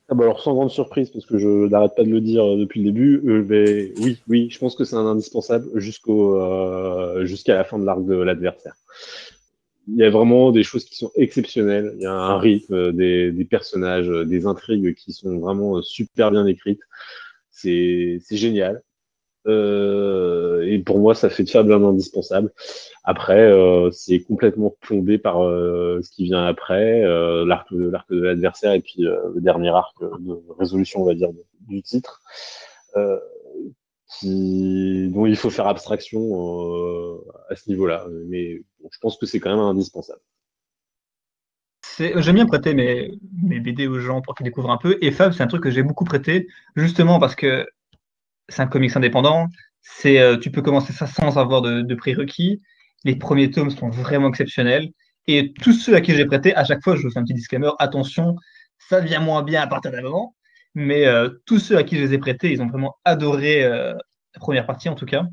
Ah bah alors sans grande surprise, parce que je n'arrête pas de le dire depuis le début, mais oui, je pense que c'est un indispensable jusqu'à la fin de l'arc de l'adversaire. Il y a vraiment des choses qui sont exceptionnelles. Il y a un rythme, des personnages, des intrigues qui sont vraiment super bien écrites. C'est génial. Et pour moi, ça fait de Fable un indispensable. Après, c'est complètement plombé par ce qui vient après, l'arc de l'adversaire et puis le dernier arc de résolution, on va dire, du titre, dont il faut faire abstraction à ce niveau-là. Mais bon, je pense que c'est quand même indispensable. J'aime bien prêter mes BD aux gens pour qu'ils découvrent un peu. Et Fable, c'est un truc que j'ai beaucoup prêté, justement parce que c'est un comics indépendant. Tu peux commencer ça sans avoir de prérequis. Les premiers tomes sont vraiment exceptionnels. Et tous ceux à qui j'ai prêté, à chaque fois, je fais un petit disclaimer, attention, ça devient moins bien à partir d'un moment. Mais tous ceux à qui je les ai prêtés, ils ont vraiment adoré la première partie, en tout cas.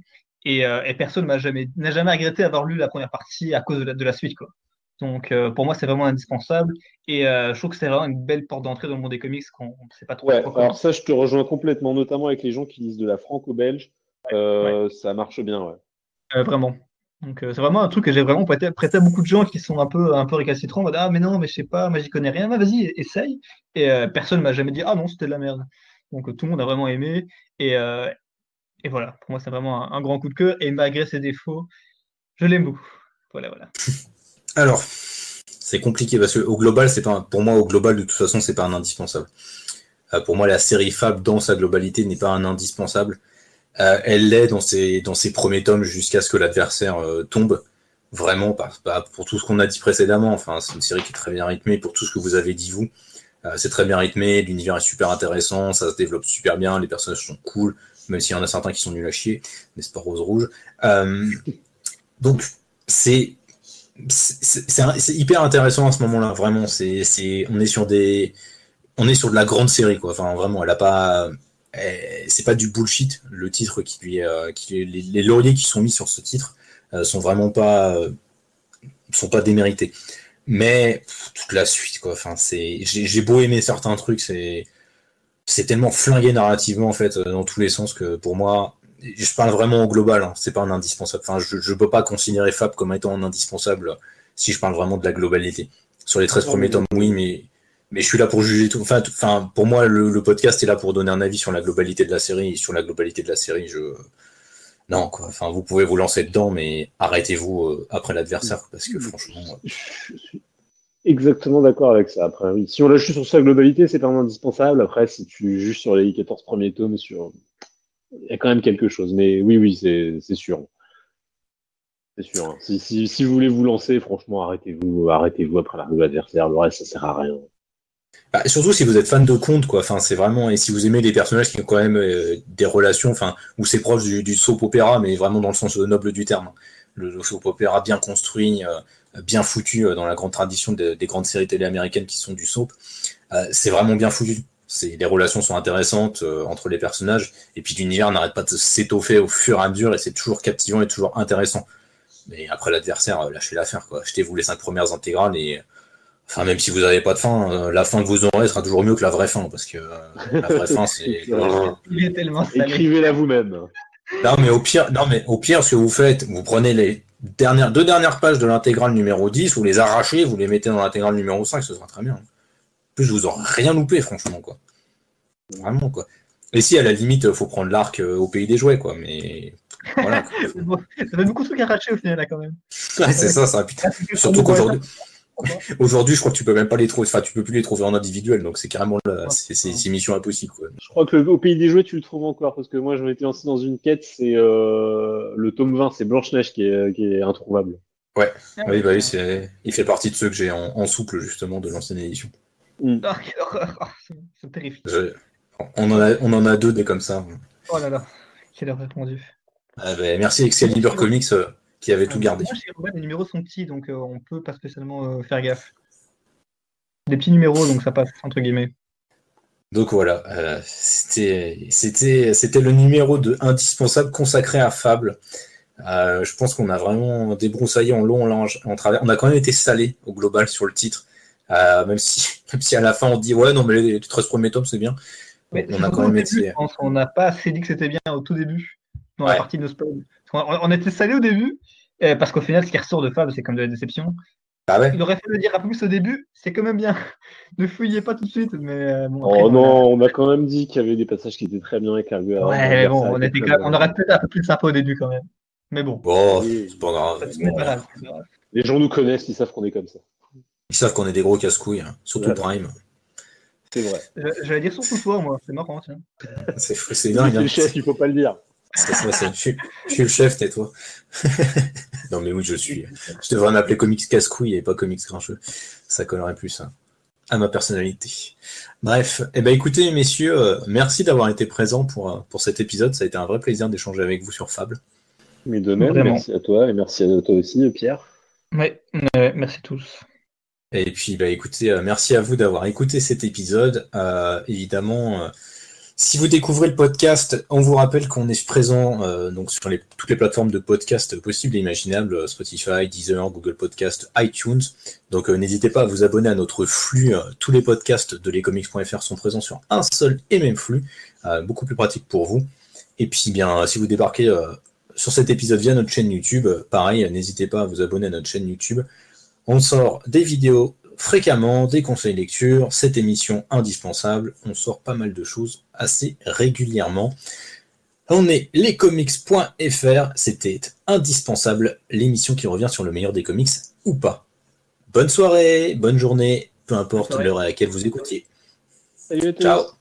Et personne n'a jamais regretté avoir lu la première partie à cause de la suite, quoi. Donc, pour moi, c'est vraiment indispensable. Et je trouve que c'est vraiment une belle porte d'entrée dans le monde des comics qu'on ne sait pas trop. Ouais, alors ça, je te rejoins complètement, notamment avec les gens qui lisent de la franco-belge. Ça marche bien, ouais. Vraiment. Donc, c'est vraiment un truc que j'ai vraiment prêté à beaucoup de gens qui sont un peu récalcitrants. En mode, ah, mais non, mais je sais pas, moi, j'y connais rien. Bah, vas-y, essaye. Et personne m'a jamais dit, ah non, c'était de la merde. Donc, tout le monde a vraiment aimé. Et voilà, pour moi, c'est vraiment un grand coup de cœur. Et malgré ses défauts, je l'aime beaucoup. Voilà. Alors, c'est compliqué parce que au global, pour moi, de toute façon, c'est pas un indispensable. Pour moi, la série Fable, dans sa globalité, n'est pas un indispensable. Elle l'est dans ses premiers tomes jusqu'à ce que l'adversaire tombe. Vraiment, pas pour tout ce qu'on a dit précédemment. Enfin, c'est une série qui est très bien rythmée pour tout ce que vous avez dit, vous. C'est très bien rythmé, l'univers est super intéressant, ça se développe super bien, les personnages sont cool, même s'il y en a certains qui sont nuls à chier, n'est-ce pas, Rose Rouge. Donc, c'est hyper intéressant à ce moment-là, vraiment. On est sur de la grande série, quoi. Enfin, vraiment, c'est pas du bullshit. Le titre les lauriers qui sont mis sur ce titre sont vraiment pas démérités. Mais toute la suite, quoi. Enfin, j'ai beau aimer certains trucs, c'est tellement flingué narrativement, en fait, dans tous les sens que pour moi, je parle vraiment au global, hein, c'est pas un indispensable. Enfin, je peux pas considérer Fable comme étant un indispensable si je parle vraiment de la globalité. Sur les 13 premiers tomes, oui, mais Mais je suis là pour juger tout. Enfin, pour moi, le podcast est là pour donner un avis sur la globalité de la série. Et sur la globalité de la série, non, quoi. Enfin, vous pouvez vous lancer dedans, mais arrêtez-vous après l'adversaire, parce que franchement. Je suis exactement d'accord avec ça. Après, oui. Si on lâche sur sa globalité, c'est pas indispensable. Après, si tu juges sur les 14 premiers tomes, il y a quand même quelque chose. Mais oui, c'est sûr. C'est sûr. Hein. Si vous voulez vous lancer, franchement, arrêtez-vous après l'arrivée de l'adversaire. Le reste, ça sert à rien. Bah, surtout si vous êtes fan de contes, quoi. Enfin, c'est vraiment, et si vous aimez des personnages qui ont quand même des relations, enfin, où c'est proche du soap opéra, mais vraiment dans le sens noble du terme. Le soap opéra bien construit, bien foutu dans la grande tradition des grandes séries télé américaines qui sont du soap. C'est vraiment bien foutu. Les relations sont intéressantes entre les personnages, et puis l'univers n'arrête pas de s'étoffer au fur et à mesure, et c'est toujours captivant et toujours intéressant. Mais après l'adversaire, lâchez l'affaire, quoi. Achetez-vous les 5 premières intégrales et enfin, même si vous n'avez pas de fin, la fin que vous aurez sera toujours mieux que la vraie fin, parce que la vraie fin, c'est. Il est tellement salé. Écrivez-la vous-même. Non, mais au pire, ce que vous faites, vous prenez les deux dernières pages de l'intégrale numéro 10, vous les arrachez, vous les mettez dans l'intégrale numéro 5, ce sera très bien. En plus, vous n'aurez rien loupé, franchement, quoi. Vraiment, quoi. Et si, à la limite, il faut prendre l'arc au pays des jouets, quoi, mais. Voilà, quoi. Ça fait beaucoup de trucs arrachés au final, là, quand même. Ouais, c'est ça, putain. Surtout qu'aujourd'hui. Aujourd'hui, je crois que tu peux même pas les trouver. Enfin, tu peux plus les trouver en individuel, donc c'est carrément c'est mission impossible, quoi. Je crois que au pays des jouets, tu le trouves encore, parce que moi, je m'étais lancé dans une quête, c'est le tome 20, c'est Blanche-Neige qui est introuvable. Ouais, oui, il fait partie de ceux que j'ai en souple, justement, de l'ancienne édition. Ah, quelle horreur, c'est terrifique. On en a 2 des comme ça. Oh là là, quelle horreur, mon Dieu. Merci Excalibur Comics qui avait tout gardé. Moi, chez Robin, les numéros sont petits, donc on peut pas spécialement faire gaffe. Des petits numéros, donc ça passe, entre guillemets. Donc voilà, c'était le numéro de Indispensable consacré à Fable. Je pense qu'on a vraiment débroussaillé en long, en large, en travers. On a quand même été salé au global sur le titre, même si à la fin on dit ouais, non, mais les 13 premiers tomes c'est bien. Mais on a quand même été. On n'a pas assez dit que c'était bien au tout début, dans la partie de spoil. On était salé au début, parce qu'au final, ce qui ressort de Fable, c'est comme de la déception. Ah ouais. Il aurait fallu le dire un peu plus au début, c'est quand même bien. Ne fouillez pas tout de suite. Mais, bon, après, on a quand même dit qu'il y avait des passages qui étaient très bien avec Argo. Ouais, mais bon, on aurait peut-être un peu plus sympa au début quand même. Mais bon. Oh, c'est pas grave. C'est pas grave. Les gens nous connaissent, ils savent qu'on est comme ça. Ils savent qu'on est des gros casse-couilles, hein, surtout Prime. C'est vrai. J'allais dire surtout toi, moi. C'est marrant, tiens. C'est dingue. C'est le chef, il faut pas le dire. Je suis le chef, tais-toi. Non, mais oui, je suis. Je devrais m'appeler Comics Casse-Couille et pas Comics Grincheux. Ça collerait plus à ma personnalité. Bref, écoutez, messieurs, merci d'avoir été présents pour cet épisode. Ça a été un vrai plaisir d'échanger avec vous sur Fable. Mais de même, merci à toi et merci à toi aussi, Pierre. Oui, merci à tous. Et puis, écoutez, merci à vous d'avoir écouté cet épisode. Évidemment, si vous découvrez le podcast, on vous rappelle qu'on est présent donc sur toutes les plateformes de podcast possibles et imaginables, Spotify, Deezer, Google Podcast, iTunes. Donc, n'hésitez pas à vous abonner à notre flux. Tous les podcasts de lescomics.fr sont présents sur un seul et même flux, beaucoup plus pratique pour vous. Et puis, bien, si vous débarquez sur cet épisode via notre chaîne YouTube, pareil, n'hésitez pas à vous abonner à notre chaîne YouTube. On sort des vidéos fréquemment, des conseils lecture, cette émission indispensable. On sort pas mal de choses assez régulièrement. On est lescomics.fr. C'était Indispensable, l'émission qui revient sur le meilleur des comics ou pas. Bonne soirée, bonne journée, peu importe l'heure à laquelle vous écoutiez. Salut à tous. Ciao.